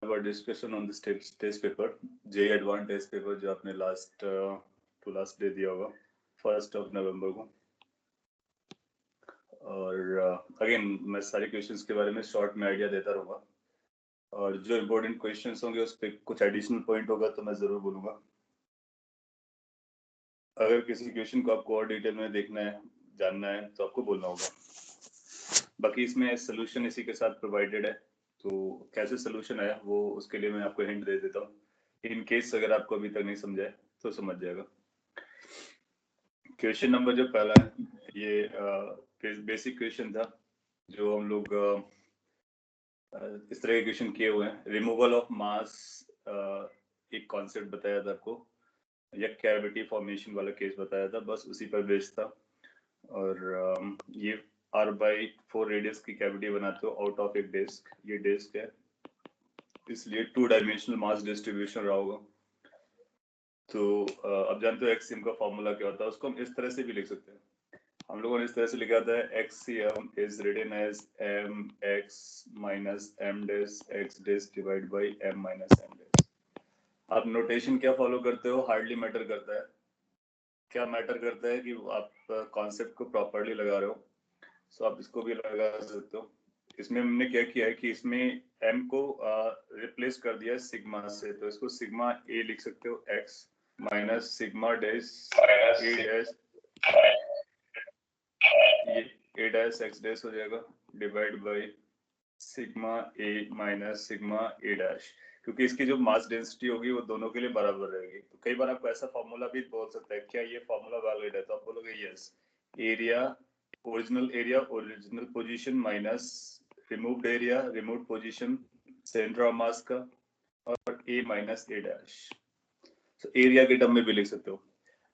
our discussion on this test paper, JEE Advanced test paper जो आपने last day दिया होगा 1st of November को. और अगेन मैं सारे क्वेश्चंस के बारे में शॉर्ट में आइडिया देता रहूँगा और जो इम्पोर्टेंट क्वेश्चंस होंगे उस पर कुछ एडिशनल पॉइंट होगा तो मैं ज़रूर बोलूँगा. अगर किसी क्वेश्चन को आपको और डिटेल में देखना है, जानना है तो आपको बोलना होगा. बाकी इसमें सोल्यूशन इसी के साथ प्रोवाइडेड है, तो कैसे सोल्यूशन आया वो उसके लिए मैं आपको हिंट दे देता हूँ. इन केस अगर आपको अभी तक नहीं समझा है तो समझ जाएगा. क्वेश्चन नंबर जो पहला है ये बेसिक क्वेश्चन था जो हम लोग इस तरह के क्वेश्चन किए हुए हैं. रिमूवल ऑफ मास एक कॉन्सेप्ट बताया था आपको, या कैविटी फॉर्मेशन वाला केस बताया था, बस उसी पर बेस्ड था. और ये r/4 रेडियस की कैविटी बनाते हो आउट ऑफ एक डिस्क. ये डिस्क है इसलिए 2 डायमेंशनल मास डिस्ट्रीब्यूशन रहा होगा. तो अब जानते हो एक्ससीएम का फॉर्मूला क्या होता है. उसको हम इस तरह से भी लिख सकते हैं. हम लोगों ने इस तरह से लिखा था x c m is written as mx minus m dash x dash divide by m minus m dash. आप नोटेशन क्या फॉलो करते हो हार्डली मैटर करता है. क्या मैटर करता है कि आप कॉन्सेप्ट को प्रॉपरली लगा रहे हो. सो आप इसको भी लगा सकते हो. इसमें हमने क्या किया है कि इसमें m को रिप्लेस कर दिया सिग्मा से, तो इसको सिग्मा a लिख सकते हो x minus sigma dash a dash, ये a डैश x डैश हो जाएगा divide by sigma a minus sigma a dash. क्योंकि इसकी जो मास डेंसिटी होगी वो दोनों के लिए बराबर रहेगी. तो कई बार आपको ऐसा फॉर्मूला भी बोल सकता है, क्या ये फॉर्मूला वैलिड है, तो आप बोलोगे yes. Area original position minus removed area removed position centre of मास का, और a माइनस a डैश. तो एरिया के टर्म में भी लिख सकते हो.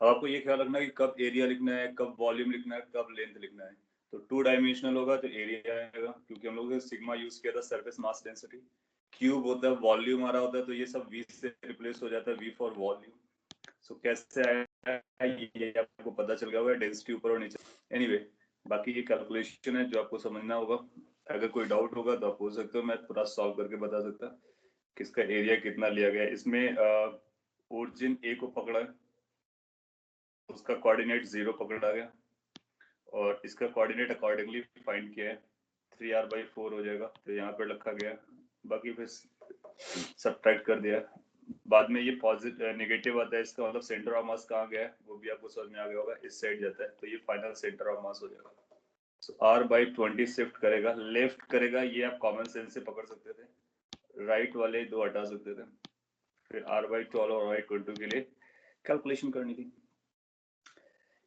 अब आपको ये ख्याल रखना है कि कब एरिया लिखना है, कब वॉल्यूम लिखना है, कब लेंथ लिखना है. तो 2 डायमेंशनल होगा तो एरिया आएगा, क्योंकि हम लोगों ने सिग्मा यूज किया था सरफेस मास डेंसिटी. क्यूब होता है, वॉल्यूम आ रहा होता है, तो ये सब v से रिप्लेस हो जाता है, v फॉर वॉल्यूम. सो कैसे आया ये आपको पता चल गया होगा, डेंसिटी ऊपर और नीचे. एनीवे बाकी ये कैलकुलेशन है जो आपको समझना होगा. अगर कोई डाउट होगा तो आप पूछ सकते हो, मैं पूरा सॉल्व करके बता सकता किसका एरिया कितना लिया गया. इसमें ओरिजिन a को पकड़ा है, उसका कोऑर्डिनेट 0 पकड़ा गया और इसका कोऑर्डिनेट अकॉर्डिंगली फाइंड किया है. 3r/4 हो जाएगा, तो यहाँ पर रखा गया. बाकी फिर सब्ट्रैक्ट कर दिया. बाद में ये पॉजिटिव नेगेटिव आता है, इसका मतलब सेंटर ऑफ मास कहाँ गया है वो भी आपको समझ में आ गया होगा. इस साइड जाता है, तो ये फाइनल सेंटर ऑफ मास हो जाएगा. सो r/20 शिफ्ट करेगा, लेफ्ट करेगा, ये आप कॉमन सेंस से पकड़ सकते थे. राइट वाले 2 हटा सकते थे. फिर r/12 और r/22 के लिए कैलकुलेशन करनी थी.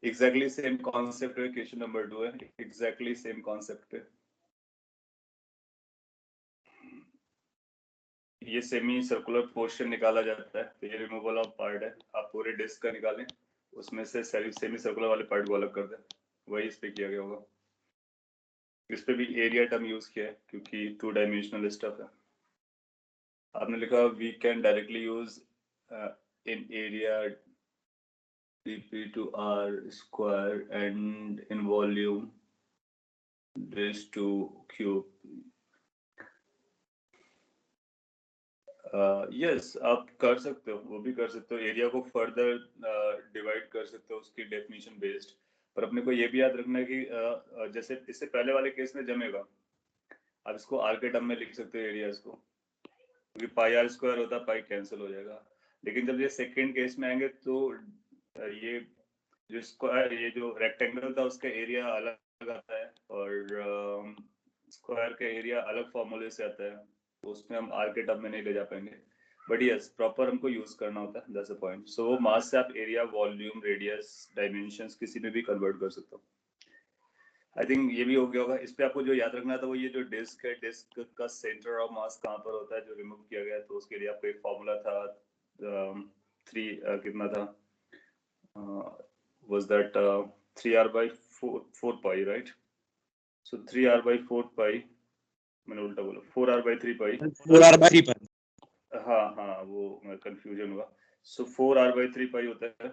एग्जैक्टली सेम कॉन्सेप्ट है. क्वेश्चन नंबर 2 है, एग्जैक्टली सेम कॉन्सेप्ट पे. ये सेमी सर्कुलर पोर्शन निकाला जाता है, तो ये रिमूवल ऑफ पार्ट है. आप पूरे डिस्क का निकालें, उसमें से सेमी सर्कुलर वाले पार्ट को अलग कर दें. वही इस पे किया गया होगा. इस पे भी एरिया टर्म यूज किया है क्योंकि 2 डायमेंशनल स्टफ है. आपने लिखा we can directly use in area dp to r square and in volume this to cube. Yes आप कर सकते हो, वो भी कर सकते हो. एरिया को फर्दर डिवाइड कर सकते हो उसकी डेफिनेशन बेस्ड. पर अपने को ये भी याद रखना है कि जैसे इससे पहले वाले केस में जमेगा, आप इसको आर के टर्म में लिख सकते हो एरियाज को, क्योंकि पाई आर स्क्वायर होता है, पाई कैंसिल हो जाएगा. लेकिन जब ये सेकेंड केस में आएंगे तो ये जो स्क्वायर, ये जो रेक्टेंगल था उसका एरिया अलग आता है और स्क्वायर का एरिया अलग फॉर्मूले से आता है, तो उसमें हम आर के टर्म में नहीं ले जा पाएंगे. बट यस प्रॉपर हमको यूज करना होता है. That's a point. सो वो मास से आप एरिया, वॉल्यूम, रेडियस, डायमेंशंस किसी में भी कन्वर्ट कर सकते हो. आई थिंक ये भी हो गया होगा. इस पे आपको जो याद रखना था वो ये जो डिस्क है, डिस्क का सेंटर ऑफ मास कहाँ पर होता है जो रिमूव किया गया है, तो उसके लिए आपको एक फॉर्मूला था 3 कितना था, was that 3r/4 pi, right? So 3r/4 pi, मैंने उल्टा बोला, 4r/3 pi. 4r/3 pi. हाँ वो कंफ्यूजन हुआ. सो 4r/3 pi होता है.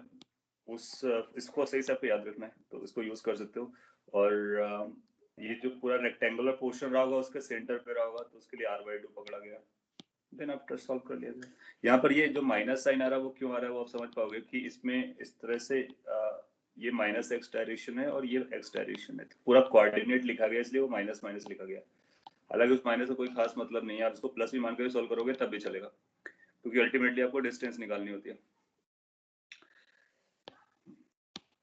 इसको सही से आपको याद रखना है, तो इसको यूज कर सकते हो. और ये जो पूरा रेक्टेंगुलर पोर्शन रहा होगा उसके सेंटर पे रहा होगा, तो उसके लिए r/2 पकड़ा गया. देन आफ्टर सॉल्व कर लिया जाए। यहाँ पर ये जो माइनस साइन आ रहा है वो क्यों आ रहा है वो आप समझ पाओगे कि इसमें इस तरह से ये माइनस एक्स डायरेक्शन है और ये एक्स डायरेक्शन है, पूरा कोऑर्डिनेट लिखा गया इसलिए वो माइनस माइनस लिखा गया। हालांकि उस माइनस का कोई खास मतलब नहीं है, आप इसको प्लस भी मान कर सॉल्व करोगे तब भी चलेगा, क्योंकि अल्टीमेटली आपको डिस्टेंस निकालनी होती है।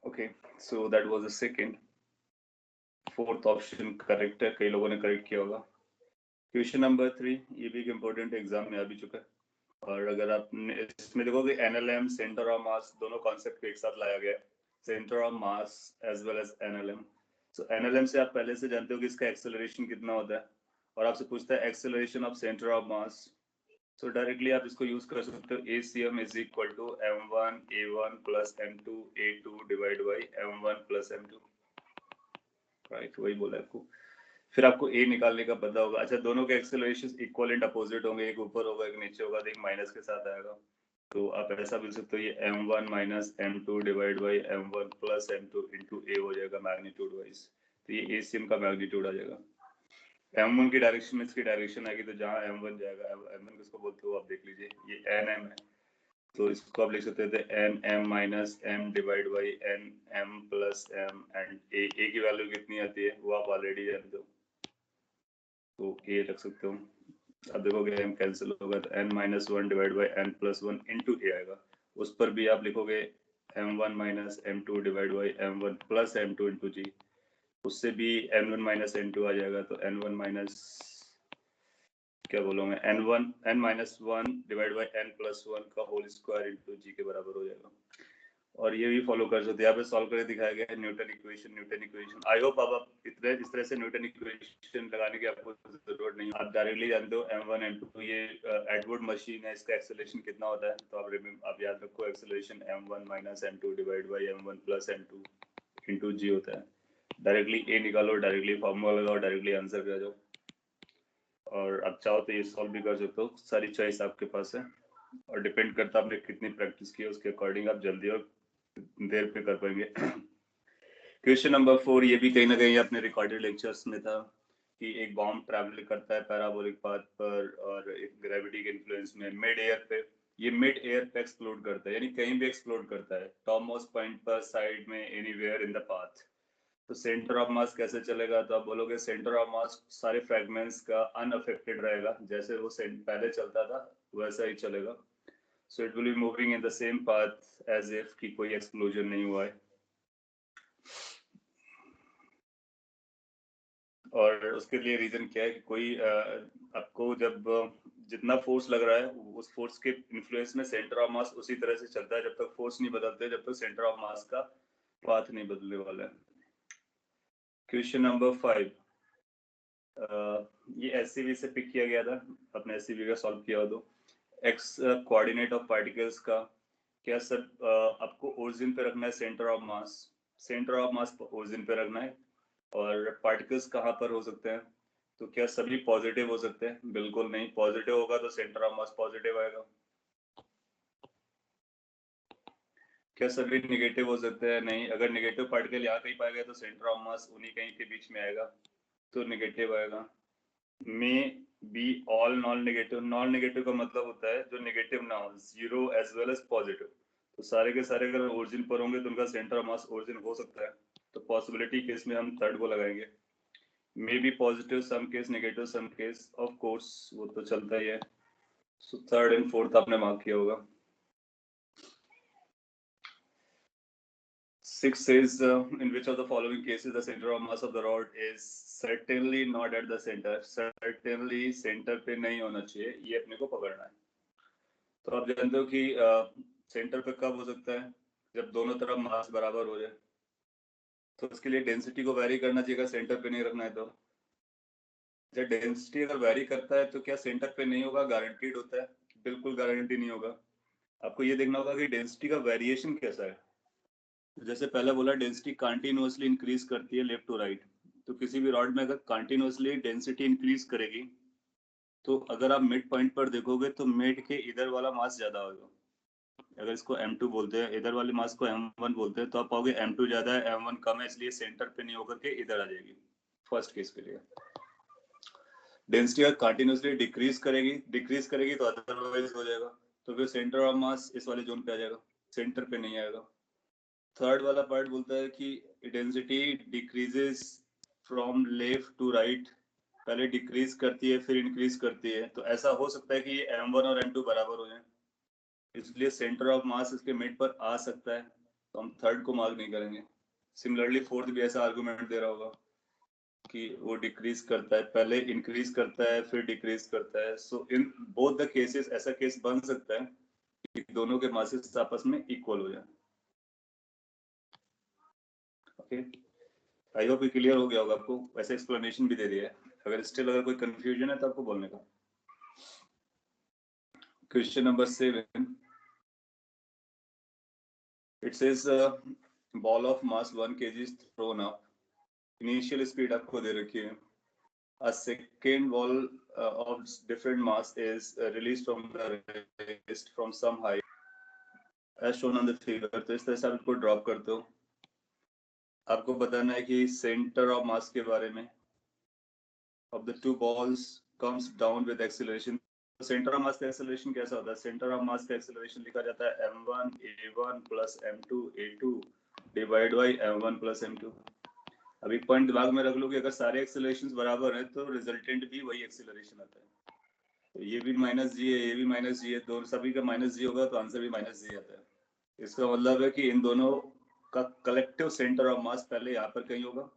Okay, so that was the second. Fourth option correct है, कई लोगों ने करेक्ट किया होगा। क्वेश्चन नंबर 3, ये भी एक इम्पोर्टेंट एग्जाम में आ भी चुका है, और अगर आप इसमें देखोगे एनएलएम, सेंटर ऑफ मास, दोनों कॉन्सेप्ट को एक साथ लाया गया है, centre of mass as well as NLM. So NLM से आप पहले से जानते हो कि इसका एक्सेलरेशन कितना होता है, और आपसे पूछता है acceleration of centre of mass. So directly आप इसको यूज कर सकते हो, ACM is equal to m1 a1 plus m2 a2 divide by m1 plus m2, right, वही बोला आपको। फिर आपको A निकालने का पता होगा। अच्छा, दोनों के एक्सेलरेशन इक्वल एंड अपोजिट होंगे, एक ऊपर होगा एक नीचे होगा, तो एक माइनस के साथ आएगा, तो आप ऐसा बोल सकते हो ये m1 minus m2 divide by m1 plus m2 into A हो जाएगा मैग्नीट्यूड वाइज, तो ये ACM का मैग्नीट्यूड आ जाएगा। m1 की डायरेक्शन में इसकी डायरेक्शन आएगी, तो जहाँ m1 जाएगा, m1 किसको बोलते हो आप देख लीजिए, ये nm है, तो इसको आप लिख सकते थे nm minus m divide by nm plus m, and a की वैल्यू कितनी आती है वो आप ऑलरेडी जानते हो, तो a रख सकते हो। अब देखोगे m कैंसिल होगा तो n minus one divide by n plus one into a आएगा, उस पर भी आप लिखोगे m1 minus m2 divide by m1 plus m2 into g, उससे भी n1 माइनस n2 आ जाएगा, तो n1 माइनस क्या बोलूँगा n minus one divide by n plus one का होल स्क्वायर इंटू जी के बराबर हो जाएगा। और ये भी फॉलो कर सकते हैं, यहाँ पे सॉल्व करके दिखाया गया है न्यूटन इक्वेशन। आई होप अब आप इस तरह से न्यूटन इक्वेशन लगाने की आपको जरूरत नहीं, आप डायरेक्टली जानते हो m1 m2 ये एडवर्ड मशीन है, इसका एक्सेलरेशन कितना होता है, तो आप याद रखो acceleration m1 minus m2 divide by m1 plus m2 into g होता है। डायरेक्टली ए निकालो, डायरेक्टली फॉर्मूला लगाओ, डायरेक्टली आंसर पे आ जाओ, और आप चाहो तो ये सॉल्व भी कर सकते हो, सारी चॉइस आपके पास है, और डिपेंड करता है आपने कितनी प्रैक्टिस की है उसके अकॉर्डिंग आप जल्दी और देर पे कर पाएंगे। क्वेश्चन नंबर 4, ये भी कहीं ना कहीं अपने रिकॉर्डेड लेक्चर्स में था कि एक बॉम्ब ट्रैवल करता है पैराबोलिक पाथ पर और एक ग्रेविटी के इन्फ्लुएंस में मिड एयर पे, ये मिड एयर पे एक्सप्लोड करता है, यानी कहीं भी एक्सप्लोड करता है, टॉप मोस्ट पॉइंट पर, साइड में, एनीवेयर इन द पाथ। तो सेंटर ऑफ मास कैसे चलेगा, तो आप बोलोगे सेंटर ऑफ मास सारे फ्रैगमेंट्स का अनअफेक्टेड रहेगा, जैसे वो पहले चलता था वैसा ही चलेगा, so it will be moving in the same path as if कि कोई एक्सप्लोजन नहीं हुआ है। और उसके लिए रीजन क्या है कि कोई आपको जब जितना फोर्स लग रहा है उस फोर्स के इन्फ्लुएंस में सेंटर ऑफ मास उसी तरह से चलता है, जब तक फोर्स नहीं बदलते, जब तक सेंटर ऑफ मास का पाथ नहीं बदलने वाला है। क्वेश्चन नंबर 5, ये एससीवी से पिक किया गया था, अपने एससीवी का सॉल्व किया हो तो एक्स कोऑर्डिनेट ऑफ पार्टिकल्स का क्या सब आपको ओरिजिन पे रखना है, सेंटर ऑफ मास ओरिजिन पे रखना है, और पार्टिकल्स कहाँ पर हो सकते हैं, तो क्या सभी पॉजिटिव हो सकते हैं, बिल्कुल नहीं, पॉजिटिव होगा तो सेंटर ऑफ मास पॉजिटिव आएगा। क्या सभी नेगेटिव हो सकते हैं, नहीं, अगर नेगेटिव पार्टिकल यहाँ कहीं पाया गया तो सेंटर ऑफ मास उन्हीं कहीं के बीच में आएगा, तो नेगेटिव आएगा। में बी ऑल नॉन नेगेटिव का मतलब होता है जो नेगेटिव ना हो, zero as well as positive, तो सारे के सारे अगर ओरिजिन पर होंगे तो उनका सेंटर ऑफ मास ओरिजिन हो सकता है, तो पॉसिबिलिटी केस में हम थर्ड को लगाएंगे। Maybe positive some case, negative some case, of course वो तो चलता ही है, सो थर्ड एंड फोर्थ आपने मार्क किया होगा। 6 says in which of the following cases the center of mass of the rod is certainly not at the center, certainly center पे नहीं होना चाहिए, ये अपने को पकड़ना है। तो आप जानते हो कि सेंटर पे कब हो सकता है, जब दोनों तरफ मास बराबर हो जाए, तो उसके लिए डेंसिटी को वैरी करना चाहिए, सेंटर पे नहीं रखना है तो जब डेंसिटी अगर वैरी करता है तो क्या सेंटर पे नहीं होगा, गारंटीड होता है, बिल्कुल गारंटी नहीं होगा। आपको ये देखना होगा कि डेंसिटी का वेरिएशन कैसा है, जैसे पहले बोला डेंसिटी कंटिन्यूअसली इंक्रीज करती है लेफ्ट टू राइट, तो किसी भी रॉड में अगर कंटिन्यूअसली डेंसिटी इंक्रीज करेगी तो अगर आप मिड पॉइंट पर देखोगे तो मिड के इधर वाला मास ज्यादा होगा, अगर इसको M2 बोलते हैं, इधर वाले मास को M1 बोलते हैं, तो आप पाओगे M2 ज्यादा है, M1 कम है, इसलिए सेंटर पे नहीं होकर के इधर आ जाएगी, फर्स्ट केस के लिए। डेंसिटी अगर कंटिन्यूसली डिक्रीज करेगी तो अदरवाइज हो जाएगा, तो फिर सेंटर ऑफ मास इस वाले जोन पे आ जाएगा, सेंटर पे नहीं आएगा। थर्ड वाला पार्ट बोलता है कि density decreases from left to right, पहले डिक्रीज करती है फिर इंक्रीज करती है, तो ऐसा हो सकता है कि ये m1 और m2 बराबर हो जाए, इसलिए सेंटर ऑफ मास इसके मिड पर आ सकता है, तो हम थर्ड को मार्क नहीं करेंगे। सिमिलरली फोर्थ भी ऐसा आर्गुमेंट दे रहा होगा कि वो डिक्रीज करता है, पहले इंक्रीज करता है फिर डिक्रीज करता है, सो इन बोथ द केसेस ऐसा केस बन सकता है कि दोनों के मासेस आपस में इक्वल हो जाए। ओके, आई होप क्लियर हो गया होगा आपको, वैसे एक्सप्लेनेशन भी दे दिया है, अगर स्टिल अगर कोई कंफ्यूजन है तो आपको बोलने का। Question number 7, it says ball of mass 1 kg is thrown up, initial speed आपको दे रखी है, a second ball of different mass is released from the wrist from some height as shown on the figure, तो इस तरह से आप इसको drop करते हो। आपको बताना है कि सेंटर ऑफ मास के बारे में, of the two balls comes down with acceleration, centre of मास का एक्सेलरेशन कैसा होता है? सेंटर ऑफ मास का एक्सेलरेशन लिखा जाता है m1 a1 plus m2 a2 divide by m1 plus m2। अभी पॉइंट दिमाग में रख लो कि अगर सारे एक्सेलरेशंस बराबर हैं तो रिजल्टेंट भी वही एक्सेलरेशन आता है, तो ये भी माइनस जी है, ये भी माइनस जी है, दोनों सभी का माइनस जी होगा तो आंसर भी माइनस जी आता है। इसका मतलब है कि इन दोनों का कलेक्टिव सेंटर ऑफ मास पहले यहाँ पर कहीं होगा।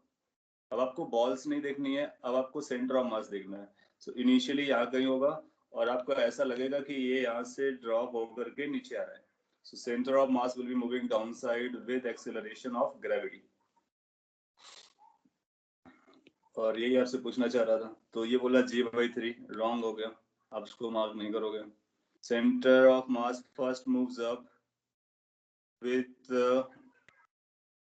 अब आपको बॉल्स नहीं देखनी है, अब आपको सेंटर ऑफ मास देखना है, सो इनिशियली यहाँ कहीं होगा और आपको ऐसा लगेगा कि ये यहाँ से ड्रॉप होकर के नीचे आ रहा है, so centre of mass will be moving down side with acceleration of gravity. और यही आपसे पूछना चाह रहा था, तो ये बोला g/3 रॉन्ग हो गया, आप इसको मार्क नहीं करोगे। Centre of mass first moves up with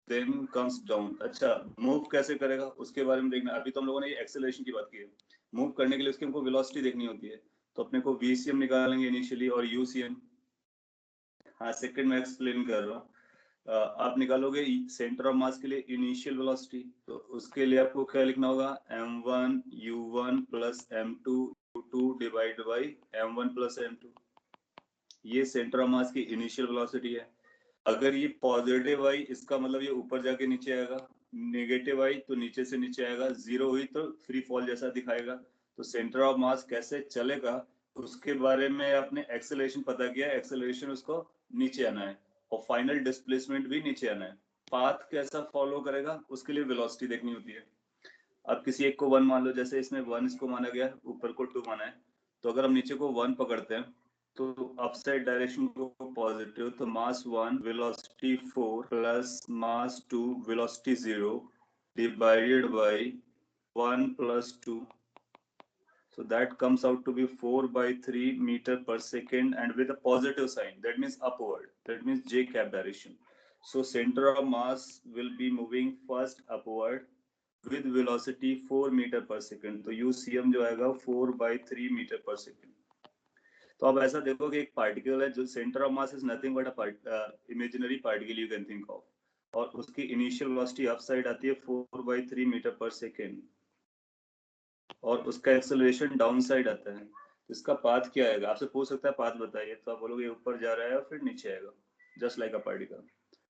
then comes down. अच्छा, मूव कैसे करेगा उसके बारे में देखना। अभी तो हम लोगों ने ये एक्सेलरेशन की बात की है, मूव करने के लिए उसकी हमको वेलोसिटी देखनी होती है, तो अपने को vcm निकालेंगे इनिशियली और ucm। हाँ, सेकंड में एक्सप्लेन कर रहा हूँ। आप निकालोगे सेंटर ऑफ मास के लिए इनिशियल वेलोसिटी, तो उसके लिए आपको क्या लिखना होगा, m1 u1 plus m2 u2 divide by m1 plus m2, ये सेंटर ऑफ मास की इनिशियल वेलोसिटी है। अगर ये पॉजिटिव आई इसका मतलब ये ऊपर जाके नीचे आएगा, नेगेटिव आई तो नीचे से नीचे आएगा, जीरो हुई तो फ्री फॉल जैसा दिखाएगा। तो सेंटर ऑफ मास कैसे चलेगा उसके बारे में आपने एक्सेलरेशन पता किया, एक्सेलरेशन उसको नीचे आना है और फाइनल डिस्प्लेसमेंट भी नीचे आना है। पाथ कैसा फॉलो करेगा उसके लिए वेलोसिटी देखनी होती है। अब किसी एक को 1 मान लो, जैसे इसमें 1 इसको माना गया, ऊपर को 2 माना है, तो अगर हम नीचे को 1 पकड़ते हैं तो अपसाइड डायरेक्शन को पॉजिटिव, तो मास 1 velocity 4 plus mass 2 velocity 0 divided by 1 plus 2, so that comes out to be 4/3 meter per second and with a positive sign, that means upward, that means j cap direction. So center of mass will be moving first upward with velocity 4 metre पर second, तो UCM जो आएगा 4/3 metre पर second. तो अब ऐसा देखो कि एक पार्टिकल है जो centre of mass is nothing but a imaginary particle you can think of, और उसकी इनिशियल वेलोसिटी अप साइड आती है 4/3 मीटर पर सेकंड और उसका एक्सेलरेशन डाउन साइड आता है। इसका पाथ क्या आएगा, आपसे पूछ सकता है पाथ बताइए, तो आप बोलोगे ऊपर जा रहा है और फिर नीचे आएगा, just like a particle.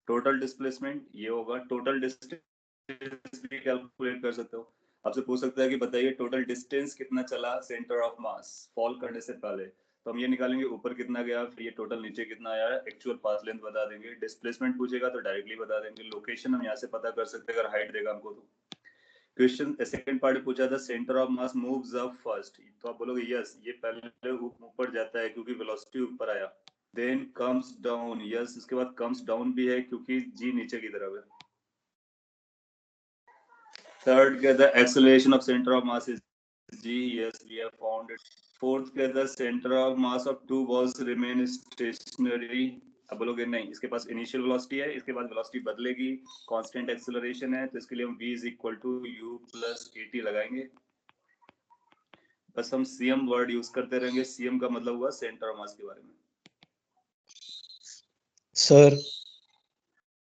Total displacement ये होगा, टोटल डिस्टेंस भी कैलकुलेट कर सकते हो। आपसे पूछ सकता है कि बताइए टोटल डिस्टेंस कितना चला सेंटर ऑफ मास फॉल करने से पहले, तो हम ये निकालेंगे ऊपर कितना गया, फिर ये टोटल नीचे कितना आया, एक्चुअल पाथ लेंथ बता देंगे। डिस्प्लेसमेंट पूछेगा तो डायरेक्टली बता देंगे, लोकेशन हम यहाँ से पता कर सकते हैं अगर हाइट देगा हमको तो। क्वेश्चन सेकंड पार्ट पूछा था centre of mass moves up first, तो आप बोलोगे यस ये पहले ऊपर जाता है क्योंकि वेलोसिटी ऊपर आया, देन कम्स डाउन, यस इसके बाद कम्स डाउन भी है क्योंकि जी नीचे की तरफ है। थर्ड के the acceleration of centre of mass is g, yes we have found it. Fourth के the centre of mass of two balls remain stationary, अब बोलोगे नहीं इसके पास इनिशियल वेलोसिटी है, इसके बाद वेलोसिटी बदलेगी, कांस्टेंट एक्सेलरेशन है, तो इसके लिए हम v is equal to u plus at लगाएंगे। बस हम cm वर्ड यूज करते रहेंगे, cm का मतलब हुआ सेंटर ऑफ मास के बारे में। सर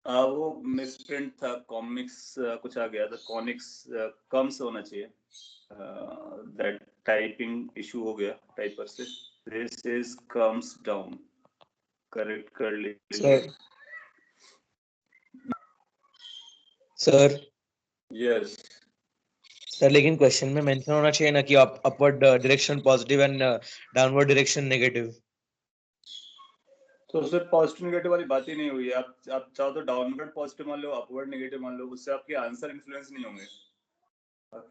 वो मिसप्रिंट था, कॉमिक्स कुछ आ गया था, कॉनिक्स कम्स होना चाहिए। दैट टाइपिंग इशू हो गया टाइपर से. This is comes down, correct कर लीजिए. सर यस सर, लेकिन क्वेश्चन में मेंशन होना चाहिए ना कि upward direction positive and downward direction negative. तो सिर्फ पॉजिटिव नेगेटिव वाली बात ही नहीं हुई है. आप चाहो तो डाउनवर्ड पॉजिटिव मान लो, अपवर्ड नेगेटिव मान लो, उससे आपके आंसर इन्फ्लुएंस नहीं होंगे.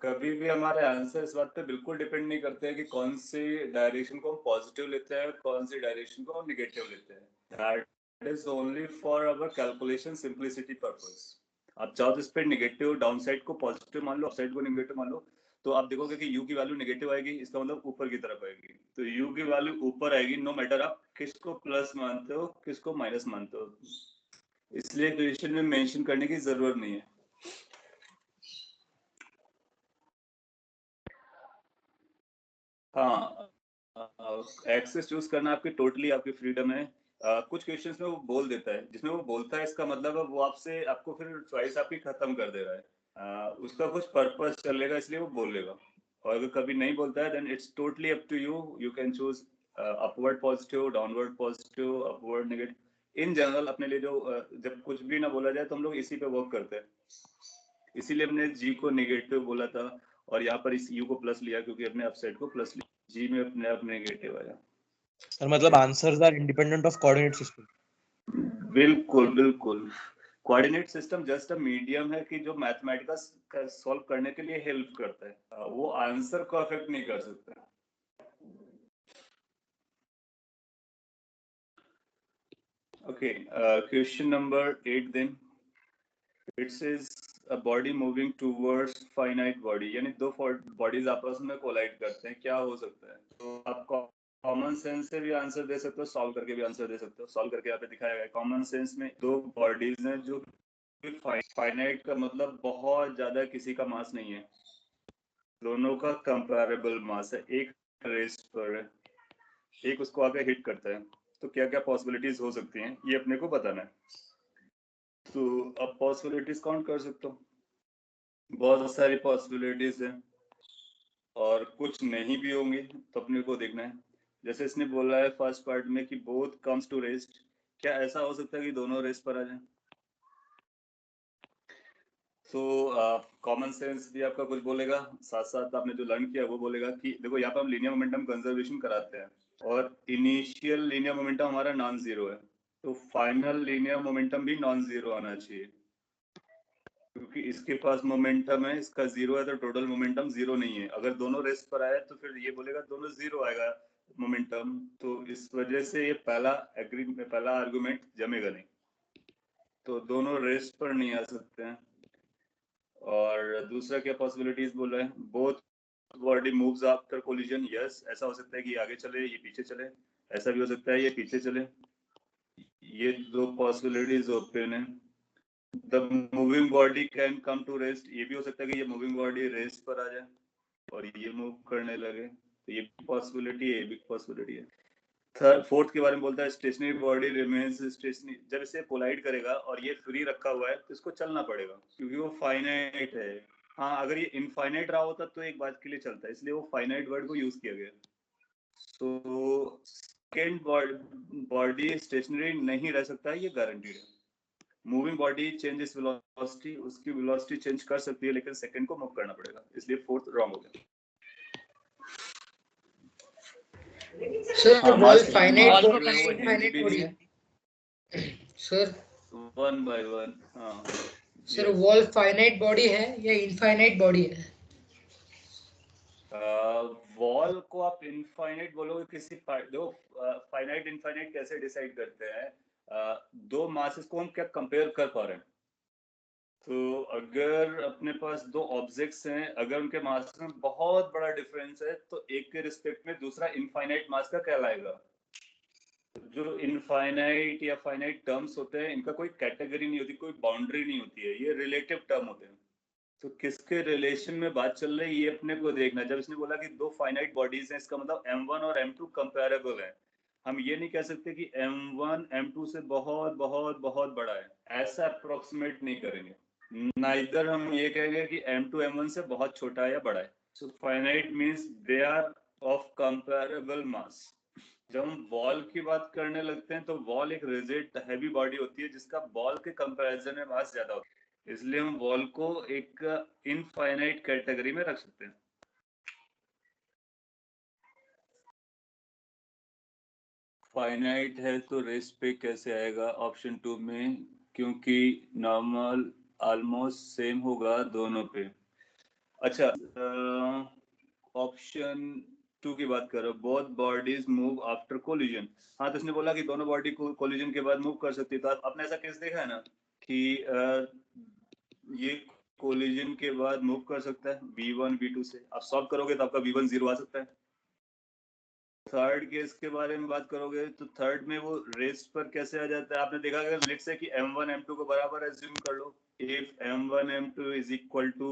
कभी भी हमारे आंसर इस बात पे बिल्कुल डिपेंड नहीं करते हैं कि कौन सी डायरेक्शन को हम पॉजिटिव लेते हैं, कौन सी डायरेक्शन को हम नेगेटिव लेते हैं. That is only for our calculation simplicity purpose. आप चाहो तो इस पे नेगेटिव डाउन साइड को पॉजिटिव मान लो, अप साइड को नेगेटिव मान लो, तो आप देखोगे कि u की वैल्यू नेगेटिव आएगी, इसका मतलब ऊपर की तरफ आएगी. तो u की वैल्यू ऊपर आएगी नो मैटर आप किसको प्लस मानते हो किसको माइनस मानते हो. इसलिए क्वेश्चन में मेंशन करने की जरूरत नहीं है. हाँ, एक्सेस चूज करना आपकी टोटली आपकी फ्रीडम है. कुछ क्वेश्चंस में वो बोल देता है, जिसमें वो बोलता है इसका मतलब है वो आपको फिर चॉइस आपकी खत्म कर दे रहा है. उसका कुछ पर्पस चलेगा इसलिए वो बोलेगा. और अगर कभी नहीं बोलता है then it's totally up to you. You can choose upward positive, downward positive, upward negative. In general अपने लिए जो जब कुछ भी ना बोला जाए तो हम लोग इसी पे वर्क करते हैं. इसीलिए हमने जी को नेगेटिव बोला था और यहाँ पर इस यू को प्लस लिया क्योंकि अपने अपसाइड को प्लस लिया. जी में अपने आप नेगेटिव आया. सर मतलब answers are independent of coordinate system. बिल्कुल बिल्कुल. Coordinate system just a medium है कि जो मैथमेटिक्स सॉल्व करने के लिए हेल्प करता है. वो आंसर को अफेक्ट नहीं कर सकता. Okay, question number 8 then. It says a body moving towards finite body, यानी दो बॉडीज आपस में कोलाइड करते हैं. क्या हो सकता है? तो आप कॉमन सेंस से भी आंसर दे सकते हो, सॉल्व करके भी आंसर दे सकते हो. सॉल्व करके यहाँ पे दिखाया गया है. कॉमन सेंस में दो बॉडीज हैं जो फाइनाइट का मतलब बहुत ज्यादा किसी का मास नहीं है, दोनों का कंपैरेबल मास है. एक रेस्ट पर है, एक उसको आगे हिट करता है. तो क्या क्या पॉसिबिलिटीज हो सकती हैं ये अपने को बताना है. तो अब पॉसिबिलिटीज काउंट कर सकते हो. बहुत सारी पॉसिबिलिटीज हैं और कुछ नहीं भी होंगी तो अपने को देखना है. जैसे इसने बोला है फर्स्ट पार्ट में कि बोथ कम्स टू रेस्ट. क्या ऐसा हो सकता है कि दोनों रेस्ट पर आ जाए? तो कॉमन सेंस भी आपका कुछ बोलेगा, साथ साथ आपने जो लर्न किया वो बोलेगा कि देखो यहाँ पर हम लीनियर मोमेंटम कंजर्वेशन कराते हैं और इनिशियल लीनियर मोमेंटम हमारा नॉन जीरो है. तो फाइनल लीनियर मोमेंटम भी नॉन जीरो आना चाहिए क्योंकि इसके पास मोमेंटम है, इसका जीरो है तो टोटल मोमेंटम जीरो नहीं है. अगर दोनों रेस्ट पर आए तो फिर ये बोलेगा दोनों जीरो आएगा मोमेंटम. तो इस वजह से ये पहला आर्गुमेंट जमेगा नहीं. तो दोनों रेस्ट पर नहीं आ सकते हैं. और दूसरा क्या पॉसिबिलिटीज बोल रहे हैं? Both body moves after collision. Yes, ऐसा हो सकता है कि आगे चले ये पीछे चले, ऐसा भी हो सकता है ये पीछे चले. ये दो पॉसिबिलिटीज ओपन है. The moving body can come to rest. ये भी हो सकता है कि ये मूविंग बॉडी रेस्ट पर आ जाए और ये मूव करने लगे. तो ये पॉसिबिलिटी है, ये भी पॉसिबिलिटी है. फोर्थ के बारे में बोलता है स्टेशनरी बॉडी रिमेन्स स्टेशनरी. जब इसे कोलाइड करेगा और ये फ्री रखा हुआ है तो इसको चलना पड़ेगा क्योंकि वो फाइनाइट है. हाँ, अगर ये इनफाइनाइट रहा होता तो एक बात के लिए चलता है, इसलिए वो फाइनाइट वर्ड को यूज किया गया. तो सेकेंड बॉडी स्टेशनरी नहीं रह सकता है, ये गारंटीड है. मूविंग बॉडी चेंजेस वेलोसिटी, उसकी वेलोसिटी चेंज कर सकती है लेकिन सेकंड को मूव करना पड़ेगा, इसलिए फोर्थ रॉन्ग हो गया. सर वॉल फाइनाइट बॉडी है सर वन बाय वन. हाँ सर वॉल फाइनाइट बॉडी है या इनफाइनाइट बॉडी है? वॉल को आप इनफाइनाइट बोलोगे किसी दो फाइनाइट इनफाइनाइट कैसे डिसाइड करते हैं? दो मासेस को हम क्या कंपेयर कर पा रहे हैं? तो अगर अपने पास दो ऑब्जेक्ट्स हैं, अगर उनके मास में बहुत बड़ा डिफरेंस है तो एक के रिस्पेक्ट में दूसरा इनफाइनाइट मास का कहलाएगा. जो इनफाइनाइट या फाइनाइट टर्म्स होते हैं इनका कोई कैटेगरी नहीं होती, कोई बाउंड्री नहीं होती है, ये रिलेटिव टर्म होते हैं. तो किसके रिलेशन में बात चल रही है ये अपने को देखना. जब इसने बोला कि दो फाइनाइट बॉडीज हैं, इसका मतलब m1 और m2 कंपैरेबल है. हम ये नहीं कह सकते कि m1 m2 से बहुत बहुत बहुत बड़ा है, ऐसा अप्रोक्सीमेट नहीं करेंगे. नाइदर हम ये कहेंगे कि m2 m1 से बहुत छोटा है या बड़ा है. So finite means they are of comparable mass. जब हम वॉल की बात करने लगते हैं तो वॉल एक रिजिड हैवी बॉडी होती है जिसका बॉल के कंपैरिजन में मास ज्यादा होता है, इसलिए हम वॉल को एक इनफाइनाइट कैटेगरी में रख सकते हैं. फाइनाइट है तो रेस्ट पे कैसे आएगा ऑप्शन 2 में, क्योंकि नॉर्मल ऑलमोस्ट सेम होगा दोनों पे. अच्छा, ऑप्शन 2 की बात करो, both bodies move after collision. हाँ, तो इसने बोला कि दोनों बॉडी को कोलिजन के बाद मूव कर सकती है. तो आपने ऐसा केस देखा है ना कि ये कोलिजन के बाद मूव कर सकता है v1 v2 से. आप सॉल्व करोगे तो आपका v1 0 आ सकता है. थर्ड केस के बारे में बात करोगे तो थर्ड में वो रेस्ट पर कैसे आ जाता है. आपने देखा अगर लेट्स से कि m1 m2 को बराबर एज्यूम कर लो, if m1 m2 is equal to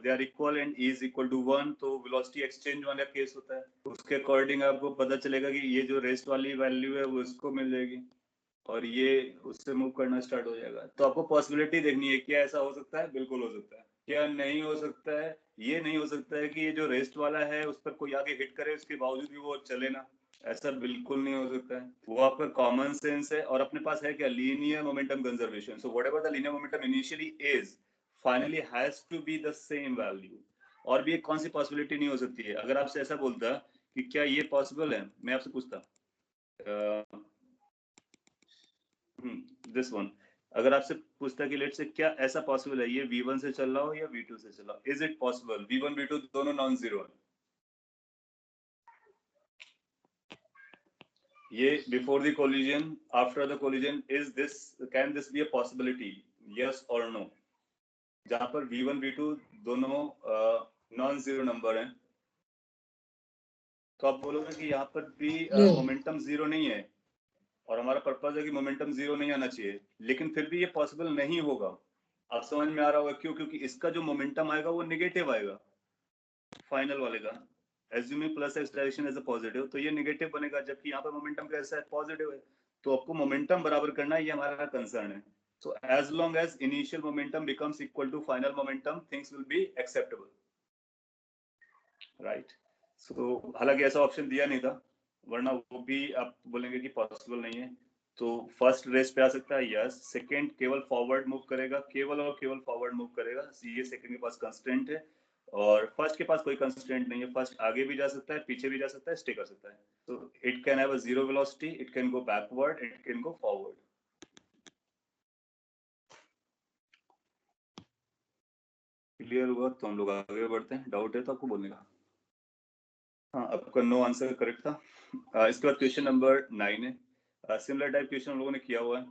they are equal and e is equal to 1, तो वेलोसिटी एक्सचेंज वाला केस होता है. उसके अकॉर्डिंग आपको पता चलेगा कि ये जो रेस्ट वाली वैल्यू है वो इसको मिल जाएगी और ये उससे मूव करना स्टार्ट हो जाएगा. तो आपको पॉसिबिलिटी देखनी है, क्या ऐसा हो सकता है. बिल्कुल हो सकता है. क्या नहीं हो सकता है, ये नहीं हो सकता है कि ये जो रेस्ट वाला है उस पर कोई आगे हिट करे उसके बावजूद भी वो चले ना. ऐसा बिल्कुल नहीं हो सकता है. वो आपका कॉमन सेंस है और अपने पास है क्या, linear momentum conservation. So whatever the linear momentum initially is finally has to be the same value. और भी एक कौन सी पॉसिबिलिटी नहीं हो सकती है. अगर आपसे ऐसा बोलता कि क्या ये पॉसिबल है, मैं आपसे पूछता दिस वन, अगर आपसे पूछता कि लेट से क्या ऐसा पॉसिबल है ये v1 से चल रहा हो या v2 से चल रहा हो, is it possible. v1 v2 दोनों नॉन जीरो है. ये before the collision, after the collision, is this, can this be a possibility, yes और नो. जहां पर v1 v2 दोनों नॉन जीरो नंबर हैं, तो आप बोलोगे कि यहाँ पर भी No. मोमेंटम जीरो नहीं है और हमारा पर्पज है कि मोमेंटम जीरो नहीं आना चाहिए, लेकिन फिर भी ये पॉसिबल नहीं होगा. आप समझ में आ रहा होगा क्यों, क्योंकि इसका जो मोमेंटम आएगा वो नेगेटिव आएगा फाइनल वाले का. Assuming plus X direction as a positive, तो ये नेगेटिव बनेगा, जबकि यहाँ पर मोमेंटम कैसा है, पॉजिटिव है. तो आपको मोमेंटम बराबर करना है, ये हमारा कंसर्न है. So as long as initial momentum becomes equal to final momentum, things will be acceptable, right? So हालांकि ऐसा ऑप्शन दिया नहीं था, वरना वो भी आप बोलेंगे कि पॉसिबल नहीं है. तो फर्स्ट रेस पे आ सकता है, यस. सेकंड केवल फॉरवर्ड मूव करेगा, केवल और केवल फॉरवर्ड मूव करेगा. ये सेकंड के पास कंस्ट्रेंट है और फर्स्ट के पास कोई कंस्ट्रेंट नहीं है. फर्स्ट आगे भी जा सकता है, पीछे भी जा सकता है, स्टे कर सकता है. तो it can have a zero velocity, it can go backward, it can go forward. Clear हुआ? तो हम लोग आगे बढ़ते हैं. डाउट है तो आपको बोलने का. हाँ, आपका नो आंसर करेक्ट था. इसके बाद क्वेश्चन नंबर 9 है. सिमिलर टाइप क्वेश्चन हम लोगों ने किया हुआ है.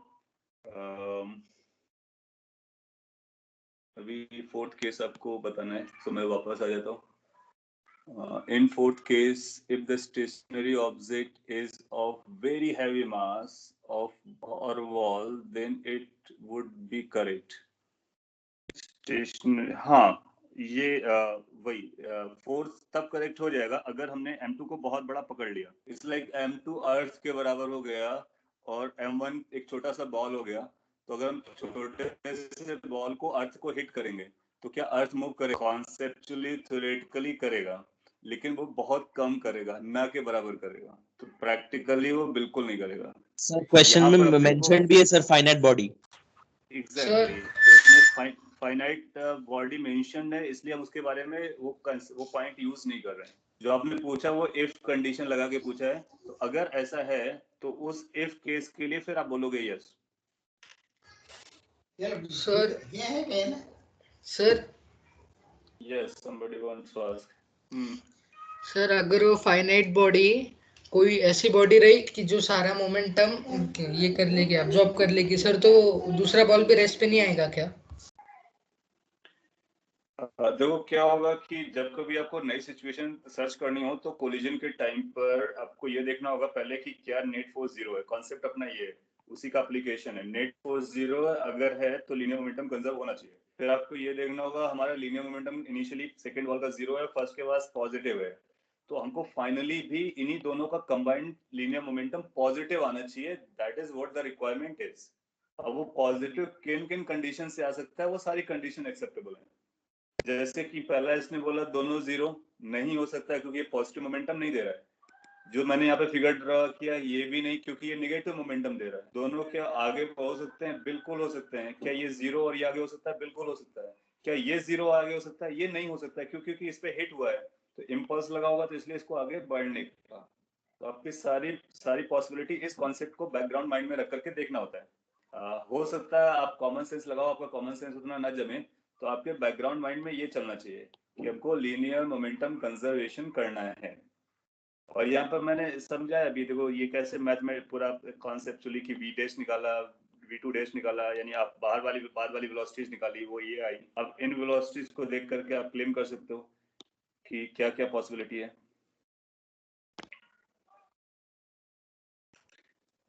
अभी फोर्थ केस आपको बताना है, तो मैं वापस आ जाता हूँ. In fourth case, if the stationary object is of very heavy mass of or wall, then it would be correct. Stationary, हाँ, ये वही फोर्स तब करेक्ट हो जाएगा अगर हमने m2 को बहुत बड़ा पकड़ लिया. इट्स लाइक m2 अर्थ के बराबर हो गया और m1 एक छोटा सा बॉल हो गया. तो अगर हम छोटे से बॉल को अर्थ को हिट करेंगे तो क्या अर्थ मूव करेगा? कॉन्सेप्चुअली थ्योरेटिकली करेगा, लेकिन वो बहुत कम करेगा, ना के बराबर करेगा. तो प्रैक्टिकली वो बिल्कुल नहीं करेगा. सर क्वेश्चन यहाँ पर में अब देखो, मेंशन्ड भी है सर फाइनाइट बॉडी. एग्जैक्टली, तो इसमें फाइनाइट बॉडी मेंशन्ड है, इसलिए हम उसके बारे में वो पॉइंट यूज नहीं कर रहे हैं. जो आपने पूछा वो इफ कंडीशन लगा के पूछा है. तो अगर ऐसा है तो उस इफ केस के लिए फिर आप बोलोगे yes. Sir yes, somebody wants to ask. Sir अगर वो फाइनाइट बॉडी कोई ऐसी बॉडी रही कि जो सारा मोमेंटम ये कर लेगी, अब्सॉर्ब कर लेगी सर, तो दूसरा बॉल पे रेस्ट पे नहीं आएगा क्या? देखो क्या होगा कि जब कभी आपको नई सिचुएशन सर्च करनी हो तो कोलिजन के टाइम पर आपको ये देखना होगा पहले कि क्या नेट फोर्स जीरो है. कॉन्सेप्ट अपना ये है, उसी का एप्लीकेशन है. नेट फोर्स जीरो अगर है तो लीनियर मोमेंटम कंजर्व होना चाहिए. फिर आपको ये देखना होगा हमारा linear momentum initially second ball का जीरो है, फर्स्ट के पास पॉजिटिव है. तो हमको फाइनली भी इन्हीं दोनों का कंबाइंड लीनियर मोमेंटम पॉजिटिव आना चाहिए. That is what the requirement is. अब वो पॉजिटिव किन किन कंडीशन से आ सकता है, वो सारी कंडीशन एक्सेप्टेबल है. जैसे कि पहला इसने बोला दोनों जीरो नहीं हो सकता है क्योंकि ये पॉजिटिव मोमेंटम नहीं दे रहा है। जो मैंने यहाँ पे फिगर ड्रॉ किया ये भी नहीं क्योंकि ये नेगेटिव मोमेंटम दे रहा है। दोनों क्या आगे हो सकते हैं? बिल्कुल हो सकते हैं। क्या ये जीरो और ये आगे हो सकता है? बिल्कुल हो सकता है। क्या ये जीरो आगे हो सकता है? ये नहीं हो सकता है क्योंकि इस पे हिट हुआ है तो इम्पल्स लगा होगा तो इसलिए इसको आगे बढ़ने का। तो आपकी सारी सारी पॉसिबिलिटी इस कॉन्सेप्ट को बैकग्राउंड माइंड में रख करके देखना होता है। हो सकता है आप कॉमन सेंस लगाओ, आपका कॉमन सेंस उतना ना जमे, तो आपके बैकग्राउंड माइंड में ये चलना चाहिए कि हमको लीनियर मोमेंटम कंजर्वेशन करना है। और यहाँ पर मैंने समझा है, अभी देखो ये कैसे मैथ में पूरा कॉन्सेप्चुअली कि वी डैश निकाला, v2 डैश निकाला, यानी आप बाद वाली वेलोसिटीज निकाली, वो ये आई। अब इन वेलोसिटीज को देख करके आप क्लेम कर सकते हो कि क्या क्या पॉसिबिलिटी है।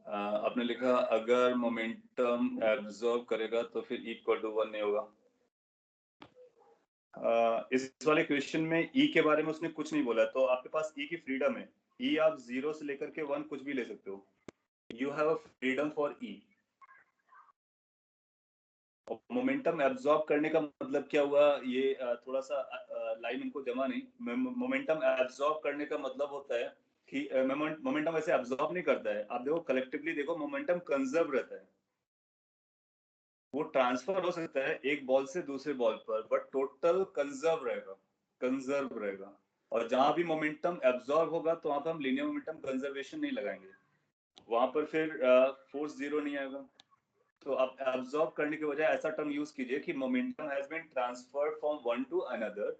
आपने लिखा अगर मोमेंटम एब्जॉर्ब करेगा तो फिर इक्वल टू 1 नहीं होगा। इस वाले क्वेश्चन में ई के बारे में उसने कुछ नहीं बोला, तो आपके पास ई की फ्रीडम है। ई आप 0 से लेकर के 1 कुछ भी ले सकते हो। You have a freedom for E. Momentum absorb करने का मतलब क्या हुआ, ये थोड़ा सा लाइन इनको जमा नहीं। मोमेंटम एब्जॉर्ब करने का मतलब होता है कि मोमेंटम वैसे एब्जॉर्ब नहीं करता है। आप देखो कलेक्टिवली देखो, मोमेंटम कंजर्व रहता है। वो ट्रांसफर हो सकता है एक बॉल से दूसरे बॉल पर, बट टोटल कंजर्व रहेगा, कंजर्व रहेगा। और जहां भी मोमेंटम एब्जॉर्ब होगा तो वहां पर हम लीनियर मोमेंटम कंजर्वेशन नहीं लगाएंगे, वहां पर फिर फोर्स जीरो नहीं आएगा। तो आप एब्जॉर्ब करने के बजाय ऐसा टर्म यूज कीजिए कि momentum has been transferred from one to another,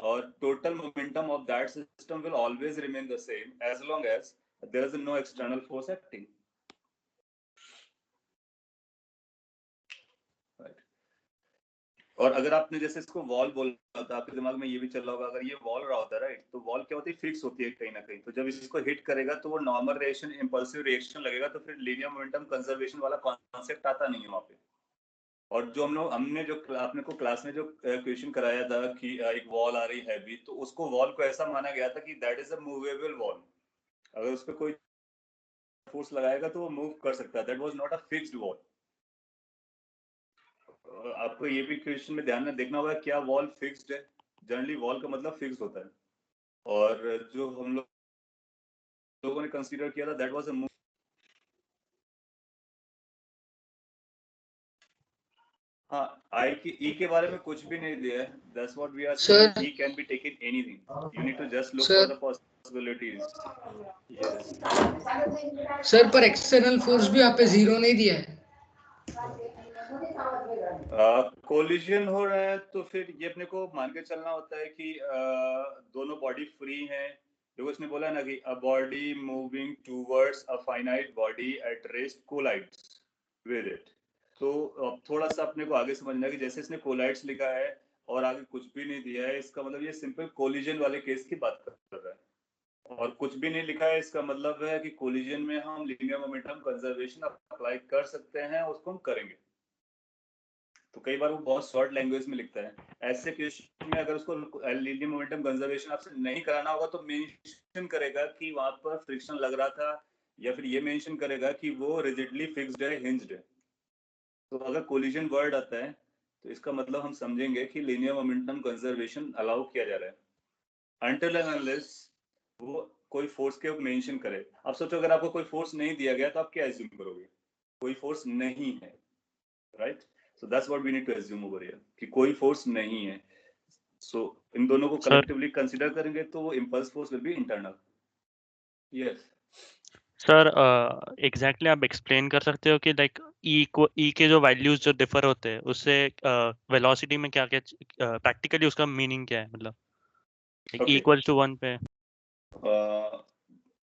और total momentum of that system will always remain the same as long as there is no external force acting. और अगर आपने जैसे इसको वॉल बोला था, आपके दिमाग में ये भी चल रहा होगा, अगर ये वॉल रहा होता है राइट, तो वॉल क्या होती है, फिक्स होती है कहीं ना कहीं। तो जब इसको हिट करेगा तो वो नॉर्मल रिएक्शन, इंपल्सिव रिएक्शन लगेगा, तो फिर लीनियर मोमेंटम कंजर्वेशन वाला कॉन्सेप्ट आता नहीं है वहां पे। और जो हमने जो आपने को क्लास में जो क्वेश्चन कराया था कि एक वॉल आ रही है हैवी, तो उसको वॉल को ऐसा माना गया था कि that is a movable wall. अगर उस पर कोई फोर्स लगाएगा तो वो मूव कर सकता है। That was not a fixed wall. आपको ये भी क्वेश्चन में ध्यान में देखना होगा क्या वॉल फिक्स्ड है। जनरली वॉल का मतलब फिक्स होता है, और जो हम लोगों ने कंसीडर किया था दैट वाज अ। हाँ, आई की ई के बारे में कुछ भी नहीं दिया है। That's what we are saying, sir E can be taken anything, you need to just look for sir the possibilities. Yes sir पर एक्सटर्नल फोर्स भी यहाँ पे जीरो नहीं दिया है। कोलिजन हो रहा है तो फिर ये अपने को मान के चलना होता है कि दोनों बॉडी फ्री हैं। देखो इसने बोला ना कि a body moving towards a finite body at rest collides with it. तो अब थोड़ा सा अपने को आगे समझना है कि जैसे इसने कोलाइड्स लिखा है और आगे कुछ भी नहीं दिया है, इसका मतलब ये सिंपल कोलिजन वाले केस की बात कर रहा है। और कुछ भी नहीं लिखा है, इसका मतलब है कि कोलिजन में हम लीनियर मोमेंटम कंजर्वेशन अप्लाई कर सकते हैं, उसको हम करेंगे। तो कई बार वो बहुत शॉर्ट लैंग्वेज में लिखता है। ऐसे क्वेश्चन में अगर उसको लीनियर मोमेंटम कंजर्वेशन आपसे नहीं कराना होगा तो मेंशन करेगा कि वहां पर फ्रिक्शन लग रहा था, या फिर ये मेंशन करेगा कि वो रिजिडली फिक्स्ड है, हिंज्ड है। तो अगर कोलिजन वर्ड आता है तो इसका मतलब हम समझेंगे कि लीनियर मोमेंटम कंजर्वेशन अलाउ किया जा रहा है अनटिल एंड अनलेस वो कोई फोर्स के मेंशन करे। अब सोचो अगर आपको कोई फोर्स नहीं दिया गया तो आप क्या एज्यूम करोगे? कोई फोर्स नहीं है, right? So that's what we need to assume over here कि कोई फोर्स नहीं है। सो इन दोनों को सर कलेक्टिवली कंसीडर करेंगे तो वो impulse force will be internal. Yes sir exactly आप एक्सप्लेन कर सकते हो कि लाइक ई के जो वैल्यूज जो डिफर होते हैं उससे वेलोसिटी में क्या क्या प्रैक्टिकली उसका मीनिंग क्या है, मतलब ओके। इक्वल टू 1 पे।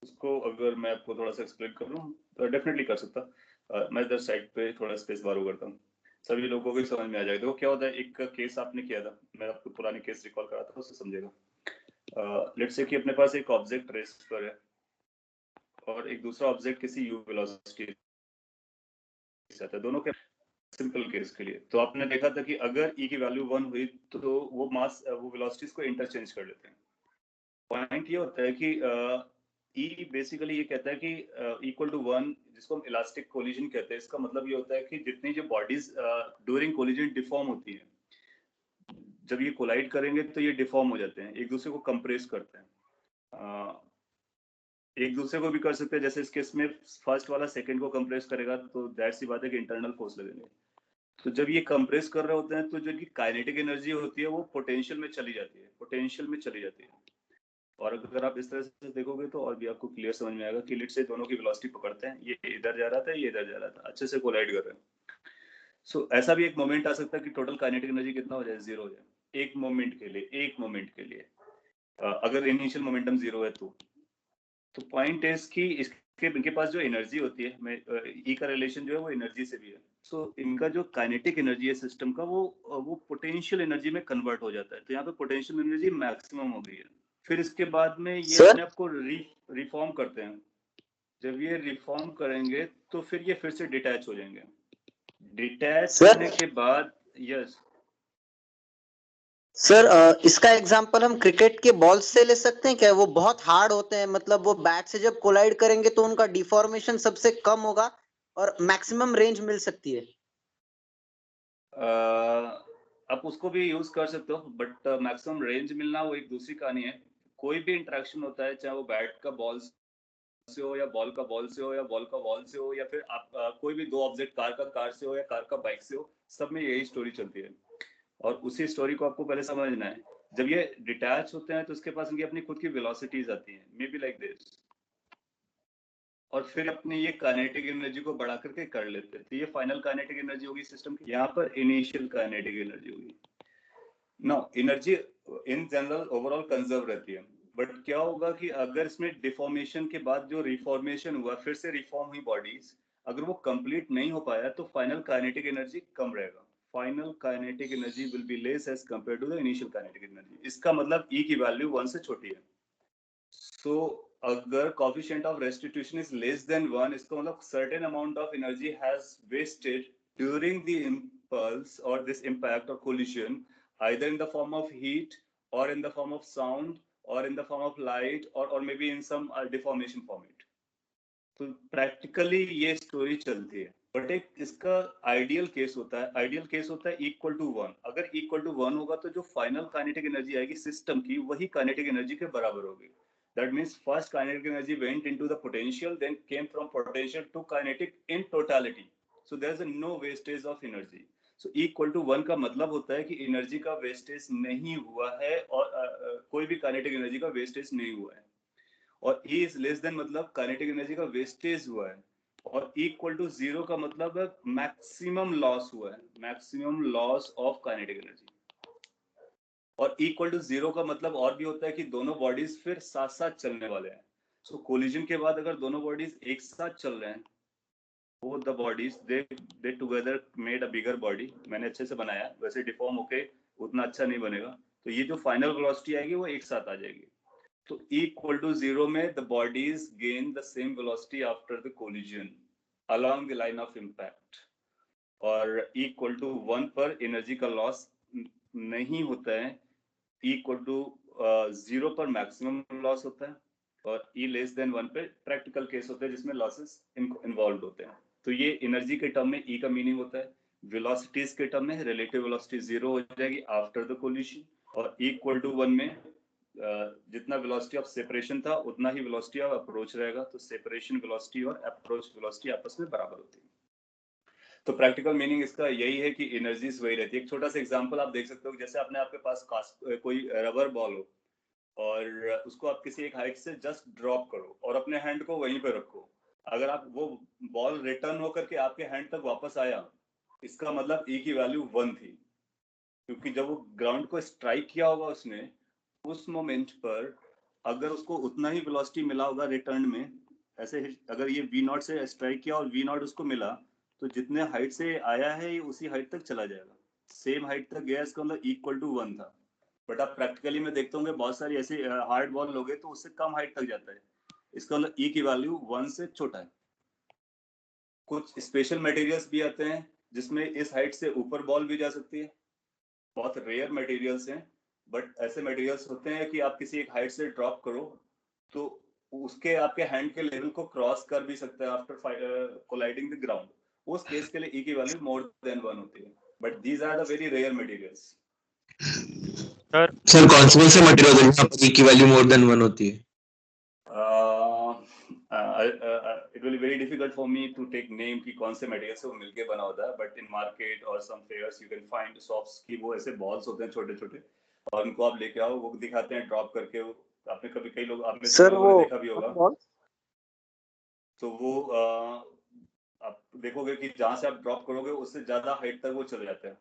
उसको अगर मैं आपको थोड़ा सा एक्सप्लेन कर लूँ तो डेफिनेटली कर सकता। मैं इधर साइड पे थोड़ा स्पेस बार करता हूँ, सभी लोगों को समझ में आ जाएगा। देखो क्या होता है, एक केस आपने किया था, मैं आपको पुरानी केस रिकॉल करा था, उससे समझेगा। लेट्स से कि अपने पास एक ऑब्जेक्ट रेस्ट पर है और एक दूसरा ऑब्जेक्ट किसी यू वेलोसिटी से आता है। दोनों के सिंपल केस के लिए तो आपने देखा था कि अगर ई की वैल्यू 1 हुई तो वो मास वो वेलोसिटीज को इंटरचेंज कर लेते हैं। पॉइंट ये होता है कि ई बेसिकली ये कहता है कि इक्वल टू 1, जिसको हम इलास्टिक कोलिजन कहते हैं। इसका मतलब ये होता है कि जितनी जो बॉडीज ड्यूरिंग कोलिजन डिफॉर्म होती हैं, जब ये कोलाइड करेंगे तो ये डिफॉर्म हो जाते हैं, एक दूसरे को कंप्रेस करते हैं, एक दूसरे को भी कर सकते हैं। जैसे इस केस में फर्स्ट वाला सेकंड को कंप्रेस करेगा तो दैट सी बात है कि इंटरनल फोर्स लगेंगे। तो जब ये कंप्रेस कर रहे होते हैं तो जो इनकी काइनेटिक एनर्जी होती है वो पोटेंशियल में चली जाती है, और अगर आप इस तरह से देखोगे तो और भी आपको क्लियर समझ में आएगा कि लिट से दोनों की वेलोसिटी पकड़ते हैं, ये इधर जा रहा था, ये इधर जा रहा था, अच्छे से कोलाइड कर रहे हैं। सो ऐसा भी एक मोमेंट आ सकता है कि टोटल काइनेटिक एनर्जी कितना हो जाए, 0 हो जाए एक मोमेंट के लिए, अगर इनिशियल मोमेंटम 0 है तो पॉइंट इज कि इनके पास जो एनर्जी होती है, ई का रिलेशन जो है वो एनर्जी से भी है। सो इनका जो काइनेटिक एनर्जी है सिस्टम का वो पोटेंशियल एनर्जी में कन्वर्ट हो जाता है। तो यहाँ पे पोटेंशियल एनर्जी मैक्सिमम हो गई है। फिर इसके बाद में ये अपने आप को रिफॉर्म करते हैं। जब ये रिफॉर्म करेंगे तो फिर ये फिर से डिटैच हो जाएंगे। डिटैच होने के बाद यस सर, इसका एग्जांपल हम क्रिकेट के बॉल से ले सकते हैं क्या? वो बहुत हार्ड होते हैं, मतलब वो बैट से जब कोलाइड करेंगे तो उनका डिफॉर्मेशन सबसे कम होगा और मैक्सिमम रेंज मिल सकती है। आप उसको भी यूज कर सकते हो, बट मैक्सिमम रेंज मिलना वो एक दूसरी कहानी है। कोई भी इंटरेक्शन होता है, चाहे वो बैट का बॉल से हो या बॉल का बॉल से हो या बॉल का बॉल से हो या फिर आप कोई भी दो ऑब्जेक्ट कार से हो या कार का बाइक से हो, सब में यही स्टोरी चलती है। और उसी स्टोरी को आपको पहले समझना है। जब ये डिटैच होते हैं तो उसके पास इनकी अपनी खुद की वेलोसिटीज आती हैं, मे बी लाइक दिस, और फिर अपनी ये काइनेटिक एनर्जी को बढ़ा करके कर लेते हैं। तो ये फाइनल काइनेटिक एनर्जी होगी सिस्टम की, यहाँ पर इनिशियल काइनेटिक एनर्जी होगी। No, energy in general overall conserve रहती है, बट क्या होगा कि अगर इसमें डिफॉर्मेशन के बाद जो रिफॉर्मेशन हुआ, फिर से रिफॉर्म हुई बॉडीज, अगर वो कंप्लीट नहीं हो पाया तो फाइनल काइनेटिक एनर्जी कम रहेगा। Final kinetic energy will be less as compare to the initial kinetic energy. इसका मतलब ई की वैल्यू 1 से छोटी है। सो अगर coefficient of restitution is less than 1, इसका मतलब certain amount of energy has wasted during the impulse और दिस इम्पैक्ट और collision, either in the form of heat or in the form of sound or in the form of light or maybe in some deformation format. तो practically ये story चलती है, but एक इसका ideal case होता है equal to 1। अगर equal to 1 होगा तो जो फाइनल काइनेटिक एनर्जी आएगी सिस्टम की, वही काइनेटिक एनर्जी के बराबर होगी। That means first kinetic energy went into the potential, then came from potential to kinetic in totality. So there is no wastage of energy. So equal to 1 का मतलब होता है कि एनर्जी का वेस्टेज नहीं हुआ है, और कोई भी काइनेटिक एनर्जी का वेस्टेज नहीं हुआ है। और E इज लेस देन मतलब काइनेटिक एनर्जी का वेस्टेज हुआ है, और इक्वल टू 0 का मतलब है मैक्सिमम लॉस हुआ है, maximum loss of kinetic energy. और इक्वल टू 0 का मतलब और भी होता है कि दोनों बॉडीज फिर साथ साथ चलने वाले हैं। सो कोलिजन के बाद अगर दोनों बॉडीज एक साथ चल रहे हैं, both the bodies they together made a bigger body, मैंने अच्छे से बनाया, वैसे डिफॉर्म होके उतना अच्छा नहीं बनेगा, तो ये जो फाइनल वेलोसिटी आएगी वो एक साथ आ जाएगी। तो इक्वल टू 0 में the bodies gain the same velocity after the collision along the line of impact, और इक्वल टू 1 पर एनर्जी का लॉस नहीं होता है। इक्वल टू 0 पर मैक्सिमम लॉस होता है, और E लेस देन 1 पे प्रैक्टिकल केस होते हैं जिसमें लॉसेस इन्वॉल्व होते हैं। तो ये एनर्जी के टर्म में E का मीनिंग होता है। वेलोसिटीज के टर्म में रिलेटिव वेलोसिटी 0 हो जाएगी आफ्टर द कोलिजन, और इक्वल टू 1 में जितना वेलोसिटी ऑफ सेपरेशन था उतना ही वेलोसिटी ऑफ अप्रोच रहेगा। तो सेपरेशन वेलोसिटी और अप्रोच वेलोसिटी आपस में बराबर होती है। तो प्रैक्टिकल मीनिंग इसका यही है कि एनर्जीज वही रहती है। एक छोटा सा एग्जांपल आप देख सकते हो, जैसे आपने आपके पास कोई रबर बॉल हो और उसको आप किसी एक हाइट से जस्ट ड्रॉप करो और अपने हैंड को वहीं पे रखो। अगर आप वो बॉल रिटर्न होकर के आपके हैंड तक वापस आया, इसका मतलब E की वैल्यू 1 थी, क्योंकि जब वो ग्राउंड को स्ट्राइक किया होगा उसने, उस मोमेंट पर अगर उसको उतना ही वेलोसिटी मिला होगा रिटर्न में, ऐसे अगर ये V0 से स्ट्राइक किया और V0 उसको मिला, तो जितने हाइट से आया है ये उसी हाइट तक चला जाएगा, सेम हाइट तक गया, इसका मतलब इक्वल टू 1 था। बट आप प्रैक्टिकली में देखते होंगे बहुत सारी ऐसे हार्ड बॉल लोगे तो उससे कम हाइट तक जाता है, इसका मतलब E की वैल्यू 1 से छोटा है। कुछ स्पेशल मटेरियल्स भी आते हैं जिसमें इस हाइट से ऊपर बॉल भी जा सकती है, बहुत रेयर मटेरियल्स हैं, बट ऐसे मटेरियल्स होते हैं कि आप किसी एक हाइट से ड्रॉप करो तो उसके आपके हैंड के लेवल को क्रॉस कर भी सकता है आफ्टर कोलाइडिंग द ग्राउंड। उस केस के लिए E की वैल्यू मोर देन 1 होती है, but these are the very rare materials. Sir कौन से मटेरियल होते हैं जहाँ पर E की वैल्यू मोर देन 1 होती है? It will be very difficult for me to take name कि कौन से मटेरियल से वो मिलके बना होता है, but in market or some fairs you can find shops की वो ऐसे balls होते हैं छोटे छोटे, और उनको आप लेके आओ, वो दिखाते हैं ड्रॉप करके। आपने कभी कई लोग आपने सर लोगों वो ने देखा भी होगा, तो वो आप देखोगे कि जहाँ से आप ड्रॉप करोगे उससे ज्यादा हाइट तक वो चले जाते हैं।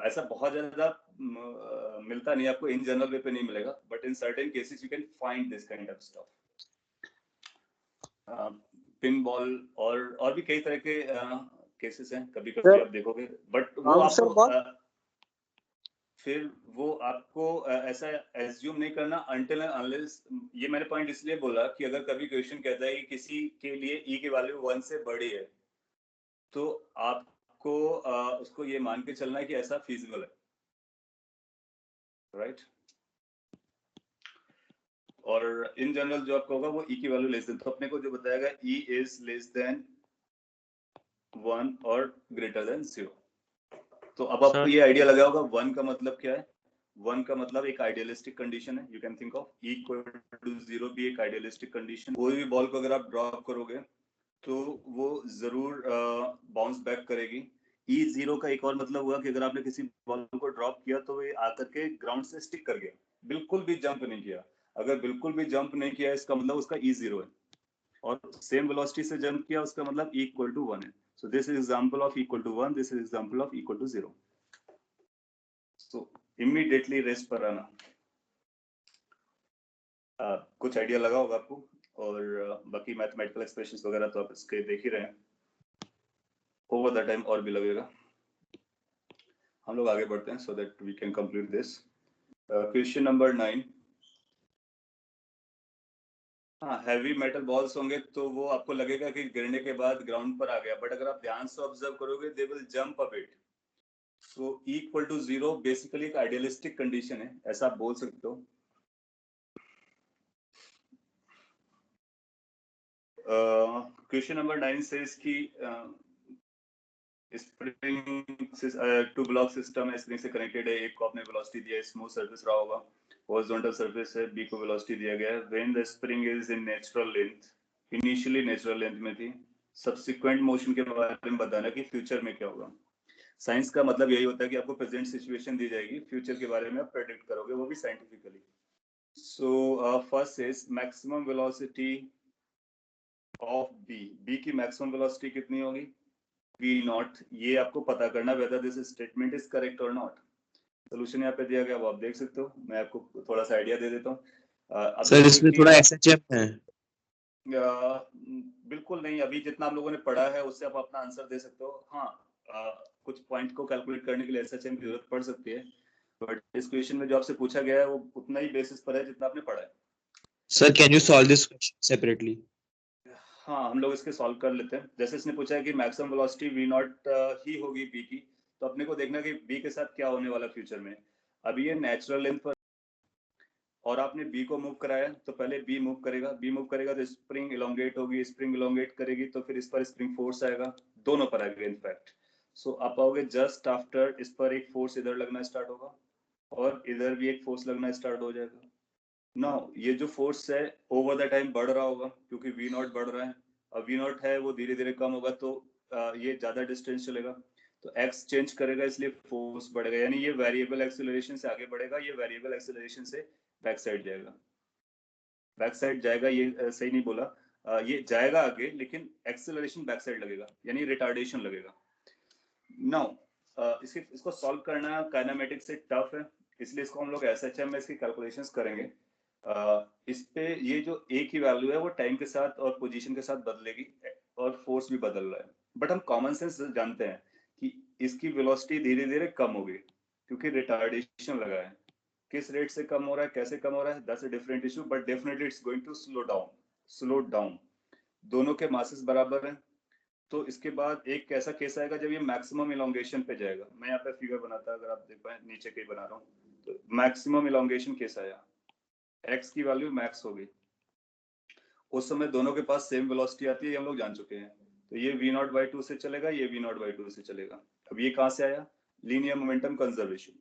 ऐसा बहुत ज्यादा मिलता नहीं आपको, इन जनरल वे पे नहीं मिलेगा, but in certain cases you can find this kind of stuff. Pin ball और भी कई तरह के केसेस हैं, कभी कभी आप देखोगे, बट वो आपको फिर वो आपको ऐसा एज्यूम नहीं करना अनटिल एंड अनलेस। ये मैंने पॉइंट इसलिए बोला कि अगर कभी क्वेश्चन कहता है कि किसी के लिए ई की वैल्यू 1 से बड़ी है, तो आपको उसको ये मान के चलना है कि ऐसा फीजिबल है, राइट? और इन जनरल जो आपको होगा वो ई की वैल्यू लेस देन, तो अपने को जो बताएगा ई इज लेस देन 1 और ग्रेटर देन 0। तो अब आपको ये आइडिया लगा होगा 1 का मतलब क्या है। 1 का मतलब एक आइडियलिस्टिक कंडीशन है। You can think of E equal to 0 भी एक आइडियलिस्टिक कंडीशन। कोई भी बॉल को अगर आप ड्रॉप करोगे तो वो जरूर बाउंस बैक करेगी। E0 का एक और मतलब हुआ कि अगर आपने किसी बॉल को ड्रॉप किया तो ये आकर के ग्राउंड से स्टिक कर गया, बिल्कुल भी जंप नहीं किया। अगर बिल्कुल भी जंप नहीं किया इसका मतलब उसका E0 है, और सेम वेलोसिटी से जंप किया उसका मतलब E इक्वल टू 1 है। So this is example of equal to 1, this is example of equal to 0. So immediately rest पर आना। कुछ आइडिया लगा होगा आपको, और बाकी मैथमेटिकल एक्सप्रेशंस वगैरह तो आप इसके देख ही रहे हैं। ओवर द टाइम और भी लगेगा। हम लोग आगे बढ़ते हैं so that we can complete this. Question number 9. हाँ, हैवी मेटल बॉल्स होंगे तो वो आपको लगेगा कि गिरने के बाद ग्राउंड पर आ गया, बट अगर आप ध्यान से ऑब्जर्व करोगे they will jump a bit. So E equal to 0 basically एक आइडियलिस्टिक कंडीशन है, ऐसा आप बोल सकते हो। क्वेश्चन नंबर 9 सेज कि स्प्रिंग टू ब्लॉक सिस्टम है, स्प्रिंग से कनेक्टेड है, एक को आपने वेलोसिटी दिया है, स्मूथ सरफेस रहा होगा, हॉरिजॉन्टल सरफेस है, बी को वेलोसिटी दिया गया है। When the spring is in natural length, initially natural length में थी, सब्सिक्वेंट मोशन के बारे में बताना कि फ्यूचर में क्या होगा। साइंस का मतलब यही होता है कि आपको प्रेजेंट सिचुएशन दी जाएगी, फ्यूचर के बारे में आप प्रेडिक्ट करोगे, वो भी scientifically. So first is maximum velocity of B की मैक्सिमम वेलोसिटी कितनी होगी? V0। ये आपको पता करना whether this statement is correct or not। Solution यहाँ पे दिया गया, वो आप देख सकते हो। मैं आपको थोड़ा सा आइडिया दे देता हूँ। सर इसमें थोड़ा SHM है। बिल्कुल नहीं, अभी जितना आप लोगों ने पढ़ा है उससे आप अपना आंसर दे सकते हो। हाँ, कुछ पॉइंट को कैलकुलेट करने के लिए SHM की जरूरत पड़ सकती है, बट इस क्वेश्चन में जो आपसे पूछा गया है वो उतना ही बेसिस पर है जितना आपने पढ़ा है। Sir can you solve this question separately? हाँ, हम लोग इसके सॉल्व कर लेते हैं। जैसे इसने पूछा है कि मैक्सिमम वेलोसिटी V0 ही होगी बी की, तो अपने को देखना कि बी के साथ क्या होने वाला फ्यूचर में। अभी ये नेचुरल लेंथ पर और आपने बी को मूव कराया, तो पहले बी मूव करेगा, बी मूव करेगा तो स्प्रिंग इलोंगेट होगी, स्प्रिंग इलोंगेट करेगी तो फिर इस पर स्प्रिंग फोर्स आएगा, दोनों पर आएगा इनफैक्ट। सो आप आओगे जस्ट आफ्टर, इस पर एक फोर्स इधर लगना स्टार्ट होगा और इधर भी एक फोर्स लगना स्टार्ट हो जाएगा। नाउ ये जो फोर्स है ओवर द टाइम बढ़ रहा होगा, क्योंकि V0 बढ़ रहा है। अब V0 है वो धीरे धीरे कम होगा, तो ये ज्यादा डिस्टेंस चलेगा, तो x चेंज करेगा, इसलिए फोर्स बढ़ेगा। यानी ये वेरिएबल एक्सेलरेशन से आगे बढ़ेगा, ये वेरिएबल एक्सेलरेशन से बैक साइड जाएगा। बैक साइड जाएगा, ये सही नहीं बोला, ये जाएगा आगे लेकिन एक्सेलरेशन बैक साइड लगेगा, यानी रिटार्डेशन लगेगा। नाउ इसको सॉल्व करना काइनेमेटिक्स से टफ है, इसलिए इसको हम लोग SHM में इसकी कैलकुलेशंस करेंगे। इस पे ये जो A की वैल्यू है वो टाइम के साथ और पोजीशन के साथ बदलेगी, और फोर्स भी बदल रहा है, बट हम कॉमन सेंस जानते हैं कि इसकी वेलोसिटी धीरे धीरे कम होगी क्योंकि रिटार्डेशन लगा है। किस रेट से कम हो रहा है, कैसे कम हो रहा है, that's a different issue, but definitely it's going to slow down. दोनों के मासेस बराबर हैं, तो इसके बाद एक कैसा केस आएगा जब ये मैक्सिमम इलोंगेशन पे जाएगा। मैं यहाँ पे फिगर बनाता, अगर आप देख पाए नीचे कहीं बना रहा हूँ, तो मैक्सिमम इलोंगेशन केस आया, x की वैल्यू मैक्स होगी, उस समय दोनों के पास सेम वेलोसिटी आती है, हम लोग जान चुके हैं। तो ये V0/2 से चलेगा, ये V0/2 से चलेगा। अब ये कहां से आया? Linear momentum conservation.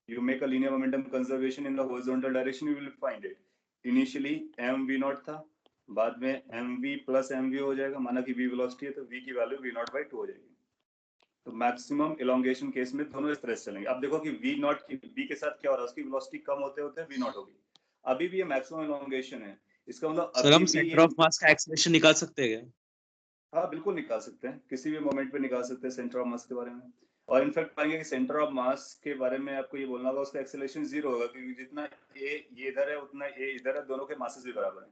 you make a linear momentum conservation in the horizontal direction, you will find it. Initially mv naught था, बाद में mv plus mv हो जाएगा, माना कि v velocity है तो v की वैल्यू v naught by 2 हो जाएगी. तो मैक्सिमम इलोंगेशन केस में दोनों इस तरह से चलेंगे. अब देखो कि v naught की v के साथ क्या हो रहा है, उसकी वेलोसिटी कम होते होते v naught होगी. अभी भी ये मैक्सिमम इलोंगेशन है, इसका मतलब सर हम अभी भी सेंटर ये, ऑफ मास का एक्सेलरेशन निकाल सकते हैं क्या? हाँ बिल्कुल निकाल सकते हैं, किसी भी मोमेंट पे निकाल सकते हैं सेंटर ऑफ मास के बारे में. और इनफैक्ट पाएंगे कि सेंटर ऑफ मास के बारे में आपको ये बोलना होगा उसका एक्सेलरेशन 0 होगा, क्योंकि जितना a ये इधर है उतना a इधर है, दोनों के मासेस भी बराबर हैं.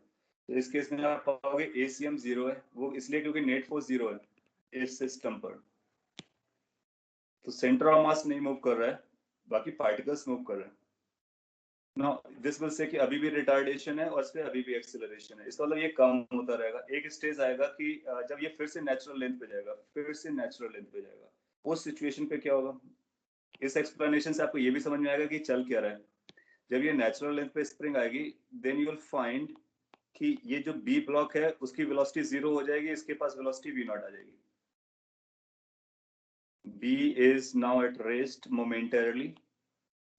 तो इस केस में आप पाओगे ACM 0 है, वो इसलिए क्योंकि नेट फोर्स 0 है इस सिस्टम पर. तो सेंटर ऑफ मास नहीं मूव कर रहा है, बाकी पार्टिकल्स मूव कर रहे हैं. Now this will say कि अभी भी रिटार्डेशन है और इसमें अभी भी एक्सेलरेशन है. इसका मतलब ये कम होता रहेगा. एक स्टेज आएगा कि जब ये फिर से नेचुरल लेंथ पे जाएगा, फिर से नेचुरल लेंथ पे जाएगा. उस सिचुएशन पे क्या होगा, इस एक्सप्लेनेशन से आपको ये भी समझ में आएगा कि चल क्या रहा है. जब ये नेचुरल लेंथ पे स्प्रिंग आएगी, देन यू विल फाइंड कि ये जो बी ब्लॉक है उसकी वेलोसिटी 0 हो जाएगी, इसके पास वेलोसिटी v naught आ जाएगी. B is now at rest momentarily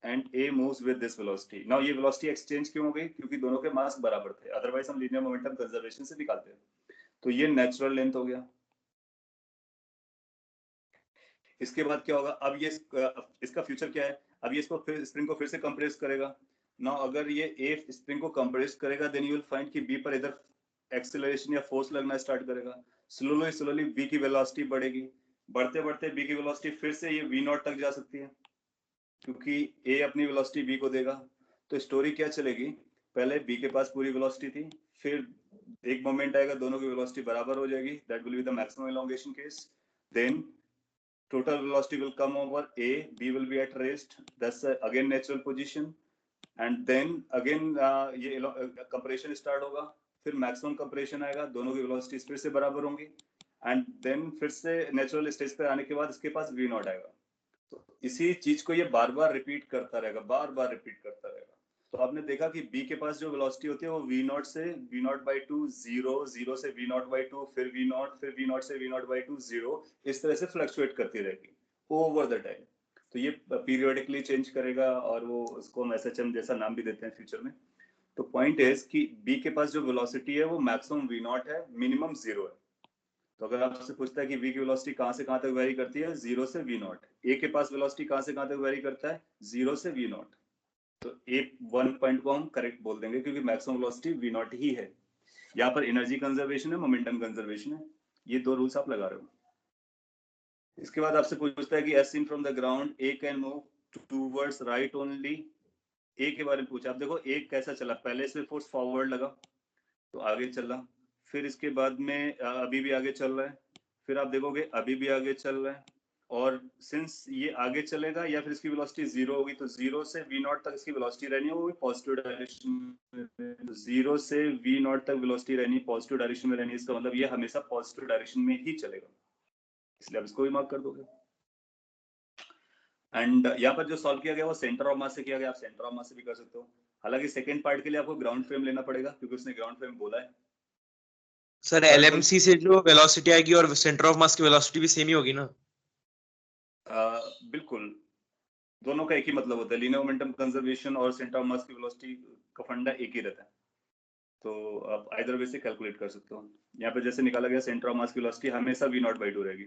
and A moves with this velocity. Now ये velocity exchange क्यों हो गई, क्योंकि दोनों के मास बराबर थे, अदरवाइज हम लीनियर मोमेंटम कंजर्वेशन से निकालते हैं. तो ये नेचुरल लेंथ हो गया. इसके बाद क्या होगा, अब ये इसका फ्यूचर क्या है, अब ये इसको फिर स्प्रिंग को फिर से कंप्रेस करेगा. नाउ अगर ये A स्प्रिंग को कंप्रेस करेगा, देन यू विल फाइंड कि B पर इधर एक्सेलरेशन या फोर्स लगना स्टार्ट करेगा. स्लोली B की वेलोसिटी बढ़ेगी, बढ़ते बढ़ते B की वेलोसिटी फिर से ये v naught तक जा सकती है, क्योंकि A अपनी वेलोसिटी B को देगा. तो स्टोरी क्या चलेगी, पहले B के पास पूरी वेलोसिटी थी, फिर एक मोमेंट आएगा दोनों की वेलोसिटी बराबर हो जाएगी, that will be the maximum elongation case. Then total velocity will come over A, B will be at rest, that's again natural position. And then again ये compression start होगा, फिर maximum compression आएगा, दोनों की velocities फिर से बराबर होंगी. And then फिर से natural stage पे आने के बाद इसके पास v naught आएगा. तो इसी चीज को ये बार बार रिपीट करता रहेगा, बार बार रिपीट करता रहेगा. तो आपने देखा कि B के पास जो वेलोसिटी होती है वो v naught से v naught by 2 0, 0 से v naught by 2, फिर v naught, फिर v naught से v naught by 2 0, इस तरह से फ्लक्चुएट करती रहेगी ओवर द टाइम. तो ये पीरियोडिकली चेंज करेगा और वो उसको हम SHM जैसा नाम भी देते हैं फ्यूचर में. तो पॉइंट इज कि B के पास जो वेलोसिटी है वो मैक्सिमम v naught है, मिनिमम 0 है. तो अगर आपसे पूछता है कि v की वेलोसिटी कहां से कहां तक वेरी करती है, 0 से v naught. A के पास वेलोसिटी कहां से कहां तक वेरी करता है, 0 से v naught. तो एक 1 पॉइंट को हम करेक्ट बोल देंगे, क्योंकि मैक्सिमम वेलोसिटी v naught ही है. यहाँ पर एनर्जी कंजर्वेशन है, मोमेंटम कंजर्वेशन है, ये दो रूल्स आप लगा रहे हो. इसके बाद आपसे पूछता है कि as seen from the ground A can move towards right only. A के बारे में पूछा. आप देखो A कैसा चला, पहले से फोर्स फॉरवर्ड लगा तो आगे चला, फिर इसके बाद में अभी भी आगे चल रहा है, फिर आप देखोगे अभी भी आगे चल रहा है. और सिंस ये आगे चलेगा या फिर इसकी वेलोसिटी 0 होगी, तो 0 से v naught तक इसकी वेलोसिटी रहनी है, वो भी पॉजिटिव डायरेक्शन में. 0 से v naught तक वेलोसिटी रहनी, पॉजिटिव डायरेक्शन में रहनी. इसका मतलब ये हमेशा पॉजिटिव डायरेक्शन में ही चलेगा, इसलिए आप इसको भी मार्क कर दोगे. एंड यहाँ पर जो सॉल्व किया गया वो सेंटर ऑफ मास से किया गया, आप सेंटर ऑफ मास से भी कर सकते हो. हालांकि सेकंड पार्ट के लिए आपको ग्राउंड फ्रेम लेना पड़ेगा, क्योंकि उसने ग्राउंड फ्रेम बोला है. सर LMC से जो वेलोसिटी आएगी और सेंटर ऑफ मास की वेलोसिटी भी सेम ही होगी ना? बिल्कुल, दोनों का एक ही मतलब होता है. लीनियर मोमेंटम कंजर्वेशन और सेंटर ऑफ मास की वेलोसिटी का फंडा एक ही रहता है, तो आप आइदर वे से कैलकुलेट कर सकते हो. यहाँ पे जैसे निकाला गया सेंटर ऑफ मास की वेलोसिटी हमेशा v naught by 2 रहेगी.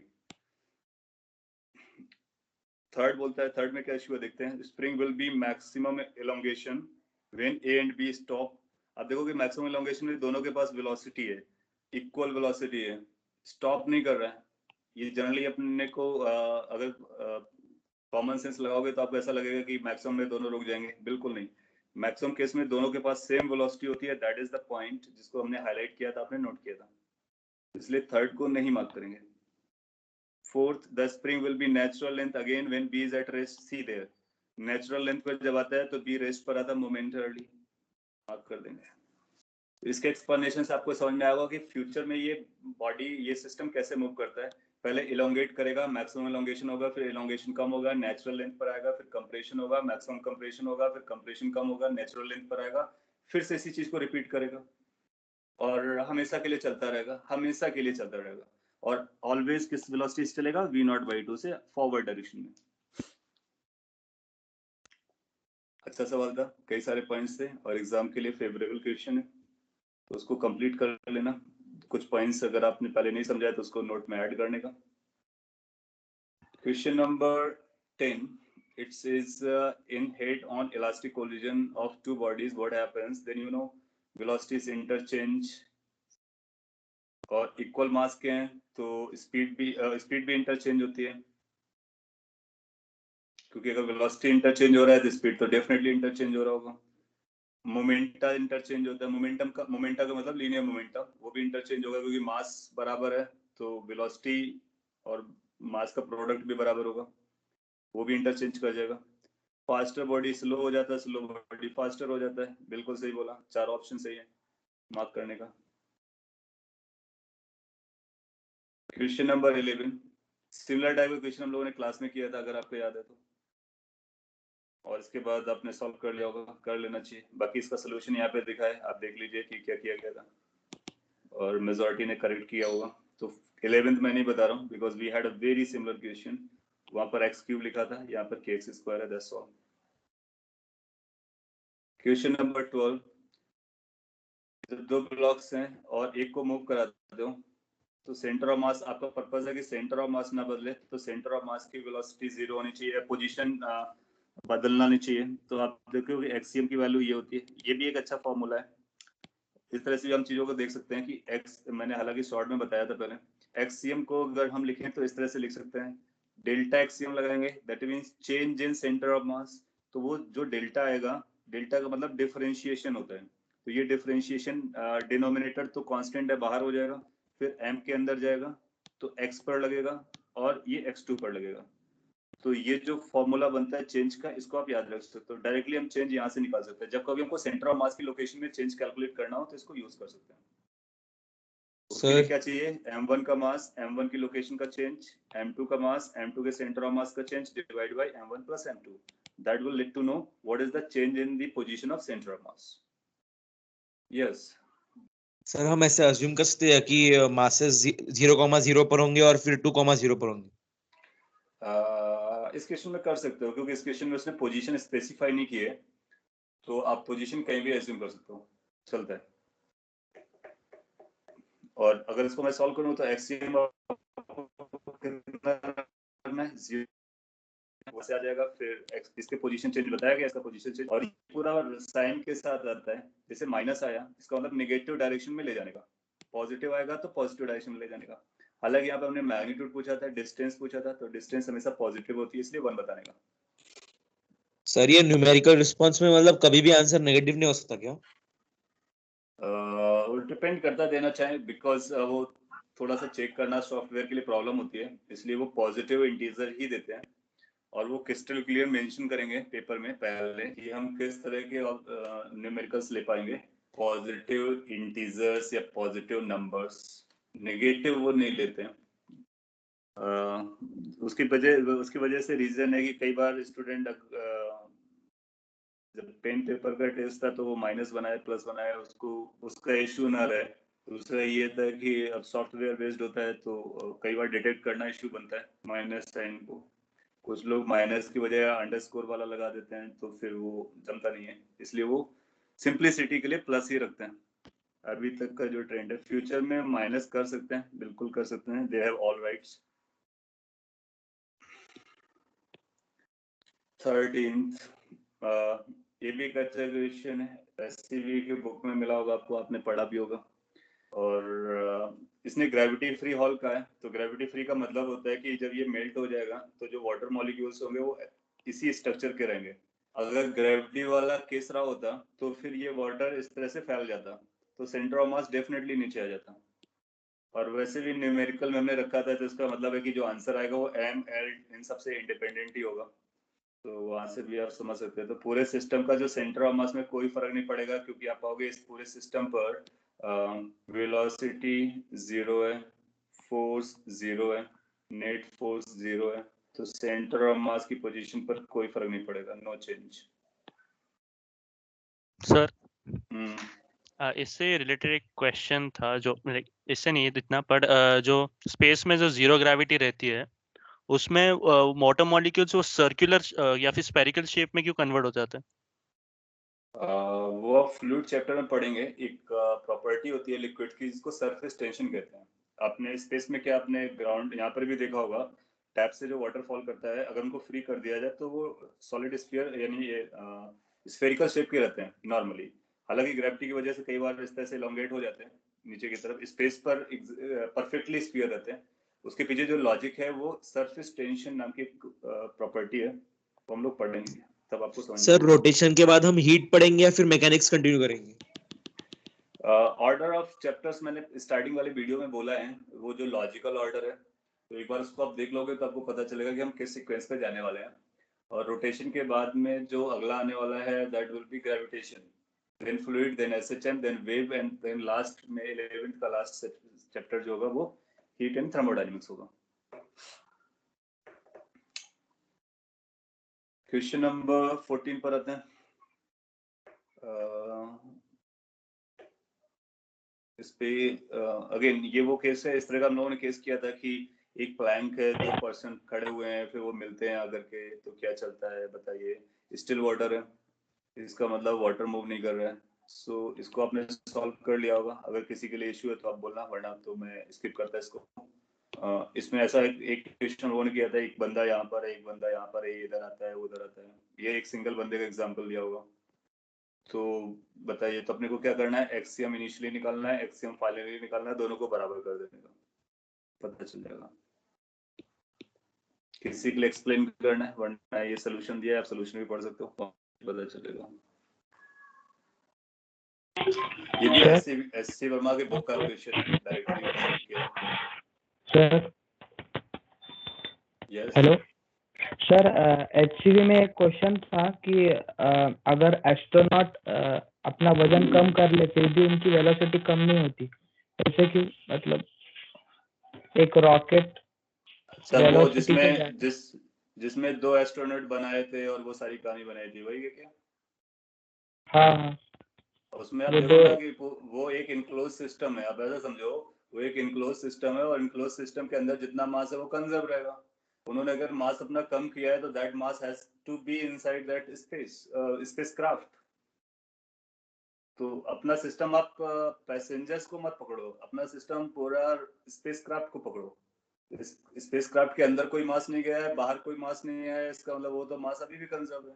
थर्ड बोलता है, थर्ड में क्या इशू है देखते हैं. Spring will be maximum elongation when A and B stop. आप देखोगे मैक्सिमम एलोंगेशन में दोनों के पास वेलोसिटी है, इक्वल वेलोसिटी है, स्टॉप नहीं कर रहा है. ये जनरली अपने को अगर कॉमन सेंस लगाओगे तो आपको ऐसा लगेगा कि मैक्सिमम में दोनों रुक जाएंगे. बिल्कुल नहीं, मैक्सिमम केस में दोनों के पास सेम वेलोसिटी होती है. दैट इज द पॉइंट जिसको हमने हाईलाइट किया था, आपने नोट किया था, इसलिए थर्ड को नहीं मार्क करेंगे. Fourth, the spring will be natural length again when B is at rest. See there, natural length पर जब आता है तो B रेस्ट पर आता है momentarily, मार्क कर देंगे. इसके एक्सप्लेनेशन से आपको समझ में आएगा कि फ्यूचर में ये बॉडी, ये सिस्टम कैसे मूव करता है. पहले इलोंगेट करेगा, मैक्सिमम इलोंगेशन होगा, फिर इलोंगेशन कम होगा, नेचुरल लेंथ पर आएगा, फिर कंप्रेशन होगा, मैक्सिमम कंप्रेशन होगा, फिर कंप्रेशन कम होगा, नेचुरल लेंथ पर आएगा, फिर से इसी चीज को रिपीट करेगा और हमेशा के लिए चलता रहेगा, हमेशा के लिए चलता रहेगा. और ऑलवेज किस वेलोसिटी से चलेगा, v naught by 2 से फॉरवर्ड डायरेक्शन में. अच्छा सवाल था, कई सारे पॉइंट्स थे और एग्जाम के लिए फेवरेबल क्वेश्चन है, तो उसको कंप्लीट कर लेना। कुछ पॉइंट्स अगर आपने पहले नहीं समझा तो उसको नोट में ऐड करने का। Question number 10, it says in head on elastic collision of two bodies what happens, then you know velocities interchange और इक्वल मास के हैं तो स्पीड भी इंटरचेंज होती है, क्योंकि अगर वेलोसिटी इंटरचेंज हो रहा है तो स्पीड तो डेफिनेटली इंटरचेंज हो रहा होगा। मोमेंटा इंटरचेंज होता है, मोमेंटा का मतलब लीनियर मोमेंटम, वो भी इंटरचेंज होगा क्योंकि मास बराबर है, तो वेलोसिटी और मास का प्रोडक्ट भी बराबर होगा, वो भी इंटरचेंज कर जाएगा। फास्टर बॉडी स्लो हो जाता है, स्लो बॉडी फास्टर हो जाता है। बिल्कुल सही बोला, 4 ऑप्शन सही है मार्क करने का। क्वेश्चन नंबर 11, सिमिलर टाइप का क्वेश्चन हम लोगों ने क्लास में किया था, अगर आपको याद है तो, और इसके बाद आपने सॉल्व कर लिया होगा, कर लेना चाहिए। बाकी इसका सोल्यूशन यहाँ पे दिखा है, आप देख लीजिए कि क्या किया गया था, और मेजॉरिटी ने करेक्ट किया होगा। तो 11th मैं नहीं बता रहा हूँ because we had a very similar question, वहां पर x क्यूब लिखा था, यहाँ पर kx स्क्वायर है, दैट्स ऑल। क्वेश्चन नंबर 12, दो ब्लॉक्स हैं और एक को मूव करा दो, तो सेंटर ऑफ मास, आपका पर्पस है कि सेंटर ऑफ मास ना बदले, तो सेंटर ऑफ मास की वेलोसिटी 0 होनी चाहिए, पोजीशन बदलना नहीं चाहिए। तो आप देखो कि एक्सियम की वैल्यू ये होती है, ये भी एक अच्छा फॉर्मूला है। इस तरह से भी हम चीजों को देख सकते हैं कि एक्स, मैंने हालांकि शॉर्ट में बताया था पहले, एक्सियम को अगर हम लिखें तो इस तरह से लिख सकते हैं, डेल्टा एक्सियम लगाएंगे, that means change in centre of मास। तो वो जो डेल्टा आएगा, डेल्टा का मतलब डिफरेंशिएशन होता है, तो ये डिफरेंशिएशन डिनोमिनेटर तो कांस्टेंट है, बाहर हो जाएगा, फिर m के अंदर जाएगा तो x पर लगेगा और ये x2 पर लगेगा। तो ये जो फॉर्मूला बनता है चेंज का, इसको आप याद रख सकते हो। डायरेक्टली हम चेंज यहाँ से निकाल सकते हैं, जब कभी हमको सेंटर ऑफ मास की लोकेशन में चेंज कैलकुलेट करना हो तो इसको यूज कर सकते हैं। उसके लिए क्या चाहिए, m1 का मास, m1 की लोकेशन का चेंज, m2 का मास, m2 के सेंटर ऑफ मास का change divide by m1 plus m2, that will let to know what is the change in the position of center of mass. Yes. Sir हम ऐसे assume कर सकते हैं कि मासेस 0,0 पर होंगे और फिर 2,0 पर होंगे। इस क्वेश्चन में कर सकते हो, क्योंकि इस क्वेश्चन में उसने पोजीशन स्पेसिफाई नहीं की है, तो आप पोजीशन कहीं भी अज्यूम कर सकते हो, चलता है। और अगर इसको मैं सॉल्व करूं तो एक्सियम वैसे आ जाएगा, फिर इसके पोजीशन चेंज बताया गया, इसका पोजीशन चेंज, और पूरा साइन के साथ आता है। जैसे माइनस आया, इसका मतलब नेगेटिव डायरेक्शन में ले जाने का, पॉजिटिव आएगा तो पॉजिटिव डायरेक्शन में ले जाने का। हालांकि यहाँ पे हमने मैग्नीट्यूड पूछा था, डिस्टेंस पूछा था, तो डिस्टेंस हमेशा पॉजिटिव होती है, इसलिए 1 बताने का। सर ये न्यूमेरिकल रिस्पांस में मतलब कभी भी आंसर नेगेटिव नहीं हो सकता क्या? वो डिपेंड करता, देना चाहे, बिकॉज वो थोड़ा सा चेक करना सॉफ्टवेयर के लिए प्रॉब्लम होती है, इसलिए वो पॉजिटिव इंटीजर ही देते हैं, और वो क्रिस्टल क्लियर मेंशन करेंगे पेपर में पहले कि हम किस तरह के न्यूमेरिकल्स ले पाएंगे, पॉजिटिव इंटीजर्स या पॉजिटिव नंबर्स, नेगेटिव वो नहीं लेते हैं। उसकी वजह से रीजन है कि कई बार स्टूडेंट जब पेन पेपर का टेस्ट था तो वो माइनस बनाए प्लस बनाए, उसको उसका इश्यू ना रहे। दूसरा ये था कि अब सॉफ्टवेयर बेस्ड होता है तो कई बार डिटेक्ट करना इश्यू बनता है माइनस साइन को। कुछ लोग माइनस की बजाय अंडरस्कोर वाला लगा देते हैं, तो फिर वो जमता नहीं है, इसलिए वो सिंप्लिसिटी के लिए प्लस ही रखते हैं। अभी तक का जो ट्रेंड है, फ्यूचर में माइनस कर सकते हैं, बिल्कुल कर सकते हैं, they have all rights. 13th, ये भी एक अच्छा क्वेश्चन है, एससीबी की बुक में मिला होगा आपको, आपने पढ़ा भी होगा। और इसने ग्रेविटी फ्री हॉल का है, तो ग्रेविटी फ्री का मतलब होता है कि जब ये मेल्ट हो जाएगा तो जो वाटर मॉलिक्यूल्स होंगे वो इसी स्ट्रक्चर के रहेंगे। अगर ग्रेविटी वाला केस रहा होता तो फिर ये वाटर इस तरह से फैल जाता, तो सेंटर ऑफ मास डेफिनेटली नीचे आ जाता। और वैसे भी न्यूमेरिकल में हमने रखा था, तो इसका मतलब है कि जो आंसर आएगा वो एम एल इन सबसे इंडिपेंडेंट ही होगा, तो वहां से भी आप समझ सकते हैं। तो पूरे सिस्टम का जो सेंटर ऑफ मास में कोई फर्क नहीं पड़ेगा, क्योंकि आप पाओगे इस पूरे सिस्टम पर वेलोसिटी 0 है, फोर्स 0 है, नेट फोर्स 0 है, तो सेंटर ऑफ मास की पोजीशन पर कोई फर्क नहीं पड़ेगा, नो चेंज। सर इससे रिलेटेड एक क्वेश्चन था, जो इससे नहीं इतना, पर जो स्पेस में जो जीरो ग्रेविटी रहती है उसमें वाटर मॉलिक्यूल्स वो सर्कुलर या फिर स्फेरिकल शेप में क्यों कन्वर्ट हो जाते हैं? वो आप फ्लूइड चैप्टर में पढ़ेंगे। एक प्रॉपर्टी होती है लिक्विड की जिसको सरफेस टेंशन कहते हैं। आपने स्पेस में क्या, आपने ग्राउंड यहाँ पर भी देखा होगा, टैप से जो वाटर फॉल करता है, अगर उनको फ्री कर दिया जाए तो वो सॉलिड स्फीयर यानी ये स्फेरिकल शेप के रहते हैं नॉर्मली। हालांकि ग्रेविटी की वजह से कई बार इस तरह से elongate हो जाते हैं नीचे की तरफ, स्पेस पर परफेक्टली स्फीयर रहते हैं। उसके पीछे जो लॉजिक है वो सरफेस टेंशन नाम की प्रॉपर्टी है, वो हम लोग पढ़ेंगे तब आपको समझ में सर आएगा। रोटेशन के बाद हम हीट पढ़ेंगे या फिर मैकेनिक्स कंटिन्यू करेंगे? ऑर्डर ऑफ चैप्टर्स मैंने स्टार्टिंग वाले वीडियो में बोला है, वो जो लॉजिकल ऑर्डर है, तो एक बार उसको आप देख लोगे तो आपको पता चलेगा कि हम किस सीक्वेंस पे जाने वाले हैं। और रोटेशन के बाद में जो अगला आने वाला है that will be gravitation, then fluid, then SHM, then wave, and then last में 11th का लास्ट चैप्टर जो होगा वो हीट एंड थर्मोडायनेमिक्स होगा। क्वेश्चन नंबर 14 पर आते हैं। इस पे अगेन ये वो केस है, इस तरह का हम लोगों ने केस किया था कि एक प्लैंक है, 2 पर्सन खड़े हुए हैं, फिर वो मिलते हैं आकर के, तो क्या चलता है बताइए। स्टिल वाटर है, इसका मतलब वाटर मूव नहीं कर रहा है। सो इसको आपने सॉल्व कर लिया होगा। अगर किसी के लिए इश्यू है तो आप बोलना, वरना तो मैं स्किप करता इसको। इसमें ऐसा एक क्वेश्चन लोगों ने किया था, एक बंदा यहाँ पर है, एक बंदा यहाँ पर है, इधर आता है, उधर आता है। ये एक सिंगल बंदे का एग्जाम्पल दिया होगा। तो बताइए, तो अपने को क्या करना है, एक्सियम इनिशियली निकालना है, एक्सियम फाइनली निकालना है, दोनों को बराबर कर देने का, पता चल जाएगा। किसी के लिए एक्सप्लेन करना है, वरना ये सोल्यूशन दिया है, आप सोल्यूशन भी पढ़ सकते हो, पता चलेगा। ये भी एससी वर्मा के बुक का क्वेश्चन है, डायरेक्टली सेट किया है। Sir yes hello sir, HCV में एक क्वेश्चन था कि अगर एस्ट्रोनॉट अपना वजन कम कर ले फिर भी उनकी वेलोसिटी कम नहीं होती, ऐसे कि मतलब एक रॉकेट सर, वो वेलोसिटी पे जाता जिसमें 2 एस्ट्रोनॉट बनाए थे और वो सारी कहानी बनाई थी, वही है क्या? हाँ हाँ उसमें आप वो देखो दो ना कि वो एक इनक्लोज सिस्टम है। आप ऐसा समझो, वो एक इनक्लोज सिस्टम है और इनक्लोज सिस्टम के अंदर जितना मास है वो कंजर्व रहेगा। उन्होंने अगर मास अपना कम किया है तो that mass has to be inside that spacecraft. तो अपना सिस्टम आप पैसेंजर्स को मत पकड़ो, अपना सिस्टम पूरा स्पेसक्राफ्ट को पकड़ो। स्पेसक्राफ्ट के अंदर कोई मास नहीं गया है, बाहर कोई मास नहीं है, इसका मतलब वो तो मास अभी भी कंजर्व है।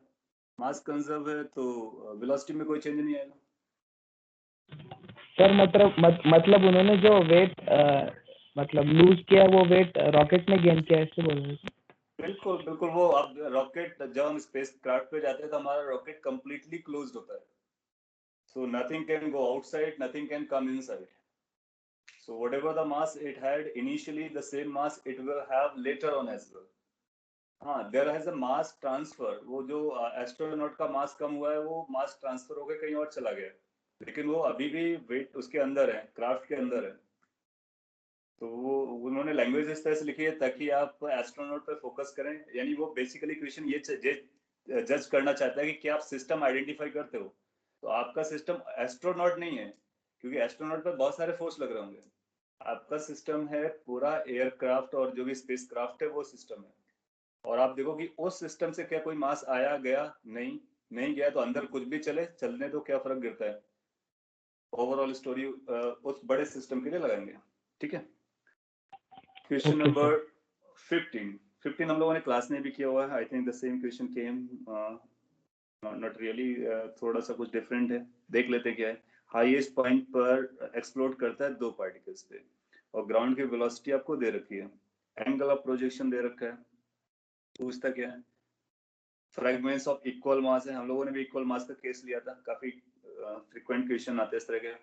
मास कंजर्व है तो वेलोसिटी में कोई चेंज नहीं आएगा। सर मतलब उन्होंने जो वेट मतलब लूज किया वो वेट रॉकेट में गेन किया, ऐसे बोल रहे थे? बिल्कुल बिल्कुल। वो अब रॉकेट, जब हम स्पेस क्राफ्ट पे जाते हैं तो हमारा रॉकेट कंप्लीटली क्लोज्ड होता है, so nothing can go outside, nothing can come inside. So whatever the mass it had initially, the same mass it will have later on as well. हाँ, there has a mass transfer। वो जो astronaut का मास कम हुआ है वो mass transfer होकर कहीं और चला गया, लेकिन वो अभी भी वेट उसके अंदर है, क्राफ्ट के अंदर है। तो वो उन्होंने लैंग्वेज इस तरह से लिखी है ताकि आप एस्ट्रोनॉट पर फोकस करें। यानी वो बेसिकली क्वेश्चन ये जज करना चाहता है कि क्या आप सिस्टम आइडेंटिफाई करते हो। तो आपका सिस्टम एस्ट्रोनॉट नहीं है, क्योंकि एस्ट्रोनॉट पर बहुत सारे फोर्स लग रहे होंगे। आपका सिस्टम है पूरा एयरक्राफ्ट और जो भी स्पेस क्राफ्ट है वो सिस्टम है। और आप देखो कि उस सिस्टम से क्या कोई मास आया गया, नहीं गया, तो अंदर कुछ भी चलने तो क्या फर्क गिरता है। ओवरऑल स्टोरी उस बड़े सिस्टम के लिए लगाएंगे, ठीक है। क्वेश्चन Okay, नंबर 15 हम लोगों ने क्लास में भी किया हुआ है। I think the same question came, not really, थोड़ा सा कुछ डिफरेंट है। देख लेते क्या है। हाईएस्ट पॉइंट पर एक्सप्लोड करता है 2 पार्टिकल्स पे और ग्राउंड की वेलोसिटी आपको दे रखी है, एंगल ऑफ प्रोजेक्शन दे रखा है। पूछता क्या है, फ्रैगमेंट्स ऑफ इक्वल मास है। हम लोगों ने भी इक्वल मास का केस लिया था, काफी फ्रीक्वेंट क्वेश्चन आते हैं इस तरह के।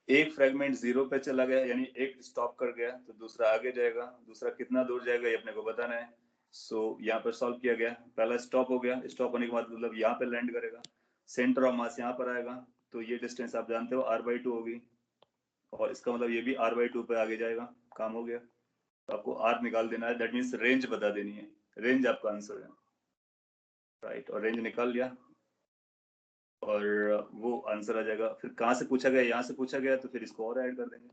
एक फ्रैगमेंट 0 पे चला गया, यानी एक स्टॉप कर गया तो दूसरा आगे जाएगा, दूसरा कितना दूर जाएगा ये अपने को बताना है। सो यहाँ पर सॉल्व किया गया, पहला स्टॉप हो गया, स्टॉप होने के बाद मतलब यहाँ पे लैंड करेगा, सेंटर ऑफ मास यहाँ पर आएगा, तो ये डिस्टेंस आप जानते हो r/2 होगी, और इसका मतलब ये भी r/2 पे आगे जाएगा। काम हो गया। तो आपको r निकाल देना है, दैट मीन्स रेंज बता देनी है। रेंज आपका आंसर है, राइट। और रेंज निकाल लिया और वो आंसर आ जाएगा। फिर कहाँ से पूछा गया, यहाँ से पूछा गया तो फिर इसको और ऐड कर देंगे,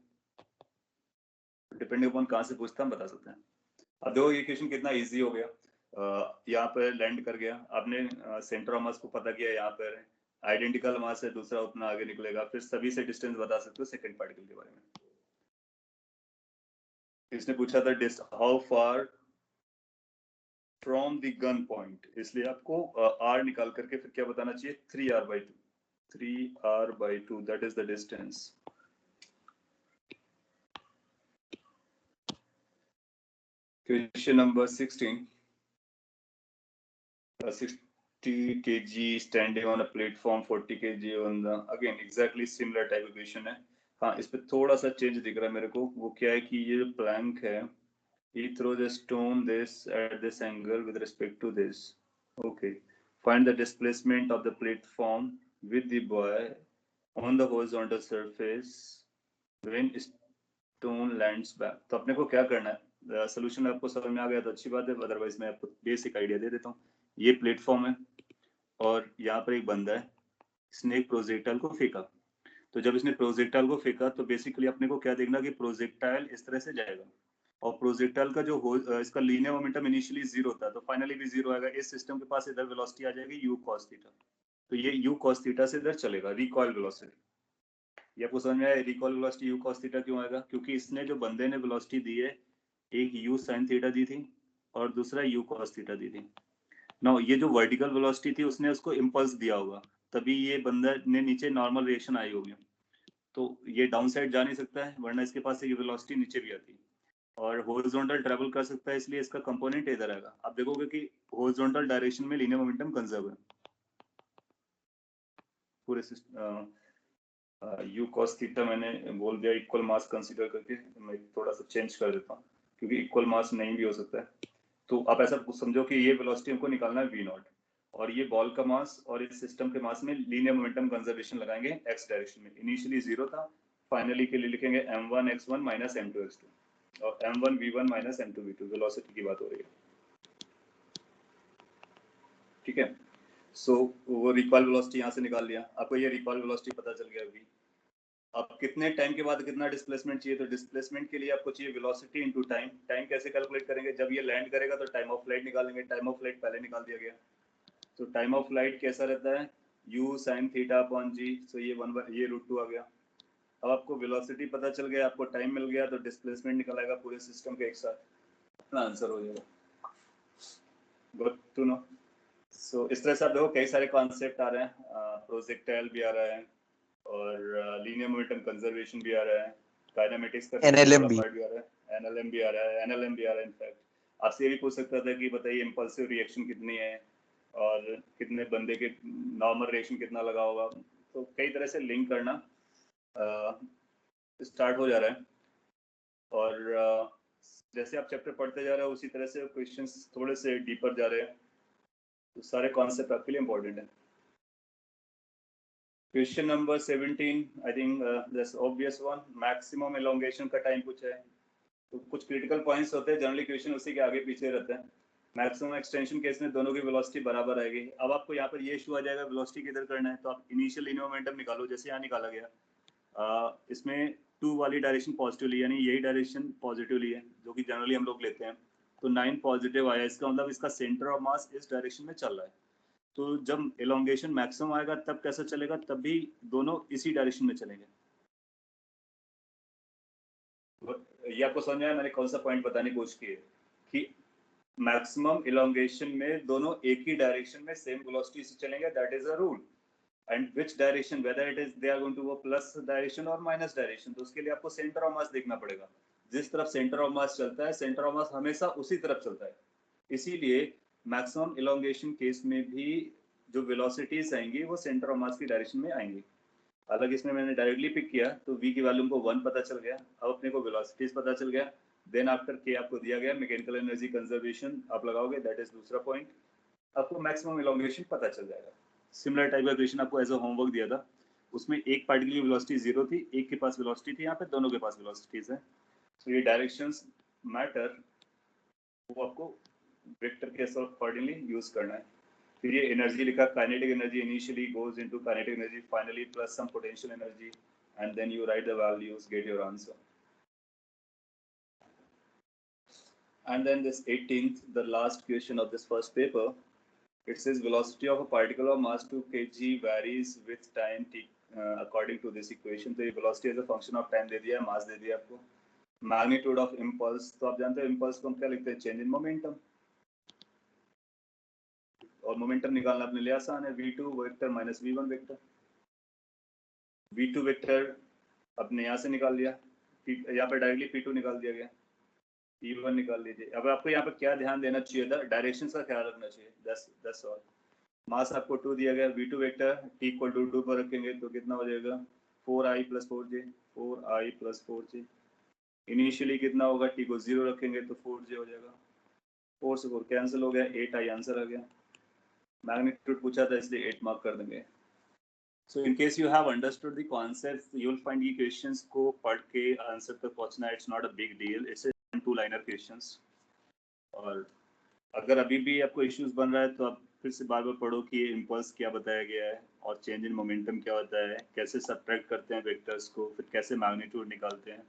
डिपेंडिंग अपॉन कहाँ से पूछता हम बता सकते हैं। अब देखो ये क्वेश्चन कितना इजी हो गया। यहाँ पर लैंड कर गया, आपने सेंटर ऑफ मास को पता किया यहाँ पर है, आइडेंटिकल मास है, दूसरा उतना आगे निकलेगा, फिर सभी से डिस्टेंस बता सकते हो सेकंड पार्टिकल के बारे में। इसने पूछा था how far from the gun point, इसलिए आपको r निकाल करके फिर क्या बताना चाहिए, 3r/2, 3r/2 that is the distance. Question number 16. 60 kg standing on a platform, 40 kg on the, again exactly similar type of question है। हाँ, इस पे थोड़ा सा चेंज दिख रहा है मेरे को, वो क्या है कि ये जो प्लैंक है, he throws a stone this at this angle with respect to this. Okay, find the displacement of the platform with the boy on the horizontal surface when stone lands back. तो अपने को क्या करना है, solution आपको समझ में आ गया तो अच्छी बात है, अदरवाइज मैं आपको बेसिक आइडिया दे देता हूँ। ये प्लेटफॉर्म है और यहाँ पर एक बंदा है, इसने एक प्रोजेक्टाइल को फेंका। तो जब इसने प्रोजेक्टाइल को फेंका तो बेसिकली अपने को क्या देखना कि प्रोजेक्टाइल इस तरह से जाएगा और प्रोजेक्टाइल का जो इसका लीनियर मोमेंटम इनिशियली जीरो होता है तो फाइनली भी जीरो आएगा। इस सिस्टम के पास इधर वेलोसिटी आ जाएगी u cos थीटा, तो ये u cos थीटा से इधर चलेगा, रिकॉइल वेलोसिटी। ये आपको समझ में आया recoil velocity u cos theta क्यों आएगा, क्योंकि इसने जो बंदे ने वेलोसिटी दी है, एक u sin थीटा दी थी और दूसरा u cos थीटा दी थी। नाउ ये जो वर्टिकल वेलोसिटी थी उसने उसको इंपल्स दिया होगा, तभी ये बंदा ने नीचे नॉर्मल रिएक्शन आई होगी, तो ये डाउन साइड जा नहीं सकता है, वरना इसके पास एक वेलोसिटी नीचे भी आती है। और हॉरिजॉन्टल ट्रैवल कर सकता है, इसलिए इसका कंपोनेंट इधर आएगा। आप देखोगे कि हॉरिजॉन्टल डायरेक्शन में लीनियर मोमेंटम कंजर्व है पूरे सिस्टम। u cos थीटा मैंने बोल दिया इक्वल मास कंसीडर करके, मैं थोड़ा सा चेंज कर देता हूँ क्योंकि इक्वल मास नहीं भी हो सकता है। तो आप ऐसा समझो कि ये वेलोसिटी हमको निकालना है v0 और ये बॉल का मास और इस सिस्टम के मास में लीनियर मोमेंटम कंजर्वेशन लगाएंगे x डायरेक्शन में। इनिशियली जीरो था, फाइनली के लिए लिखेंगे m1 x1 minus m2 x2 और m1 v1 minus m2 v2, velocity की बात हो रही है, ठीक है। सो वो रिकॉइल वेलोसिटी यहाँ से निकाल लिया, आपको ये रिकॉइल वेलोसिटी पता चल गया v। अब कितने टाइम के बाद कितना डिस्प्लेसमेंट चाहिए, तो डिस्प्लेसमेंट के लिए आपको चाहिए वेलोसिटी इनटू टाइम। टाइम कैसे कैलकुलेट करेंगे, जब ये लैंड करेगा तो टाइम ऑफ फ्लाइट निकालेंगे, टाइम ऑफ फ्लाइट पहले निकाल दिया गया। तो टाइम ऑफ फ्लाइट कैसा रहता है, u sin theta upon g, सो ये ये √2 आ गया। अब आपको वेलोसिटी पता चल गया, आपको टाइम मिल गया, तो डिस्प्लेसमेंट निकल आएगा पूरे सिस्टम के एक साथ, अपना आंसर हो जाएगा। Good to know. सो इस तरह से आप देखो कई सारे कॉन्सेप्ट आ रहे हैं, प्रोजेक्टाइल भी आ रहा है और लीनियर मोमेंटम कंजर्वेशन भी आ रहा है, काइनेमेटिक्स का NLM भी। पार्ट भी आ रहा है, NLM भी आ रहा है, NLM भी आ रहा है। इनफैक्ट आपसे ये भी पूछ सकता था कि बताइए इम्पल्सिव रिएक्शन कितनी है और कितने बंदे के नॉर्मल रिएक्शन कितना लगा होगा, तो कई तरह से लिंक करना स्टार्ट हो जा रहा है। और जैसे आप चैप्टर पढ़ते जा रहे हो उसी तरह से क्वेश्चंस थोड़े से डीपर जा रहे हैं, तो सारे कॉन्सेप्ट आपके लिए इम्पोर्टेंट है। Question number 17, I think that's obvious one, maximum elongation का टाइम पूछा है। तो कुछ क्रिटिकल पॉइंट्स होते हैं, जनरली क्वेश्चन उसी के आगे पीछे रहते हैं। मैक्सिमम एक्सटेंशन केस में दोनों की वेलोसिटी बराबर आएगी। अब आपको यहाँ पर ये इशू आ जाएगा वेलोसिटी किधर करना है, तो आप इनिशियल लीनियर मोमेंटम निकालो, जैसे यहाँ निकाला गया। इसमें 2 वाली डायरेक्शन पॉजिटिवली, यानी यही डायरेक्शन पॉजिटिवली है जो कि जनरली हम लोग लेते हैं, तो 9 पॉजिटिव आया, इसका मतलब इसका सेंटर ऑफ मास इस डायरेक्शन में चल रहा है। तो जब एलोंगेशन मैक्सिमम आएगा तब कैसा चलेगा, तब भी दोनों इसी डायरेक्शन में चलेंगे। ये आपको समझ में आया मैंने कौन सा पॉइंट बताने की कोशिश की है कि मैक्सिमम एलोंगेशन में दोनों एक ही डायरेक्शन में सेम वेलोसिटी से चलेंगे, that is a rule. And which direction, whether it is they are going to go plus direction और माइनस डायरेक्शन, तो उसके लिए आपको सेंटर ऑफ मास देखना पड़ेगा। जिस तरफ सेंटर ऑफ मास चलता है, सेंटर ऑफ मास हमेशा उसी तरफ चलता है। इसीलिए मैक्सिमम एलोंगेशन केस में भी जो वेलोसिटीज आएंगी वो सेंटर ऑफ मास की डायरेक्शन में आएंगी। हालांकि इसमें मैंने डायरेक्टली पिक किया तो v की वैल्यू को 1 पता चल गया, अब अपने को वेलोसिटीज पता चल गया, देन आफ्टर k आपको दिया गया मैकेनिकल एनर्जी कंजर्वेशन आप लगाओगे, दैट इज दूसरा पॉइंट, आपको मैक्सिमम एलोंगेशन पता चल जाएगा। सिमिलर टाइप का क्वेश्चन आपको एज अ होमवर्क दिया था, उसमें एक पार्टिकल की वेलोसिटी 0 थी, एक के पास वेलोसिटी थी, यहाँ पे दोनों के पास वेलोसिटीज है। तो ये डायरेक्शंस मैटर, वो आपको वेक्टर के अकॉर्डिंगली यूज करना है। फिर ये एनर्जी लिखा, kinetic energy initially goes into kinetic energy, finally plus some potential energy, and then you write the values, get your answer. And then this 18th, the last question of this first paper, It says velocity of a particle of mass 2 kg varies with time t according to this equation. तो ये velocity as a function of time दे दिया है, mass दे दिया आपको. Magnitude of impulse, तो आप जानते हो impulse को हम क्या लिखते हैं? Change in momentum. और momentum निकालना अपने लिए आसान है. v2 vector minus v1 vector. v2 vector अपने यहाँ से निकाल लिया. यहाँ पे डायरेक्टली p2 निकाल दिया गया. p1 निकाल लीजिए. अब आपको यहाँ पे क्या ध्यान देना चाहिए था? डायरेक्शंस का ख्याल रखना चाहिए. दस और मास आपको 2 दिया गया. v2 vector t equal to 2 पर रखेंगे तो कितना हो जाएगा? 4i plus 4j. 4i plus 4j. Initially कितना होगा? t को 0 रखेंगे तो 4j हो जाएगा. 4 से 4 कैंसिल हो गया. 8i आंसर आ गया. मैग्नीट्यूड पूछा था इसलिए 8 मार्क कर देंगे. So in case you have understood the concepts, you'll find ये questions को पढ़ के आंसर तक पहुंचना it's not a big deal. It's a 2-liner questions. और अगर अभी भी आपको issues बन रहा है तो आप फिर से बार बार पढ़ो कि ये impulse क्या बताया गया है और change in momentum क्या होता है, कैसे subtract करते हैं vectors को, फिर कैसे magnitude निकालते हैं.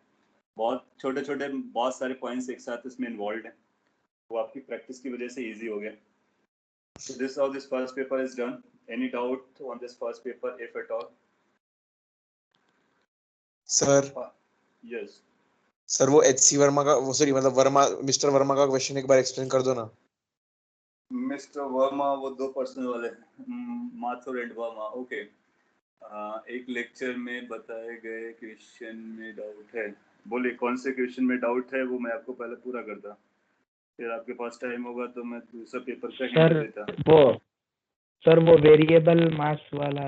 बहुत छोटे-छोटे बहुत सारे points एक साथ इसमें involved हैं. वो आपकी practice की वजह से easy हो गया. So this is how this first paper is done. Any doubt on this first paper, if at all? Sir Yes. Sir वो एचसी वर्मा का वो सॉरी मतलब वर्मा मिस्टर वर्मा का क्वेश्चन एक बार एक्सप्लेन कर दो ना. मिस्टर वर्मा वो 2 पर्सन वाले माथुर एंड वर्मा. ओके. एक लेक्चर में बताए गए क्वेश्चन में डाउट है. बोलिए कौन से क्वेश्चन में डाउट है वो मैं आपको पहले पूरा करता. फिर आपके पास टाइम होगा तो मैं दूसरा पेपर का हिंट देता. सर वो वेरिएबल मास वाला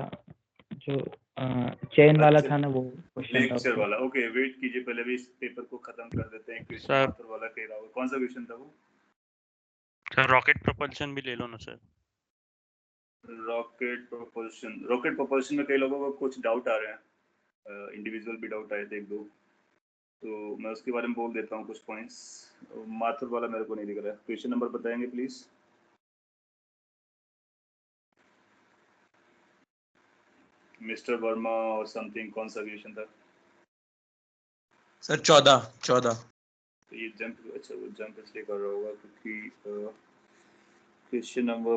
जो चेन वाला अच्छा, था ना वो क्वेश्चन लेक्चर वाला. ओके वेट कीजिए पहले भी इस पेपर को खत्म कर देते हैं. क्वेश्चन सर माथुर वाला कह रहा हूँ. कौन सा क्वेश्चन था वो? सर रॉकेट प्रोपल्शन भी ले लो ना सर. रॉकेट प्रोपल्शन में कई लोगों को कुछ डाउट आ रहे हैं. इंडिविजुअल भी डाउट आए थे 1-2. तो मैं उसके बारे में बोल देता हूँ कुछ पॉइंट्स. माथुर वाला मेरे को नहीं दिख रहा है. क्वेश्चन नंबर बताएंगे प्लीज. मिस्टर वर्मा और समथिंग कौन सा क्वेश्चन था? सर 14. तो ये जंप. अच्छा वो जंप इसलिए कर रहा होगा क्योंकि क्वेश्चन नंबर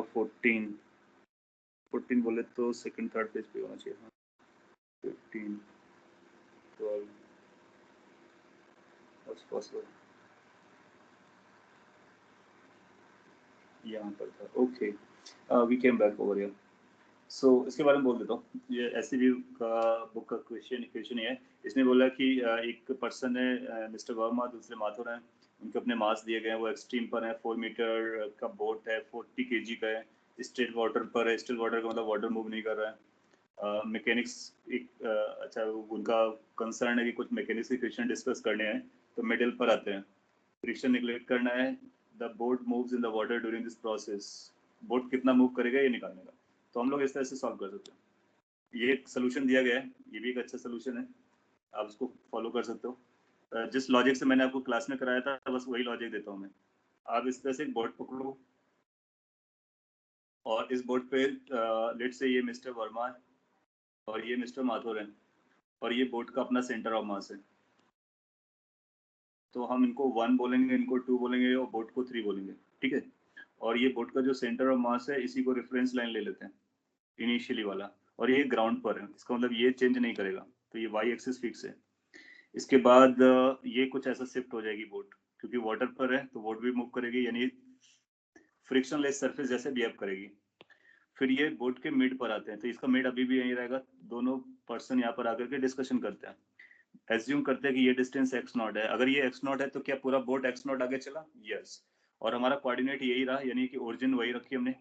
14 बोले तो सेकंड थर्ड पेज पे होना चाहिए. 15 12 what's possible यहाँ पर था. Okay we came back over here. So इसके बारे में बोल देता हूँ. ये एससीबी का बुक का क्वेश्चन ही है. इसने बोला कि एक पर्सन है मिस्टर वर्मा, दूसरे माथुर हैं. उनके अपने मास दिए गए हैं. वो एक्सट्रीम पर है. 4 मीटर का बोट है. 40 kg का है. स्टिल वाटर पर है. स्टिल वाटर का मतलब वाटर मूव नहीं कर रहा है. मैकेनिक्स एक अच्छा उनका कंसर्न है कि कुछ मैकेनिक्स के क्वेश्चन डिस्कस करने हैं तो मिडिल पर आते हैं. फ्रिक्शन निगलेक्ट करना है. The boat moves in the water during this process. Boat कितना मूव करेगा ये निकालने का. तो हम लोग इस तरह से सॉल्व कर सकते हैं. ये एक सोल्यूशन दिया गया है. ये भी एक अच्छा सोल्यूशन है. आप इसको फॉलो कर सकते हो. जिस लॉजिक से मैंने आपको क्लास में कराया था बस वही लॉजिक देता हूँ मैं. आप इस तरह से एक बोर्ड पकड़ो और इस बोर्ड पे लेट्स से ये मिस्टर वर्मा है और ये मिस्टर माथुर है और ये बोर्ड का अपना सेंटर ऑफ मास है. तो हम इनको 1 बोलेंगे, इनको 2 बोलेंगे और बोर्ड को 3 बोलेंगे. ठीक है. और ये बोर्ड का जो सेंटर ऑफ मास है इसी को रेफरेंस लाइन ले लेते हैं इनिशियली वाला. और ये ग्राउंड पर है. इसका मतलब ये चेंज नहीं करेगा. तो ये वाई एक्सिस फिक्स है. इसके बाद ये कुछ ऐसा शिफ्ट हो जाएगी बोट क्योंकि वाटर पर है तो बोट भी मूव करेगी यानी फ्रिक्शनलेस सरफेस जैसे बिहेव करेगी. फिर ये बोट के मिड पर आते हैं तो इसका मिड अभी भी यहीं रहेगा. दोनों पर्सन यहाँ पर आकर के डिस्कशन करते हैं. एज्यूम करते हैं कि ये डिस्टेंस x0 है. अगर ये x0 है तो क्या पूरा बोट x0 आगे चला? यस. और हमारा कोऑर्डिनेट यही रहा यानी कि ओरिजिन वही रखी हमने.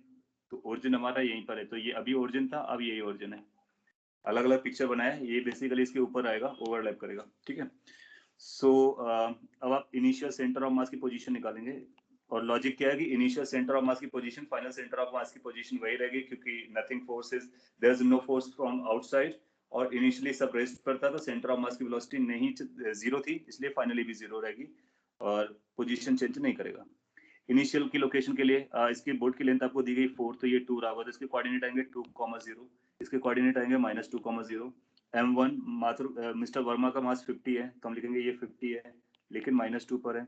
तो ओरिजिन हमारा यहीं पर है. तो ये अभी ओरिजिन था, अब यही ओरिजिन है. अलग अलग पिक्चर बनाया. ये बेसिकली इसके ऊपर आएगा, ओवरलैप करेगा. ठीक है. सो अब आप इनिशियल सेंटर ऑफ मास की पोजीशन निकालेंगे. और लॉजिक क्या है कि इनिशियल सेंटर ऑफ मास की position final centre of mass की पोजीशन वही रहेगी क्योंकि nothing force is there is no force from outside. और इनिशियली सब रेस्ट पर था तो सेंटर ऑफ मास की वेलोसिटी नहीं 0 थी इसलिए फाइनली भी 0 रहेगी और पोजीशन चेंज नहीं करेगा. इनिशियल की लोकेशन के लिए इसकी बोर्ड की लेंथ आपको दी गई 4 तो ये 2 रहा होगा. तो इसके कोऑर्डिनेट आएंगे 2,0. इसके कोऑर्डिनेट आएंगे -2,0. m1 मात्र मिस्टर वर्मा का मास 50 है तो हम लिखेंगे ये 50 है लेकिन -2 पर है.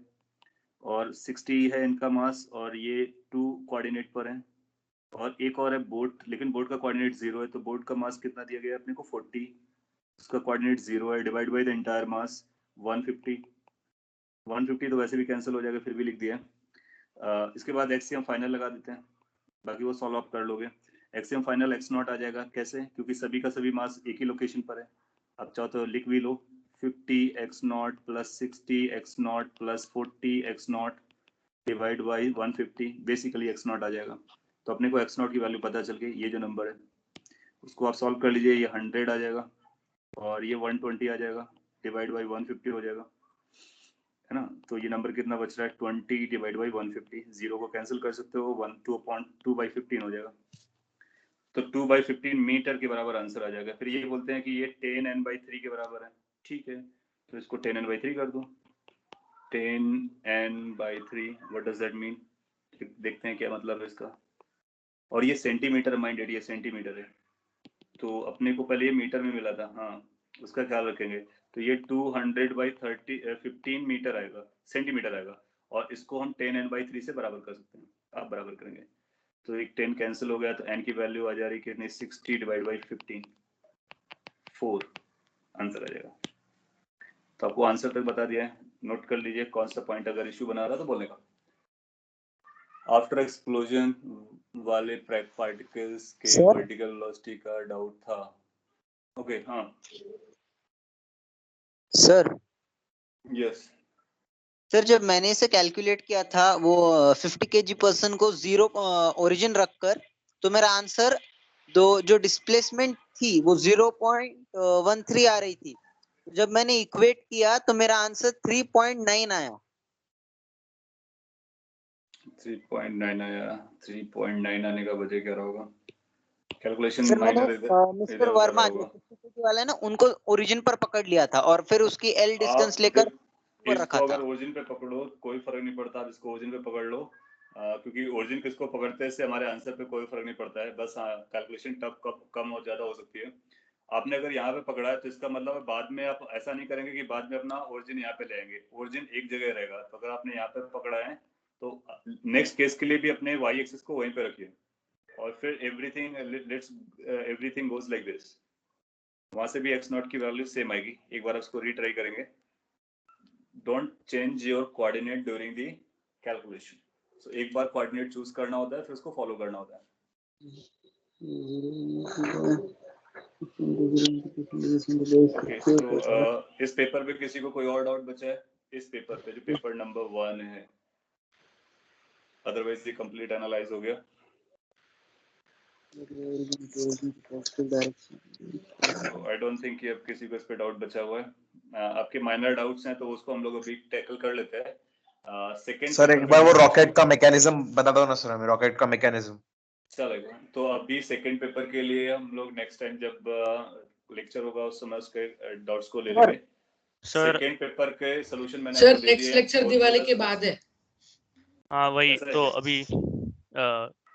और 60 है इनका मास और ये 2 कोऑर्डिनेट पर है. और एक और है बोट, लेकिन बोट का कोऑर्डिनेट 0 है, तो बोट का मास कितना दिया गया है अपने को 40, उसका कोऑर्डिनेट 0 है, divide by the entire mass 150। 150 तो वैसे भी कैंसिल हो जाएगा, फिर भी लिख दिया। इसके बाद एक्सियम फाइनल लगा देते हैं, बाकी वो सॉल्व आप कर लोगे। एक्सियम फाइनल x नॉट आ जाएगा, कैसे? क्योंकि सभी का सभी मास एक ही लोकेशन पर है। अब चाहो तो लिख भी लो, 50x not plus 60x not plus 40x not divide by 150, basically x not आ जाएगा। तो अपने को x नॉट की वैल्यू पता चल गई, ये जो नंबर है उसको आप सॉल्व कर लीजिए, ये 100 आ जाएगा और ये 120 आ जाएगा, डिवाइड बाई 150 हो जाएगा, है ना। तो ये नंबर कितना बच रहा है? 20 डिवाइड बाई 150, 0 को कैंसिल कर सकते हो, 2/15 हो जाएगा। तो 2/15 मीटर के बराबर आंसर आ जाएगा। फिर ये बोलते हैं कि ये 10n/3 के बराबर है, ठीक है, तो इसको 10n/3 कर दो। 10n/3 what does that mean? देखते हैं क्या मतलब है इसका। और ये सेंटीमीटर, माइंडेड ये सेंटीमीटर है, तो अपने को पहले ये मीटर में मिला था, हाँ उसका ख्याल रखेंगे। तो ये 200/15 मीटर आएगा, सेंटीमीटर आएगा, और इसको हम 10n/3 से बराबर कर सकते हैं। आप बराबर करेंगे तो एक 10 कैंसिल हो गया, तो n की वैल्यू आ जा रही कितनी? 60 डिवाइड बाई 15, 4 आंसर आ जाएगा। तो आपको आंसर तक बता दिया है, नोट कर लीजिए कौन सा पॉइंट अगर इश्यू बना रहा तो बोलने का। आफ्टर एक्सप्लोजन वाले पार्टिकल्स के Sir? वर्टिकल वेलोसिटी का डाउट था। ओके, हाँ सर यस। सर जब मैंने इसे कैलकुलेट किया था वो 50 kg पर्सन को 0 ओरिजिन रखकर, तो मेरा आंसर जो डिस्प्लेसमेंट थी वो 0.13 आ रही थी। जब मैंने इक्वेट किया तो मेरा आंसर 3.9 आया। 3.9 आया, 3.9 आने का वजह क्या रहा होगा? कैलकुलेशन सर मैंने माइनर मिस्टर इधर उधर वर्मा रहा जो होगा। 50 kg वाला है ना, उनको ओरिजिन पर पकड़ लिया था और फिर उसकी एल डिस्टेंस आप लेकर ऊपर इसको रखा अगर था। ओरिजिन पे पकड़ो कोई फर्क नहीं पड़ता, आप इसको ओरिजिन पे पकड़ लो, क्योंकि ओरिजिन किसको पकड़ते हैं इससे हमारे आंसर पे कोई फर्क नहीं पड़ता है, बस कैलकुलेशन टफ कम और ज्यादा हो सकती है। आपने अगर यहाँ पे पकड़ा है तो इसका मतलब है बाद में आप ऐसा नहीं करेंगे कि बाद में अपना ओरिजिन यहाँ पे ले आएंगे, ओरिजिन एक जगह रहेगा। तो अगर आपने यहाँ पे पकड़ा है तो नेक्स्ट केस के लिए भी अपने वाई एक्सिस को वहीं पे रखिए, और फिर एवरीथिंग गोज लाइक दिस। वहां से भी x नॉट की वैल्यू सेम आएगी, एक बार उसको रीट्राई करेंगे। Don't change your coordinate during the calculation. So एक बार कोऑर्डिनेट चूज करना होता है, फिर उसको फॉलो करना होता है। ओके, तो इस पेपर पे किसी को कोई और डाउट बचा है? इस पेपर पे जो पेपर नंबर 1 है, अदरवाइज ये कंप्लीट एनालाइज हो गया। आई डोंट थिंक कि अब किसी को इस पे डाउट बचा हुआ है। आपके माइनर डाउट्स हैं तो उसको हम लोग अभी टैकल कर लेते हैं। सेकंड सर एक बार वो रॉकेट का मैकेनिज्म बता दो ना सर हमें, रॉकेट का मैकेनिज्म। चलेगा, तो अभी सेकंड पेपर के लिए हम लोग नेक्स्ट टाइम जब लेक्चर होगा उस समय उसके डाउट्स को ले लेंगे। सर सेकंड पेपर के सॉल्यूशन मैंने सर आपको दे नेक्स्ट दिए लेक्चर हैं। दिवाली के बाद है। हाँ वही ऐसा है तो क्या? अभी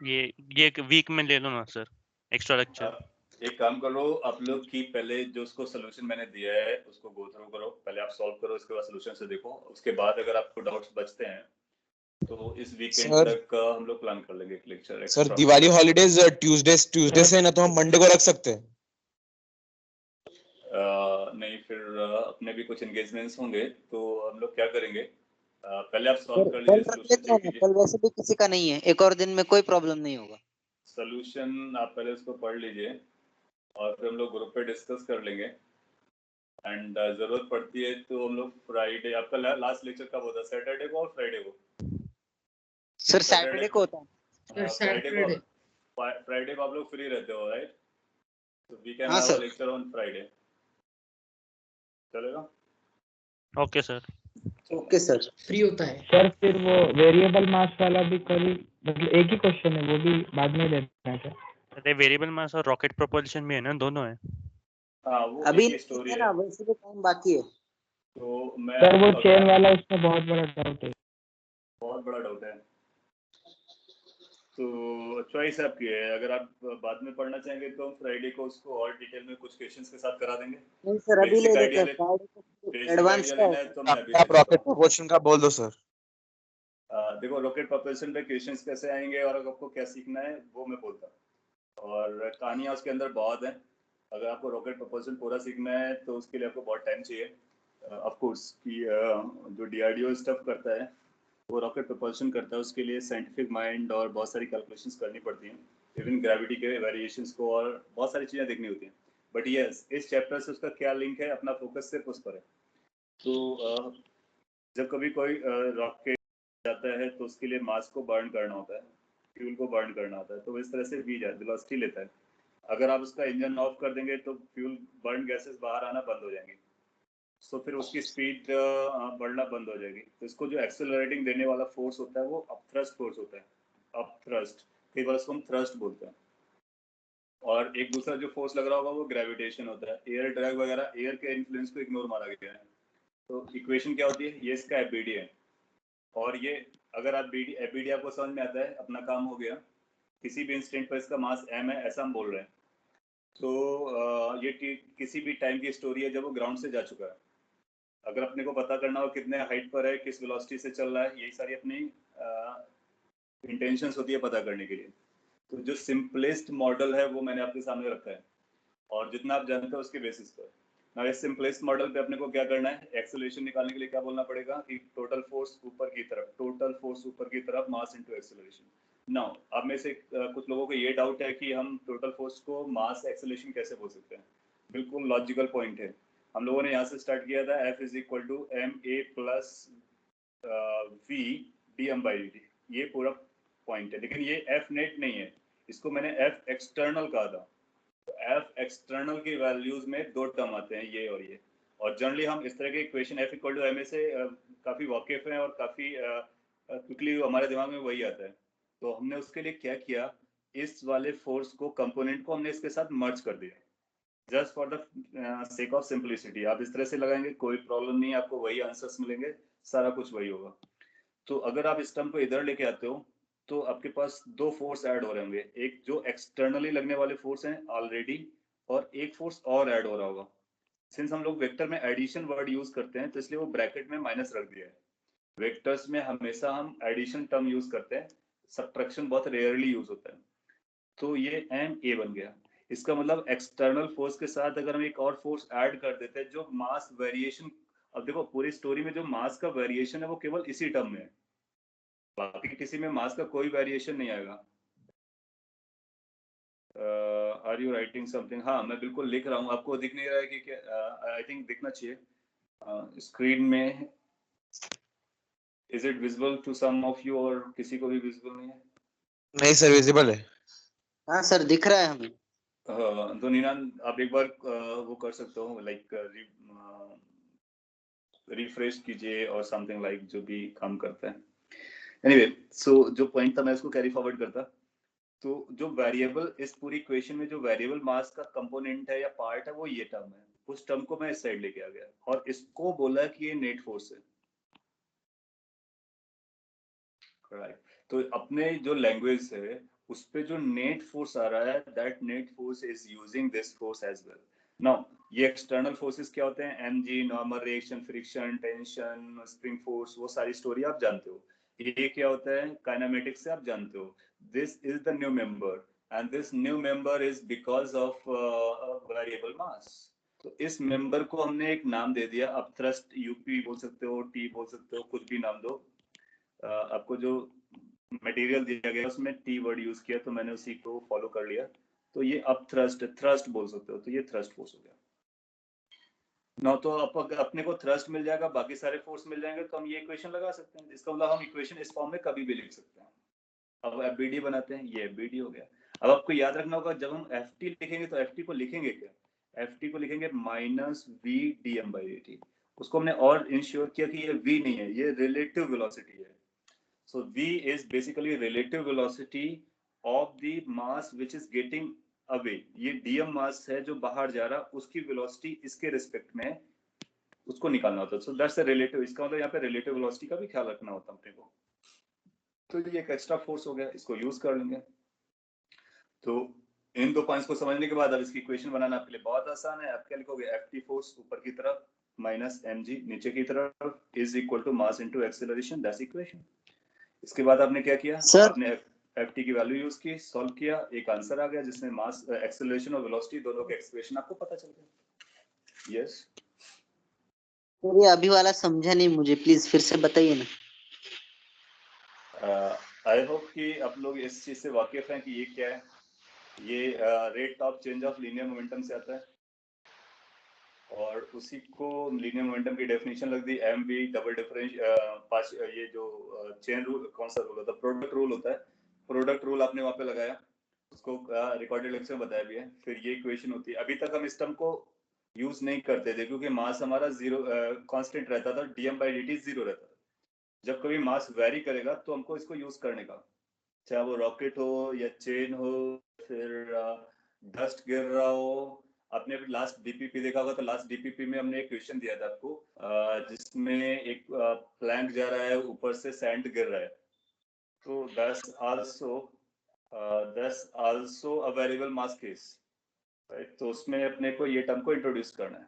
ये एक वीक में ले लो ना सर एक्स्ट्रा लेक्चर। आप एक काम करो, आप लोग की पहले जो उसको सोल्यूशन मैंने दिया है उसको गो थ्रू करो, पहले आप सॉल्व करो, उसके बाद सोल्यूशन से देखो, उसके बाद अगर आपको डाउट्स बचते हैं तो इस वीकेंड सर तक हम लोग प्लान कर लेंगे एक lecture sir extra. Diwali holidays Tuesday से है ना, तो हम मंडे को रख सकते हैं। नहीं, फिर अपने भी कुछ एंगेजमेंट्स होंगे तो हम लोग क्या करेंगे, पहले आप सॉल्व कर कल लीजिए, रख सोल्यूशन लेते हैं देख ना, लीजिए। कल वैसे भी किसी का नहीं है, एक और दिन में कोई प्रॉब्लम नहीं होगा। सोल्यूशन आप पहले उसको पढ़ लीजिए और फिर हम लोग ग्रुप पे डिस्कस कर लेंगे। एंड जरूरत पड़ती है तो हम लोग फ्राइडे, आपका लास्ट लेक्चर कब होता है? सैटरडे को और फ्राइडे को? सर सैटरडे को होता है। हाँ, फ्राइडे को आप लोग फ्री रहते हो, राइट? तो वी कैन हाँ have a sir. Lecture on Friday, चलेगा? Okay sir. Okay sir. Free होता है। सर फिर वो वेरिएबल मास वाला भी कल, मतलब एक ही क्वेश्चन है, वो भी बाद में देना है क्या? अरे वेरिएबल मास और रॉकेट प्रोपल्शन में है ना, दोनों है। हाँ, वो अभी एक नहीं स्टोरी है है। ना, वैसे भी टाइम बाकी है। तो मैं सर वो अगर चेन वाला उसमें बहुत बड़ा डाउट है। बहुत बड़ा डाउट है तो चॉइस आपकी है, अगर आप बाद में पढ़ना चाहेंगे तो हम फ्राइडे को उसको और डिटेल में कुछ क्वेश्चंस के साथ करा देंगे। नहीं सर अभी ले लेते हैं, फ्राइडे को बेसिक एडवांस आइडिया का लेना है होगा। तो मैं अभी ले आप देता रॉकेट हूँ। प्रोपोर्शन का बोल दो सर। देखो रॉकेट प्रोपल्शन पे क्वेश्चंस कैसे आएंगे और आपको क्या सीखना है वो मैं बोलता हूँ, और कहानियाँ उसके अंदर बहुत हैं। अगर आपको रॉकेट प्रोपल्शन पूरा सीखना है तो उसके लिए आपको बहुत टाइम चाहिए। ऑफ कोर्स कि जो डीआरडीओ स्टफ करता है वो रॉकेट प्रोपल्शन करता है, उसके लिए साइंटिफिक माइंड और बहुत सारी कैलकुलेशंस करनी पड़ती हैं, इवन ग्रेविटी के वेरिएशंस को और बहुत सारी चीज़ें देखनी होती हैं। बट यस, इस चैप्टर से उसका क्या लिंक है, अपना फोकस सिर्फ उस पर है। तो जब कभी कोई रॉकेट जाता है तो उसके लिए मास को बर्न करना होता है, फ्यूल को बर्न करना होता है, तो इस तरह से वेलोसिटी लेता है। अगर आप उसका इंजन ऑफ कर देंगे तो फ्यूल बर्न गैसेस बाहर आना बंद हो जाएंगी, तो फिर उसकी स्पीड बढ़ना बंद हो जाएगी। तो इसको जो एक्सेलरेटिंग देने वाला फोर्स होता है वो अपथ्रस्ट फोर्स होता है, अपथ्रस्ट, कई बार उसको हम थ्रस्ट बोलते हैं। और एक दूसरा जो फोर्स लग रहा होगा वो ग्रेविटेशन होता है। एयर ड्रैग वगैरह एयर के इन्फ्लुएंस को इग्नोर मारा गया है। तो इक्वेशन क्या होती है, ये इसका एबीडी है, और ये अगर आप एबीडी आपको समझ में आता है, अपना काम हो गया। किसी भी इंस्टेंट पर इसका मास m है ऐसा हम बोल रहे हैं। तो ये किसी भी टाइम की स्टोरी है जब वो ग्राउंड से जा चुका है। अगर अपने को पता करना हो कितने हाइट पर है, किस वेलोसिटी से चल रहा है, यही सारी अपनी इंटेंशंस होती है पता करने के लिए। तो जो सिंपलेस्ट मॉडल है वो मैंने आपके सामने रखा है, और जितना आप जानते हो उसके बेसिस पर। ना इस सिंपलेस्ट मॉडल पे अपने को क्या करना है, एक्सेलरेशन निकालने के लिए क्या बोलना पड़ेगा कि टोटल फोर्स ऊपर की तरफ, टोटल फोर्स ऊपर की तरफ, मास इनटू एक्सेलरेशन। नाउ अब में से कुछ लोगों को ये डाउट है कि हम टोटल फोर्स को मास एक्सेलरेशन कैसे बोल सकते हैं। बिल्कुल लॉजिकल पॉइंट है। हम लोगों ने यहाँ से स्टार्ट किया था F is equal to ma plus v dm/dt, ये पूरा पॉइंट है। लेकिन ये F नेट नहीं है, इसको मैंने F एक्सटर्नल कहा था। F एक्सटर्नल की वैल्यूज में दो टर्म आते हैं, ये और ये। और जनरली हम इस तरह के equation F equal to ma से काफी वाकिफ हैं, और काफी क्विकली हमारे दिमाग में वही आता है। तो हमने उसके लिए क्या किया, इस वाले फोर्स को, कंपोनेंट को हमने इसके साथ मर्ज कर दिया, just for the sake of simplicity. आप इस तरह से लगाएंगे कोई प्रॉब्लम नहीं, आपको वही आंसर्स मिलेंगे, सारा कुछ वही होगा। तो अगर आप इस टर्म को इधर लेके आते हो तो आपके पास दो फोर्स ऐड हो रहे होंगे, एक जो एक्सटर्नली लगने वाले फोर्स हैं ऑलरेडी, और एक फोर्स और ऐड हो रहा होगा। सिंस हम लोग वेक्टर में एडिशन वर्ड यूज करते हैं तो इसलिए वो ब्रैकेट में माइनस रख दिया है। वेक्टर्स में हमेशा हम एडिशन टर्म यूज करते हैं, सब्ट्रैक्शन बहुत रेयरली यूज होता है। तो ये ma बन गया। इसका मतलब एक्सटर्नल फोर्स के साथ अगर हम एक और फोर्स ऐड कर देते हैं जो मास वेरिएशन, अब देखो पूरी स्टोरी में जो मास का वेरिएशन है वो केवल इसी टर्म में है, बाकी किसी में मास का कोई वेरिएशन नहीं आएगा। Are you writing something? हाँ मैं बिल्कुल लिख रहा हूँ, आपको दिख नहीं रहा है कि क्या? आई थिंक दिखना चाहिए स्क्रीन में। Is it visible to some of you, और किसी को भी विजिबल नहीं है? नहीं सर, विजिबल है। हाँ सर दिख रहा है हमें। तो नीनान आप एक बार वो कर सकते हो, लाइक रिफ्रेश कीजिए और समथिंग लाइक जो भी काम करता है। एनीवे, सो जो पॉइंट था मैं उसको कैरी फॉरवर्ड करता। तो जो वेरिएबल इस पूरी इक्वेशन में जो वेरिएबल मास का कंपोनेंट है या पार्ट है वो ये टर्म है। उस टर्म को मैं इस साइड लेके आ गया और इसको बोला कि ये नेट फोर्स है। राइट, तो अपने जो लैंग्वेज है उस पे जो नेट फोर्स आ रहा है, that net force is using this force as well. Now ये एक्सटर्नल फोर्सेस क्या होते हैं? mg, normal reaction, friction, tension, spring force, वो सारी स्टोरी आप जानते हो। ये क्या होता है? काइनेमेटिक्स से आप जानते हो। This is the new member, and this new member is because of variable mass. तो इस मेंबर को हमने एक नाम दे दिया, अब थ्रस्ट यूपी बोल सकते हो, टी बोल सकते हो, कुछ भी नाम दो। आपको जो मटेरियल दिया गया उसमें टी वर्ड यूज किया तो मैंने उसी को फॉलो कर लिया। तो ये अब थ्रस्ट बोल सकते हो, तो ये थ्रस्ट फोर्स हो गया ना। तो अपने को थ्रस्ट मिल जाएगा, बाकी सारे फोर्स मिल जाएंगे, तो हम ये इक्वेशन लगा सकते हैं। इसका मतलब हम इक्वेशन इस फॉर्म में कभी भी लिख सकते हैं। अब एफबीडी बनाते हैं, ये एफबीडी हो गया। अब आपको याद रखना होगा जब हम एफटी लिखेंगे तो एफटी को लिखेंगे क्या? एफटी को लिखेंगे माइनस वी dm/dt। उसको हमने और इंश्योर किया कि ये वी नहीं है, ये रिलेटिव वेलोसिटी है। So v is basically relative velocity of the mass which is getting away. ये dm mass है जो बाहर जा रहा, उसकी velocity इसके रिस्पेक्ट में उसको निकालना होता है। So that's a relative, इसका मतलब यहाँ पे relative velocity का भी ख्याल रखना होता है अपने को। तो ये एक एक्स्ट्रा फोर्स हो गया, इसको यूज कर लेंगे। तो इन दो पॉइंट्स को समझने के बाद अब इसकी इक्वेशन बनाना आपके लिए बहुत आसान है। आप क्या लिखोगे? ft फोर्स ऊपर की तरफ माइनस mg नीचे की तरफ is equal to mass into acceleration, that's equation. इसके बाद आपने क्या किया? सर आपने ft की वैल्यू यूज की, सॉल्व किया, एक आंसर आ गया जिसमें मास, एक्सेलरेशन और वेलोसिटी दोनों के एक्सप्रेशन आपको पता चल गया। यस सर ये अभी वाला समझा नहीं मुझे, प्लीज फिर से बताइए ना। आई होप कि आप लोग इस चीज से वाकिफ हैं कि ये क्या है। ये rate of change of linear momentum से आता है, और उसी को लीनियर मोमेंटम की डेफिनेशन लग दी एम वी डबल डिफरेंस, ये जो चेन रूल, कौन सा रूल होता है? प्रोडक्ट रूल होता है। प्रोडक्ट रूल आपने वहां पे लगाया, उसको रिकॉर्डेड लेक्चर में बताया भी है। फिर ये इक्वेशन होती है। अभी तक हम इस टर्म को यूज नहीं करते थे क्योंकि मास हमारा जीरो कांस्टेंट रहता था, डीएम बाई डी जीरो रहता था। जब कभी मास वेरी करेगा तो हमको इसको यूज करने का, चाहे वो रॉकेट हो या चेन हो, फिर डस्ट गिर रहा हो। आपने अभी लास्ट डीपीपी देखा होगा, तो लास्ट डीपीपी में हमने एक क्वेश्चन दिया था आपको, जिसमें एक प्लैंक जा रहा है, ऊपर से सैंड गिर रहा है। तो that's also a variable mass case, right? तो उसमें अपने को ये टर्म को इंट्रोड्यूस करना है।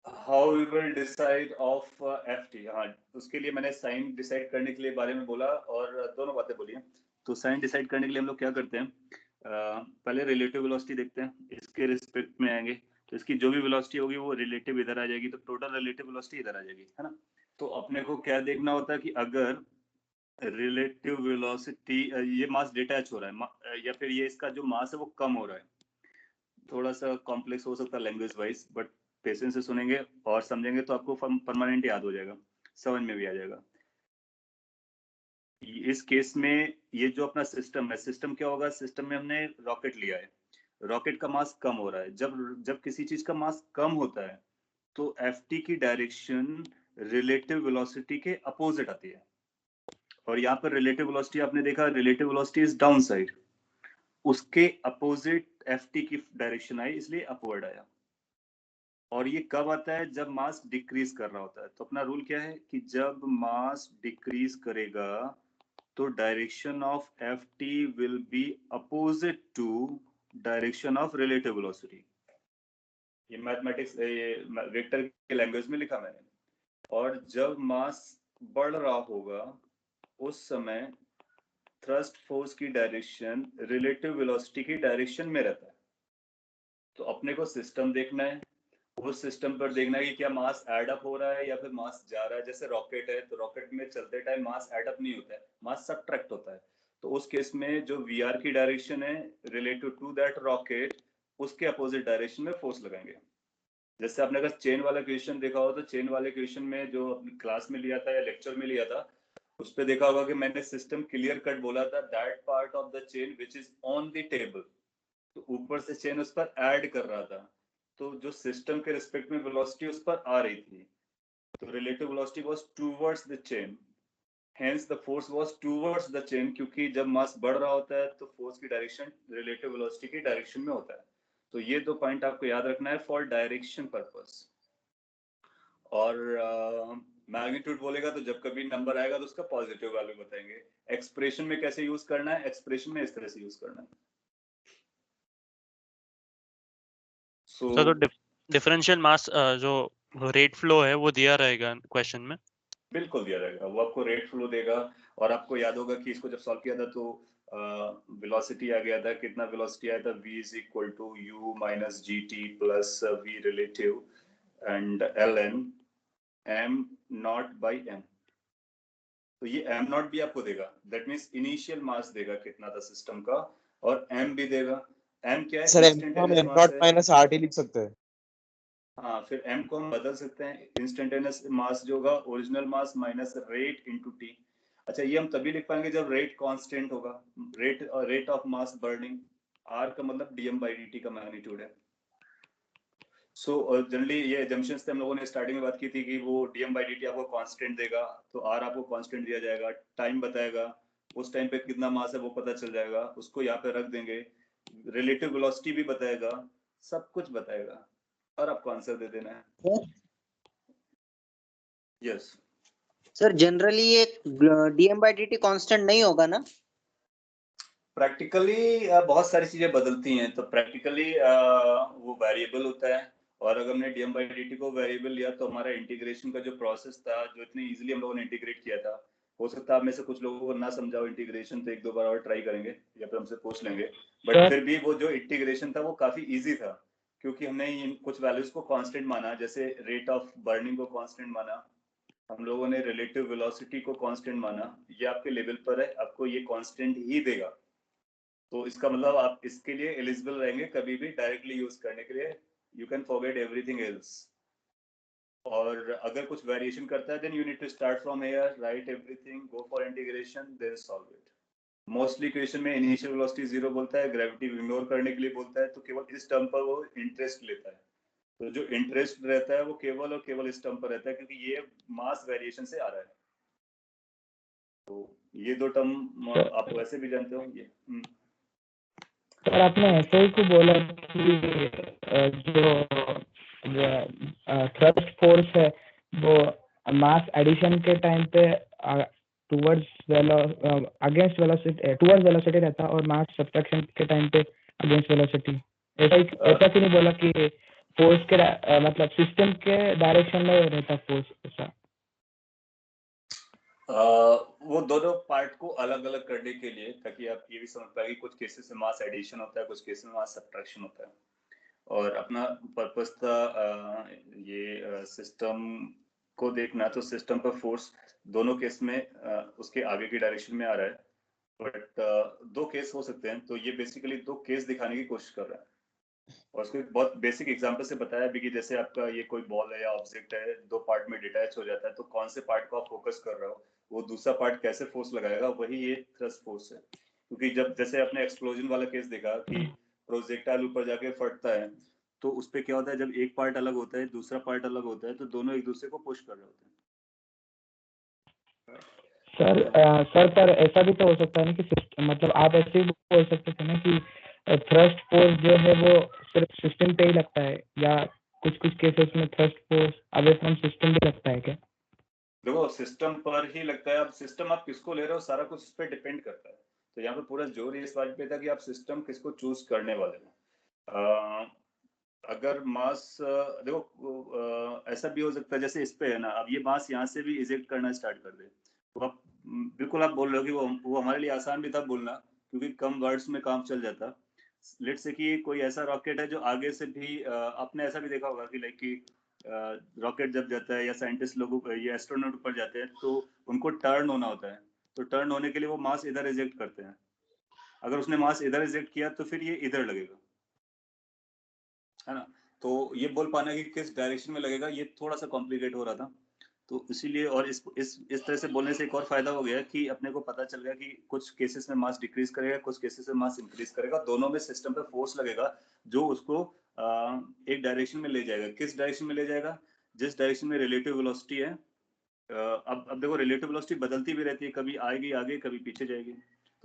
How we will decide of ft, हाँ उसके लिए मैंने साइन डिसाइड करने के लिए बारे में बोला, और दोनों बातें बोली हैं। तो साइन डिसाइड करने के लिए हम लोग क्या करते हैं, पहले रिलेटिव वेलोसिटी देखते हैं, इसके रिस्पेक्ट में आएंगे। तो इसकी जो भी वेलोसिटी होगी वो रिलेटिव इधर आ जाएगी, तो टोटल रिलेटिव वेलोसिटी इधर आ जाएगी, है ना? तो अपने को क्या देखना होता है कि अगर रिलेटिव वेलोसिटी, ये मास डिटैच हो रहा है, या फिर ये इसका जो मास है वो कम हो रहा है। थोड़ा सा कॉम्प्लेक्स हो सकता है लैंग्वेज वाइज, बट पेशेंस से सुनेंगे और समझेंगे तो आपको परमानेंट याद हो जाएगा, समझ में भी आ जाएगा। इस केस में ये जो अपना सिस्टम है, सिस्टम क्या होगा? सिस्टम में हमने रॉकेट लिया है, रॉकेट का मास कम हो रहा है। जब किसी चीज का मास कम होता है तो ft की डायरेक्शन रिलेटिव वेलोसिटी के अपोजिट आती है, और यहाँ पर रिलेटिव वेलोसिटी आपने देखा, relative velocity is down side, उसके अपोजिट ft की डायरेक्शन आई, इसलिए अपवर्ड आया। और ये कब आता है? जब मास डिक्रीज कर रहा होता है। तो अपना रूल क्या है कि जब मास डिक्रीज करेगा तो direction of ft will be opposite to direction of relative velocity. ये मैथमेटिक्स, ये वेक्टर के लैंग्वेज में लिखा मैंने। और जब मास बढ़ रहा होगा उस समय थ्रस्ट फोर्स की डायरेक्शन रिलेटिव वेलोसिटी की डायरेक्शन में रहता है। तो अपने को सिस्टम देखना है, उस सिस्टम पर देखना है कि क्या मास एड अप हो रहा है या फिर मास जा रहा है। जैसे रॉकेट है, तो रॉकेट में चलते टाइम मास एड अप नहीं होता है, मास सबट्रैक्ट होता है। तो उस केस में जो वीआर की डायरेक्शन है रिलेटिव टू दैट रॉकेट, उसके अपोजिट डायरेक्शन में फोर्स लगाएंगे। जैसे आपने अगर चेन वाला क्वेश्चन देखा हो, तो चेन वाले क्वेश्चन में जो अपनी क्लास में लिया था या लेक्चर में लिया था, उस पे देखा होगा कि मैंने सिस्टम क्लियर कट बोला था, that part of the chain which is on the table. तो ऊपर से चेन उस पर ऐड कर रहा था, तो जो सिस्टम के रिस्पेक्ट में वेलोसिटी उस पर आ रही थी, तो relative velocity was towards the chain, hence the force was towards the chain. क्योंकि जब मास बढ़ रहा होता है तो फोर्स की डायरेक्शन रिलेटिव वेलोसिटी की डायरेक्शन में होता है। तो ये दो पॉइंट आपको याद रखना है फॉर डायरेक्शन पर्पस। और मैग्नीट्यूड बोलेगा तो जब कभी नंबर आएगा तो उसका पॉजिटिव वैल्यू बताएंगे। एक्सप्रेशन में कैसे यूज करना है? एक्सप्रेशन में इस तरह से यूज करना है। सर तो डिफरेंशियल मास जो रेट फ्लो है वो दिया रहेगा क्वेश्चन में? बिल्कुल दिया रहेगा, वो आपको रेट फ्लो देगा। और आपको याद होगा कि इसको जब सॉल्व किया था तो वेलोसिटी आ गया था, कितना वेलोसिटी आया था? v is equal to u minus G T plus v relative and ln m naught by m। तो ये m नॉट भी आपको देगा, दैट मींस इनिशियल मास देगा कितना था सिस्टम का, और m भी देगा। m क्या है? सर m को हम इंस्टेंटेनियस m मास नॉट है। माइनस RT लिख सकते हैं। हाँ, फिर m को हम बदल सकते हैं, इंस्टेंटेनियस मास जो होगा ओरिजिनल मास माइनस रेट इनटू t। अच्छा, ये हम तभी लिख पाएंगे जब रेट कांस्टेंट होगा, rate of mass burning. r का मतलब dm by dt का मैग्नीट्यूड है। सो जनरली ये एजम्पशंस थे हम लोगों ने स्टार्टिंग में बात की थी कि वो dm by dt आपको कांस्टेंट देगा, तो r आपको कांस्टेंट दिया जाएगा, टाइम बताएगा, उस टाइम पे कितना मास है वो पता चल जाएगा, उसको यहाँ पे रख देंगे, रिलेटिव वेलोसिटी भी बताएगा, सब कुछ बताएगा, और आपको आंसर दे देना है। यस सर जनरली ये डीएम बाई dt कांस्टेंट नहीं होगा ना? प्रैक्टिकली बहुत सारी चीजें बदलती हैं, तो प्रैक्टिकली वो वेरिएबल होता है, और अगर हमने डीएम बाई डी टी को वेरिएबल लिया तो हमारा इंटीग्रेशन का जो प्रोसेस था, जो इतनी इजीली हम लोगों ने इंटीग्रेट किया था, हो सकता है आप में से कुछ लोगों को ना समझाओ इंटीग्रेशन, तो एक दो बार और ट्राई करेंगे या फिर हमसे पूछ लेंगे, बट सर फिर भी वो जो इंटीग्रेशन था वो काफी इजी था, क्योंकि हमने इन कुछ वैल्यूज को कांस्टेंट माना, जैसे रेट ऑफ बर्निंग को कांस्टेंट माना, हम लोगों ने रिलेटिव वेलोसिटी को कांस्टेंट माना, ये आपके लेवल पर है, आपको ये कांस्टेंट ही देगा, तो इसका मतलब आप इसके लिए एलिजिबल रहेंगे कभी भी डायरेक्टली यूज करने के लिए, you can forget everything else. और अगर कुछ वेरिएशन करता है then you need to start from here, write everything, go for integration, then solve it. Mostly question में इनिशियल वेलोसिटी 0 बोलता है, ग्रेविटी इग्नोर करने के लिए बोलता है, तो केवल इस टर्म पर वो इंटरेस्ट लेता है, तो जो इंटरेस्ट रहता है वो केवल और केवल इस टर्म पर रहता है, क्योंकि ये मास वेरिएशन से आ रहा है। तो ये दो टर्म आप वैसे भी जानते हो ये। सर आपने ऐसे ही को बोला कि जो थ्रस्ट फोर्स है वो मास एडिशन के टाइम पे towards against velocity, towards velocity रहता है, और मास सब्ट्रैक्शन के टाइम पे अगेंस्ट वेलोसिटी। ऐसा क्यों नहीं बोला कि फोर्स के मतलब सिस्टम के डायरेक्शन में रहता फोर्स? ऐसा वो दोनों पार्ट को अलग अलग करने के लिए, ताकि आप ये भी समझ पाए कि कुछ केसेस में मास एडिशन होता है, कुछ केसेस में मास सब्ट्रैक्शन होता है, और अपना पर्पस था ये सिस्टम को देखना, तो सिस्टम पर फोर्स दोनों केस में उसके आगे की डायरेक्शन में आ रहा है, बट दो केस हो सकते हैं, तो ये बेसिकली दो केस दिखाने की कोशिश कर रहा है, और उसको एक बहुत बेसिक एग्जांपल से बताया भी कि जैसे आपका ये कोई बॉल है या ऑब्जेक्ट है, दो पार्ट में डिटैच हो जाता है, तो कौन से पार्ट को आप फोकस कर रहे हो, वो दूसरा पार्ट कैसे फोर्स लगाएगा, वही ये थ्रस्ट फोर्स है। क्योंकि जब जैसे आपने एक्सप्लोजन वाला केस देखा कि प्रोजेक्टाइल ऊपर जाके फटता है, तो उस पे क्या होता है, जब एक पार्ट अलग होता है दूसरा पार्ट अलग होता है, तो दोनों एक दूसरे को पुश कर रहे होते हैं। सर पर ऐसा भी तो हो सकता है ना कि मतलब आप ऐसे ही बोल सकते थे ना कि थ्रस्ट फोर्स जो है वो सिर्फ सिस्टम पे ही लगता है, या कुछ कुछ केसेस में thrust force away from system भी लगता है क्या? देखो सिस्टम पर ही लगता है, अब सिस्टम आप किसको ले रहे हो सारा कुछ उस पर डिपेंड करता है, तो यहाँ पे पूरा जोर इस बात पे था कि आप सिस्टम किसको चूज करने वाले हो। अगर मास देखो ऐसा भी हो सकता है, जैसे इस पे है ना, अब ये मास यहाँ से भी इजेक्ट करना स्टार्ट कर दे, तो आप बिल्कुल आप बोल रहे हो कि वो हमारे लिए आसान भी था बोलना, क्योंकि कम वर्ड्स में काम चल जाता। लेट्स से कि कोई ऐसा रॉकेट है जो आगे से भी आपने ऐसा भी देखा होगा कि लाइक कि रॉकेट जब जाता है या साइंटिस्ट लोगों या एस्ट्रोनॉट ऊपर जाते हैं, तो उनको टर्न होना होता है, तो टर्न होने के लिए वो मास इधर इजेक्ट करते हैं, अगर उसने मास इधर इजेक्ट किया तो फिर ये इधर लगेगा, है ना, तो ये बोल पाना कि किस डायरेक्शन में लगेगा ये थोड़ा सा कॉम्प्लिकेट हो रहा था, तो इसीलिए, और इस तरह से बोलने से एक और फायदा हो गया कि अपने को पता चल गया कि कुछ केसेस में मास डिक्रीज करेगा, कुछ केसेस में मास इंक्रीज करेगा, दोनों में सिस्टम पे फोर्स लगेगा जो उसको एक डायरेक्शन में ले जाएगा। किस डायरेक्शन में ले जाएगा? जिस डायरेक्शन में रिलेटिव वेलोसिटी है। अब देखो रिलेटिव वेलोसिटी बदलती भी रहती है, कभी आएगी आगे कभी पीछे जाएगी,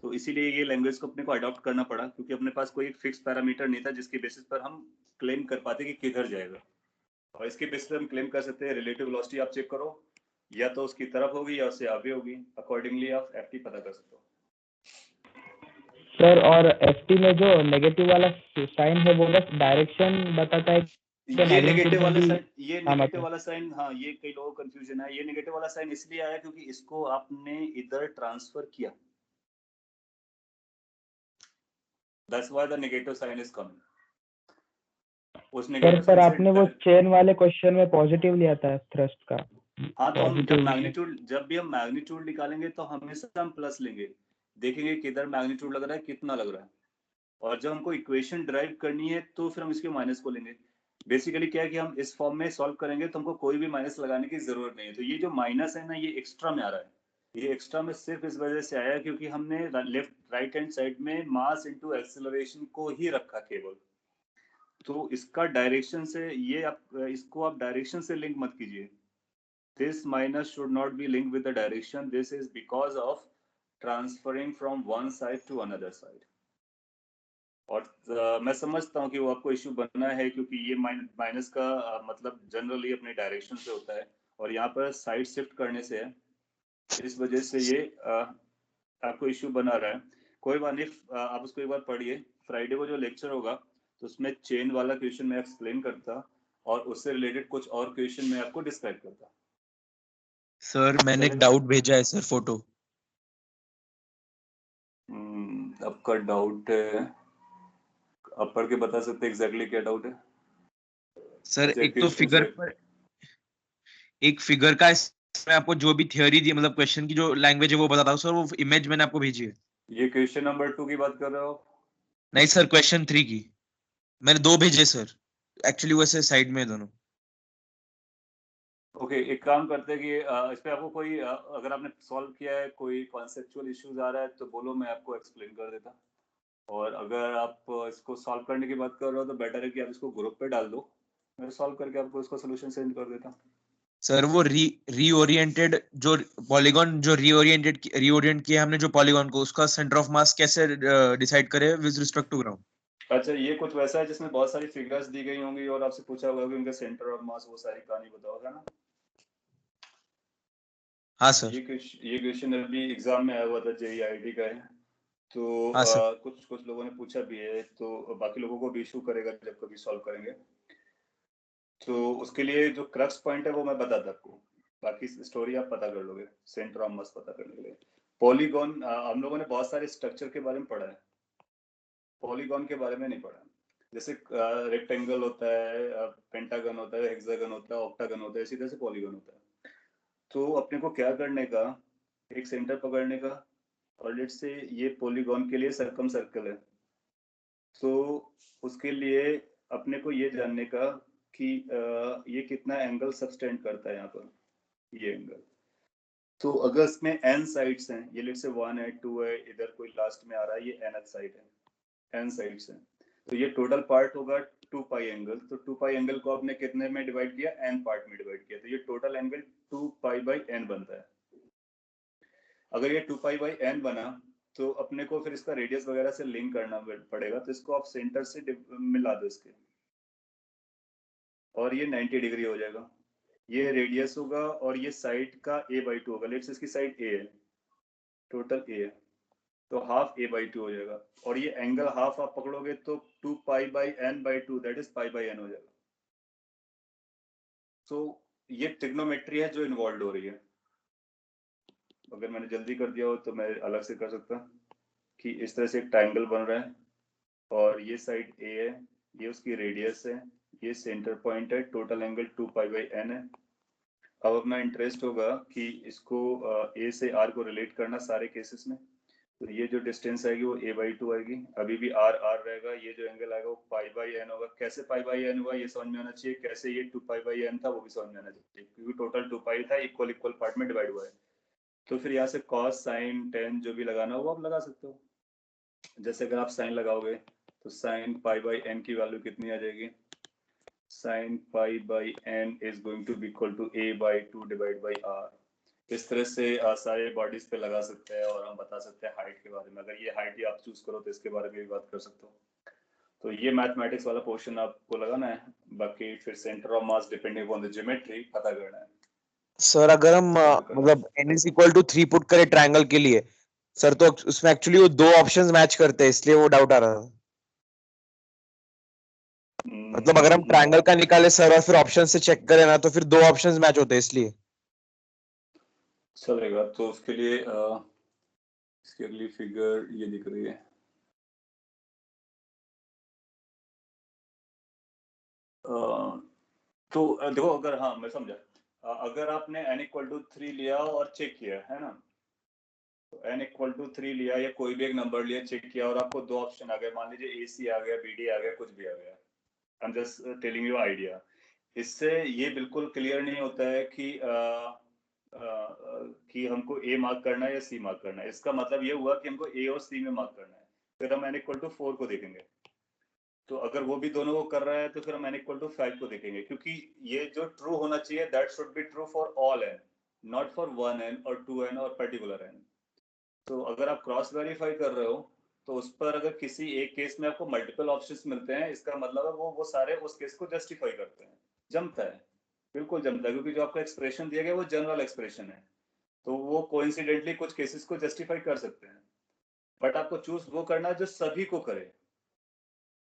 तो इसीलिए ये लैंग्वेज को अपने को अडॉप्ट करना पड़ा, क्योंकि अपने पास कोई एक फिक्स पैरामीटर नहीं था जिसके बेसिस पर हम क्लेम कर पाते कि किधर जाएगा, और इसके बेसिस पर हम क्लेम कर सकते हैं रिलेटिव वेलोसिटी आप चेक करो, या तो उसकी तरफ होगी या उससे आगे होगी, अकॉर्डिंगली आप एफटी पता कर सकते हो। सर और एफटी में जो नेगेटिव वाला साइन है वो बस डायरेक्शन बताता है, ये नेगेटिव वाला भी साइन, ये काम नेगेटिव आता है? वाला साइन, हाँ ये कई लोगों को कंफ्यूजन है, ये नेगेटिव वाला साइन इसलिए आया क्योंकि इसको आपने इधर ट्रांसफर किया, that's why the negative sign is coming. उस सर नेगेटिव पर साइन आपने से वो चेन वाले क्वेश्चन में पॉजिटिव लिया था थ्रस्ट का। हाँ, तो हम पॉजिटिव जब भी हम मैग्नीट्यूड निकालेंगे तो हमेशा हम प्लस लेंगे, देखेंगे किधर मैग्नीट्यूड लग रहा है कितना लग रहा है, और जब हमको इक्वेशन ड्राइव करनी है तो फिर हम इसके माइनस को लेंगे। बेसिकली क्या है कि हम इस फॉर्म में सॉल्व करेंगे तो हमको कोई भी माइनस लगाने की जरूरत नहीं है, तो ये जो माइनस है ना ये एक्स्ट्रा में आ रहा है, ये एक्स्ट्रा में सिर्फ इस वजह से आया क्योंकि हमने लेफ्ट राइट हैंड साइड में मास इनटू एक्सेलरेशन को ही रखा केवल, तो इसका डायरेक्शन से ये आप इसको आप डायरेक्शन से लिंक मत कीजिए, this minus should not be linked with the direction, this is because of transferring from one side to another side। और मैं समझता हूँ कि वो आपको इश्यू बनना है क्योंकि ये माइनस का मतलब जनरली अपने डायरेक्शन से होता है, और यहाँ पर साइड शिफ्ट करने से है, इस वजह से ये आपको इश्यू बना रहा है। कोई बात नहीं, आप उसको एक बार पढ़िए, फ्राइडे को जो लेक्चर होगा तो उसमें चेन वाला क्वेश्चन मैं एक्सप्लेन करता, और उससे रिलेटेड कुछ और क्वेश्चन मैं आपको डिस्क्राइब करता। सर मैंने एक चलेगा? डाउट भेजा है सर फोटो। आपका डाउट है, आप पढ़ के बता सकते हैं एग्जैक्टली क्या डाउट है? सर अच्छा, एक तो फिगर पर एक फिगर का इसमें आपको जो भी थ्योरी दी मतलब क्वेश्चन की जो लैंग्वेज है वो बताता हूँ सर, वो इमेज मैंने आपको भेजी है। ये क्वेश्चन नंबर 2 की बात कर रहे हो? नहीं सर, क्वेश्चन 3 की मैंने 2 भेजे सर, एक्चुअली वैसे साइड में है दोनों। ओके, एक काम करते हैं कि इस पे आपको कोई अगर आपने सॉल्व किया है, कोई कॉन्सेप्चुअल इश्यूज आ रहा है तो बोलो, मैं आपको एक्सप्लेन कर देता। और अगर आप इसको सॉल्व करने की बात कर रहे हो तो बेटर है कि आप इसको ग्रुप पे डाल दो, मैं सॉल्व करके आपको इसका सोल्यूशन सेंड कर देता। सर वो रीओरिएंटेड जो पॉलीगॉन जो रीओरिएंट किया हमने जो पॉलीगॉन को, उसका सेंटर ऑफ मास कैसे डिसाइड करें विद रिस्पेक्ट टू ग्राउंड? अच्छा, ये कुछ वैसा है जिसमें बहुत सारी फिगर्स दी गई होंगी और आपसे पूछा होगा कि उनका सेंटर ऑफ मास, वो सारी कहानी बताओ, है ना? हाँ सर। ये क्वेश्चन अभी एग्जाम में आया हुआ था, JEIT का है। तो हाँ सर। कुछ लोगों ने पूछा भी है, तो बाकी लोगों को भी इशू करेगा जब कभी सॉल्व करेंगे। तो उसके लिए जो क्रक्स पॉइंट है वो मैं बताता आपको, बाकी स्टोरी आप पता कर लोगे सेंटर ऑफ मास पता करने के लिए। पॉलीगॉन हम लोगों ने बहुत सारे स्ट्रक्चर के बारे में पढ़ा है, पॉलीगॉन के बारे में नहीं पढ़ा। जैसे रेक्टेंगल होता है, पेंटागन होता है, हेक्सागन होता है, ऑक्टागन होता है, इसी तरह से पॉलीगॉन होता है। तो अपने को क्या करने का, एक सेंटर पकड़ने का, और लेट्स से ये पॉलीगॉन के लिए सर्कम सर्कल है, तो उसके लिए अपने को ये जानने का कि ये कितना एंगल सबटेंड करता है यहाँ पर, ये एंगल। तो अगर इसमें n साइड्स हैं, ये लेट्स से 1 है, 2 है, इधर कोई लास्ट में आ रहा है, ये nth साइड है, n साइड्स हैं, तो ये टोटल पार्ट होगा 2 पाई एंगल। तो 2 पाई एंगल को आपने कितने में डिवाइड किया, n पार्ट में डिवाइड किया, तो ये total angle 2 pi by n बनता है। अगर ये 2 पाई बाई n बना तो अपने को फिर इसका रेडियस वगैरह से लिंक करना पड़ेगा, तो इसको आप सेंटर से मिला दो इसके, और ये 90 डिग्री हो जाएगा। ये रेडियस होगा और ये साइड का a/2 होगा, लेट्स इसकी साइड a है, टोटल a है, तो हाफ a/2 हो जाएगा। और ये एंगल हाफ आप पकड़ोगे तो 2 pi by n/2 that is pi by n हो जाएगा। तो ये ट्रिग्नोमेट्री है जो इन्वॉल्व हो रही है। अगर मैंने जल्दी कर दिया हो तो मैं अलग से कर सकता कि इस तरह से एक ट्राइंगल बन रहा है और ये साइड a है, ये उसकी रेडियस है, ये सेंटर पॉइंट है, total angle 2 pi by n है। अब अपना इंटरेस्ट होगा कि इसको a से r को रिलेट करना सारे केसेस में, तो ये जो डिस्टेंस आएगी वो a/2 आएगी, अभी भी r रहेगा, ये जो एंगल आएगा वो पाई बाई n होगा। कैसे पाई बाई n हुआ ये समझ में आना चाहिए, कैसे ये 2 पाई बाई n था वो भी समझ में आना चाहिए, क्योंकि टोटल 2 पाई था, इक्वल इक्वल पार्ट में डिवाइड हुआ है। तो फिर यहाँ से cos sin tan जो भी लगाना हो वो आप लगा सकते हो। जैसे अगर आप साइन लगाओगे तो साइन पाई बाई n की वैल्यू कितनी आ जाएगी, sine pi by n is going to be equal to a/2 divide by r। इस तरह से सारे बॉडीज पे लगा सकते हैं, और हम बता सकते हैं हाइट के बारे में, अगर ये हाइट ही आप चूज करो तो इसके बारे में भी बात कर सकते हो। तो ये मैथमेटिक्स वाला पोर्शन आपको लगाना है, बाकी फिर centre of mass depending on the geometry पता करना है। सर अगर हम मतलब n is equal to 3 put करें ट्रायंगल के लिए सर, तो उसमें एक्चुअली वो दो ऑप्शंस मैच करते हैं, इसलिए वो डाउट आ रहा था। मतलब अगर हम ट्रायंगल का निकाले सर और फिर ऑप्शन से चेक करें ना, तो फिर दो ऑप्शंस मैच होते हैं, इसलिए चलेगा। तो उसके लिए इसकी अगली फिगर ये दिख रही है, तो देखो, अगर हाँ मैं समझा, अगर आपने n इक्वल टू 3 लिया और चेक किया है ना, तो n इक्वल टू 3 लिया या कोई भी एक नंबर लिया, चेक किया, और आपको दो ऑप्शन आ गए, मान लीजिए AC आ गया, BD आ गया, कुछ भी आ गया, I am just telling you idea. इससे ये बिल्कुल क्लियर नहीं होता है कि हमको A मार्क करना है या C मार्क करना है। इसका मतलब ये हुआ कि हमको A और C में मार्क करना है, फिर हम n इक्वल टू 4 को देखेंगे। तो अगर वो भी दोनों को कर रहा है तो फिर हम n इक्वल टू 5 को देखेंगे, क्योंकि ये जो ट्रू होना चाहिए that should be true for all n, not for 1n और 2n और पर्टिकुलर n। तो अगर आप क्रॉस वेरीफाई कर रहे हो तो उस पर अगर किसी एक केस में आपको मल्टीपल ऑप्शंस मिलते हैं, इसका मतलब है वो सारे उस केस को जस्टिफाई करते हैं, जमता है, बिल्कुल जमता है, क्योंकि जो आपका एक्सप्रेशन दिया गया वो जनरल एक्सप्रेशन है, तो वो कोइंसिडेंटली कुछ केसेस को जस्टिफाई कर सकते हैं। बट आपको चूज वो करना है जो सभी को करे,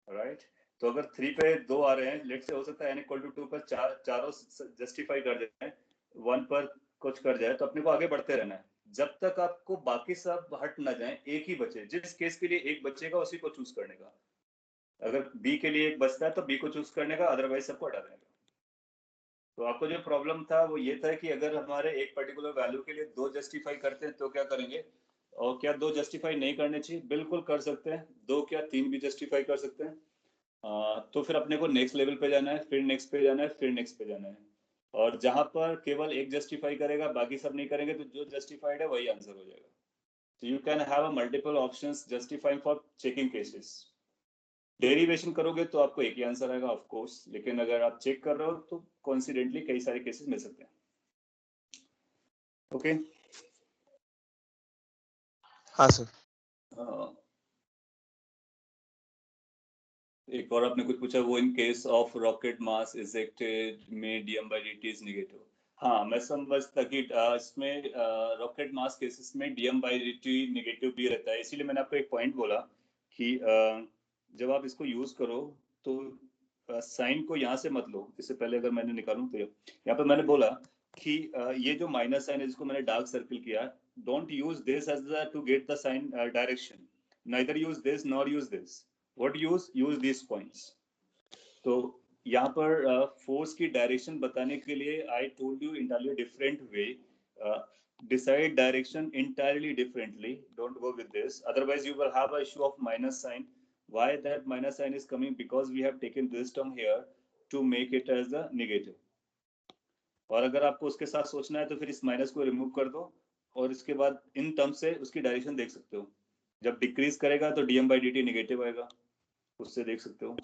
राइट? तो अगर 3 पे 2 आ रहे हैं, लेट से हो सकता है n इक्वल टू 2 पर चारों जस्टिफाई कर जाए, 1 पर कुछ कर जाए, तो अपने को आगे बढ़ते रहना है जब तक आपको बाकी सब हट ना जाए, एक ही बचे। जिस केस के लिए एक बचेगा उसी को चूज करने का। अगर बी के लिए एक बचता है तो बी को चूज करने का, अदरवाइज सबको हटा देने का। तो आपको जो प्रॉब्लम था वो ये था कि अगर हमारे एक पर्टिकुलर वैल्यू के लिए 2 जस्टिफाई करते हैं तो क्या करेंगे, और क्या 2 जस्टिफाई नहीं करने चाहिए? बिल्कुल कर सकते हैं, 2 क्या 3 भी जस्टिफाई कर सकते हैं। तो फिर अपने को नेक्स्ट लेवल पे जाना है, फिर नेक्स्ट पे जाना है, फिर नेक्स्ट पे जाना है। और जहां पर केवल एक जस्टिफाई करेगा, बाकी सब नहीं करेंगे, तो जो जस्टिफाइड है वही आंसर हो जाएगा। So you can have a multiple options justifying for checking cases. Derivation करोगे तो आपको एक ही आंसर आएगा ऑफ कोर्स, लेकिन अगर आप चेक कर रहे हो तो कोइंसिडेंटली कई सारे केसेस मिल सकते हैं। ओके हाँ सर। एक और आपने कुछ पूछा, वो in case of rocket mass ejected में d m by d t is negative. हाँ, मैं समझता कि इसमें रॉकेट मास केसेस में डीएम बाई डीटी नेगेटिव भी रहता है। इसीलिए मैंने आपको एक पॉइंट बोला कि जब आप इसको यूज करो तो साइन को यहाँ से मत लो। इससे पहले अगर मैंने निकालूं तो यहाँ पर मैंने बोला कि ये जो माइनस साइन है जिसको मैंने डार्क सर्कल किया, don't use this edge to get the sign direction, neither use this nor use this, what use this points. तो यहाँ पर फोर्स की डायरेक्शन बताने के लिए I told you entirely different way, decide direction entirely differently, don't go with this, otherwise you will have a issue of minus sign. Why that minus sign is coming? Because we have taken this term here to make it as a negative. और अगर आपको उसके साथ सोचना है तो फिर इस माइनस को रिमूव कर दो और इसके बाद इन टर्म से उसकी डायरेक्शन देख सकते हो। जब डिक्रीज करेगा तो डीएम बाई डी नेगेटिव आएगा, उससे देख सकते हो।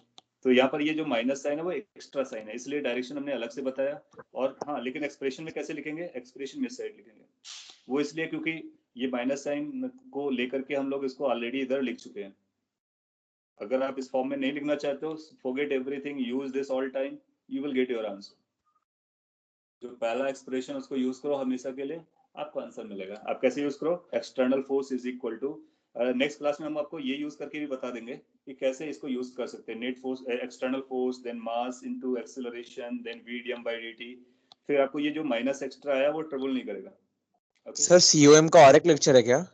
तो यहाँ पर ये जो माइनस साइन है वो एक्स्ट्रा साइन है, इसलिए डायरेक्शन हमने अलग से बताया। और हाँ, लेकिन एक्सप्रेशन में कैसे लिखेंगे? एक्सप्रेशन में साइड लिखेंगे, वो इसलिए क्योंकि ये माइनस साइन को लेकर के हम लोग इसको ऑलरेडी इधर लिख चुके हैं। अगर आप इस फॉर्म में नहीं लिखना चाहते हो, forget everything, use this all time, you will get your answer. जो पहला एक्सप्रेशन उसको यूज करो हमेशा के लिए, आपको आंसर मिलेगा। आप कैसे यूज करो? External force is equal to, next class में हम आपको ये यूज करके भी बता देंगे कि कैसे इसको यूज कर सकते हैं। Net force, external force, then mass into acceleration, then we dm by dt. फिर आपको ये जो माइनस एक्स्ट्रा आया वो ट्रबल नहीं करेगा। सर सीओएम का और एक लेक्चर है क्या?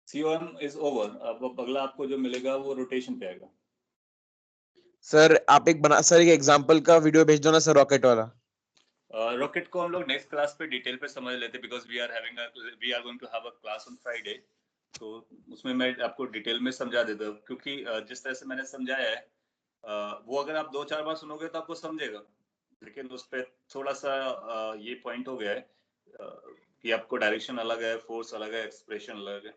COM is over. अब अगला आपको जो मिलेगा वो रोटेशन पे आएगा। सर आप एक एग्जांपल का वीडियो भेज दो ना सर, रॉकेट वाला। रॉकेट को हम लोग नेक्स्ट क्लास पे डिटेल पे समझ लेते, because we are going to have a class on Friday. तो उसमें मैं आपको डिटेल में समझा देता हूँ, क्योंकि जिस तरह से मैंने समझाया है वो अगर आप 2-4 बार सुनोगे तो आपको समझेगा, लेकिन उस पर थोड़ा सा ये पॉइंट हो गया है कि आपको डायरेक्शन अलग है, फोर्स अलग है, एक्सप्रेशन अलग है।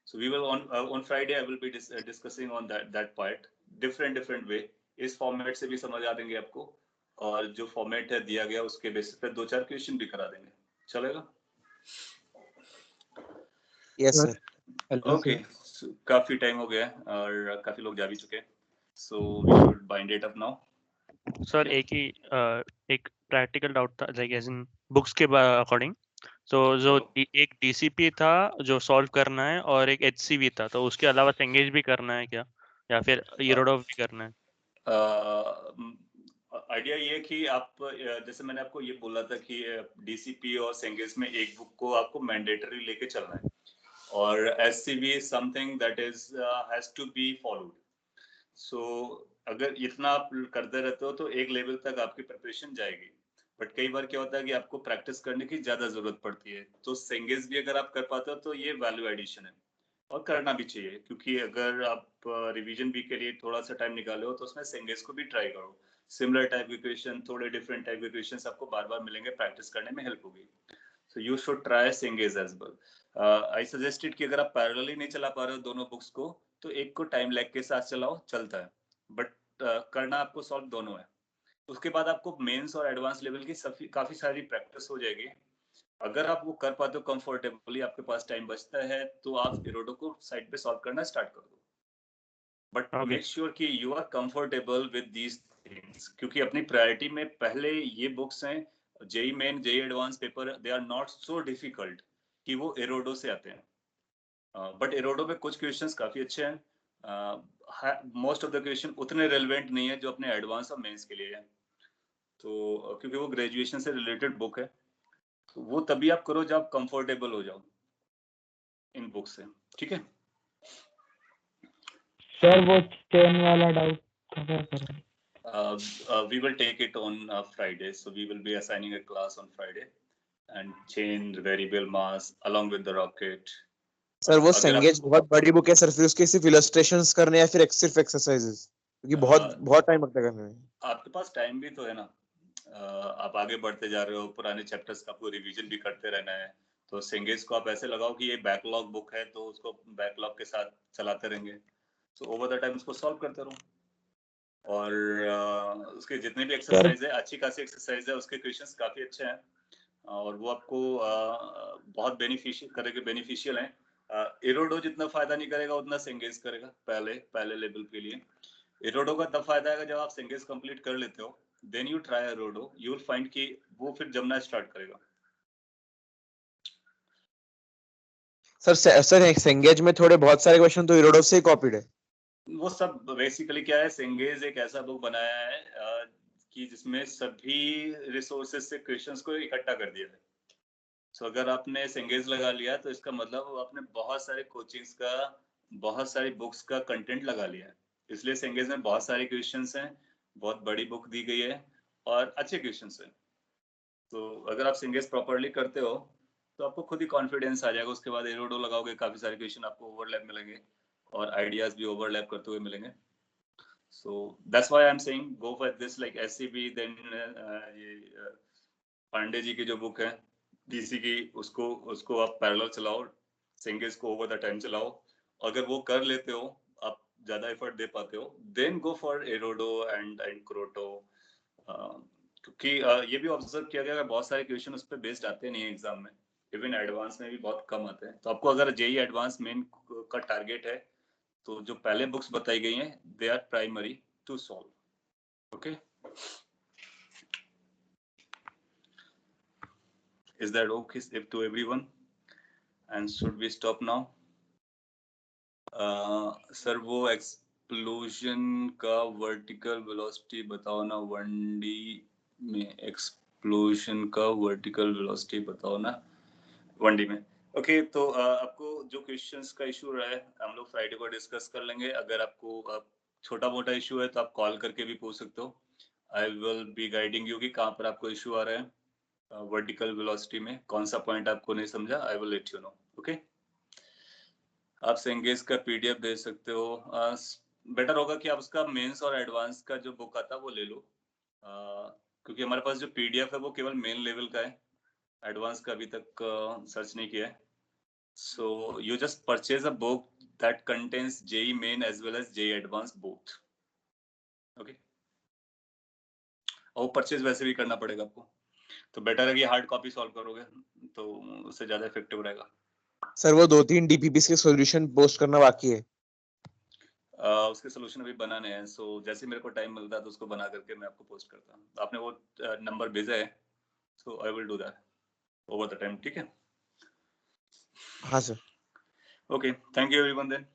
So we will on Friday I will be discussing on that part different way. इस फॉर्मेट से भी समझ आ देंगे आपको, और जो फॉर्मेट है दिया गया उसके बेसिस पे 2-4 क्वेश्चन भी करा देंगे, चलेगा? Yes sir. ओके, काफी टाइम हो गया है और काफी लोग जा भी चुके हैं, so we should bind it up now. Sir एक प्रैक्टिकल डाउट था, लाइक एज इन बुक्स के अकॉर्डिंग, तो जो एक डीसीपी था जो सॉल्व करना है और एक एचसीवी था, तो उसके अलावा सेंगेज भी करना है क्या, या फिर इरोडोव भी करना है? आइडिया ये कि आप जैसे मैंने आपको ये बोला था कि डीसीपी और सेंगेज में एक बुक को आपको मैंडेटरी लेके चलना है, और HCV is something that is has to be followed. So अगर इतना आप करते रहते हो तो एक लेवल तक आपकी प्रिपरेशन जाएगी, बट कई बार क्या होता है कि आपको प्रैक्टिस करने की ज्यादा जरूरत पड़ती है। तो सेंगेज भी अगर आप कर पाते हो तो ये वैल्यू एडिशन है, और करना भी चाहिए, क्योंकि अगर आप रिवीजन भी के लिए थोड़ा सा टाइम निकाले हो तो उसमें सेंगेज को भी ट्राई करो। सिमिलर टाइप इक्वेशन, थोड़े डिफरेंट टाइप इक्वेशंस आपको बार बार मिलेंगे, प्रैक्टिस करने में हेल्प होगी। So you should try Cengage as well. I suggested कि अगर आप पैरेलली नहीं चला पा रहे हो दोनों बुक्स को, तो एक को टाइम लैग के साथ चलाओ, चलता है, बट करना आपको सॉल्व दोनों है। उसके बाद आपको मेंस और एडवांस लेवल की काफी सारी प्रैक्टिस हो जाएगी। अगर आप वो कर पाते हो कंफर्टेबली, आपके पास टाइम बचता है, तो आप इरोडो को साइड पे सॉल्व करना स्टार्ट कर दो, बट मेक श्योर कि you are comfortable with these things, क्योंकि अपनी प्रायोरिटी में पहले ये बुक्स हैं। JEE main, JEE advance paper, they are not so difficult कि वो इरोडो से आते हैं, बट इरोडो में कुछ क्वेश्चंस काफी अच्छे हैं मोस्ट ऑफ द क्वेश्चन उतने रेलेवेंट नहीं है जो अपने एडवांस और मेंस के लिए है, तो क्योंकि वो ग्रेजुएशन से रिलेटेड बुक है, तो वो तभी आप करो जब आप कंफर्टेबल हो जाओ इन बुक से, ठीक है। सर वो चेन वाला डाउट था, क्या करें? We will take it on Friday, so we will be assigning a class on Friday and chain variable mass along with the rocket. Sir वो अगर सेंगेज बहुत बड़ी बुक है सर, फिर उसके सिर्फ इलस्ट्रेशंस करने या फिर सिर्फ एक्सरसाइजेस, क्योंकि बहुत टाइम लगता है करने में। आपके पास टाइम भी तो है ना, आप आगे बढ़ते जा रहे हो, पुराने चैप्टर्स का आपको रिवीजन भी करते रहना है, तो सेंगेज को आप ऐसे लगाओ कि ये बैकलॉग बुक है, तो उसको बैकलॉग के साथ चलाते रहेंगे, तो ओवर द टाइम उसको सॉल्व करते रहो। और उसके जितने भी एक्सरसाइज है, अच्छी खासी एक्सरसाइज है, उसके क्वेश्चंस काफी अच्छे हैं और वो आपको बहुत बेनिफिशियल है। इरोडो जितना फायदा नहीं करेगा उतना सेंगेज करेगा पहले लेवल के लिए। इरोडो का तब फायदा है जब आप सेंगेज कंप्लीट कर लेते हो, then you try Irodov, you will find कि वो फिर जमना स्टार्ट करेगा। सर सेंगेज में थोड़े बहुत सारे क्वेश्चन तो इरोडो से ही कॉपीड है। वो सब बेसिकली क्या है, सेंगेज एक ऐसा बुक बनाया है कि जिसमें सभी रिसोर्सेज से क्वेश्चंस को इकट्ठा कर दिया है। सो अगर आपने सेंगेज लगा लिया तो इसका मतलब आपने बहुत सारे कोचिंग्स का, बहुत सारी बुक्स का कंटेंट लगा लिया है, इसलिए सेंगेज में बहुत सारे क्वेश्चंस हैं, बहुत बड़ी बुक दी गई है और अच्छे क्वेश्चंस हैं। तो अगर आप सेंगेज प्रॉपर्ली करते हो तो आपको खुद ही कॉन्फिडेंस आ जाएगा। उसके बाद एरोडो लगाओगे, काफी सारे क्वेश्चन आपको ओवरलैप मिलेंगे और आइडियाज भी ओवरलैप करते हुए मिलेंगे। So that's why I'm saying go for this like SCB, then ये पांडे जी की जो बुक है डीसी की, उसको आप पैरेलल चलाओ, सेंगेज को ओवर द टाइम चलाओ। अगर वो कर लेते हो, आप ज्यादा एफर्ट दे पाते हो, देन गो फॉर एरोडो एंड क्रोटो। क्योंकि ये भी ऑब्जर्व किया गया बहुत सारे क्वेश्चन उस पर बेस्ड आते नहीं है एग्जाम में, इवन एडवांस में भी बहुत कम आते हैं। तो आपको अगर जेई एडवांस मेन का टारगेट है तो जो पहले बुक्स बताई गई हैं they are primary to solve. Okay, is that okay if to everyone and should we stop now? Sir वो एक्सप्लोजन का वर्टिकल वेलोसिटी बताओ ना, 1D में एक्सप्लोजन का वर्टिकल वेलोसिटी बताओ ना 1D में। ओके, तो आपको जो क्वेश्चंस का इशू रहा है हम लोग फ्राइडे को डिस्कस कर लेंगे। अगर आपको छोटा मोटा इशू है तो आप कॉल करके भी पूछ सकते हो। आई विल बी गाइडिंग यू कि कहाँ पर आपको इशू आ रहा है वर्टिकल वेलोसिटी में, कौन सा पॉइंट आपको नहीं समझा, I will let you know. Okay, आप सेंगेज का पीडीएफ दे सकते हो। बेटर होगा कि आप उसका मेंस और एडवांस का जो बुक आता है वो ले लो, क्योंकि हमारे पास जो पीडीएफ है वो केवल मेन लेवल का है, एडवांस का अभी तक सर्च नहीं किया है। So you just purchase a book that contains JEE main as well as JEE advanced both. Okay. और परचेज वैसे भी करना पड़ेगा आपको, तो बेटर है कि हार्ड कॉपी सॉल्व करोगे तो उससे ज्यादा इफेक्टिव रहेगा। सर वो 2-3 डीपीपीस के सॉल्यूशन पोस्ट करना बाकी है। उसके सोल्यूशन अभी बनाने हैं, सो जैसे मेरे को टाइम मिलता है तो उसको बना करके मैं आपको पोस्ट करता हूँ। आपने वो नंबर भेजा है, so I will do that over the time. ठीक है, हाँ सर। Okay, thank you everyone then.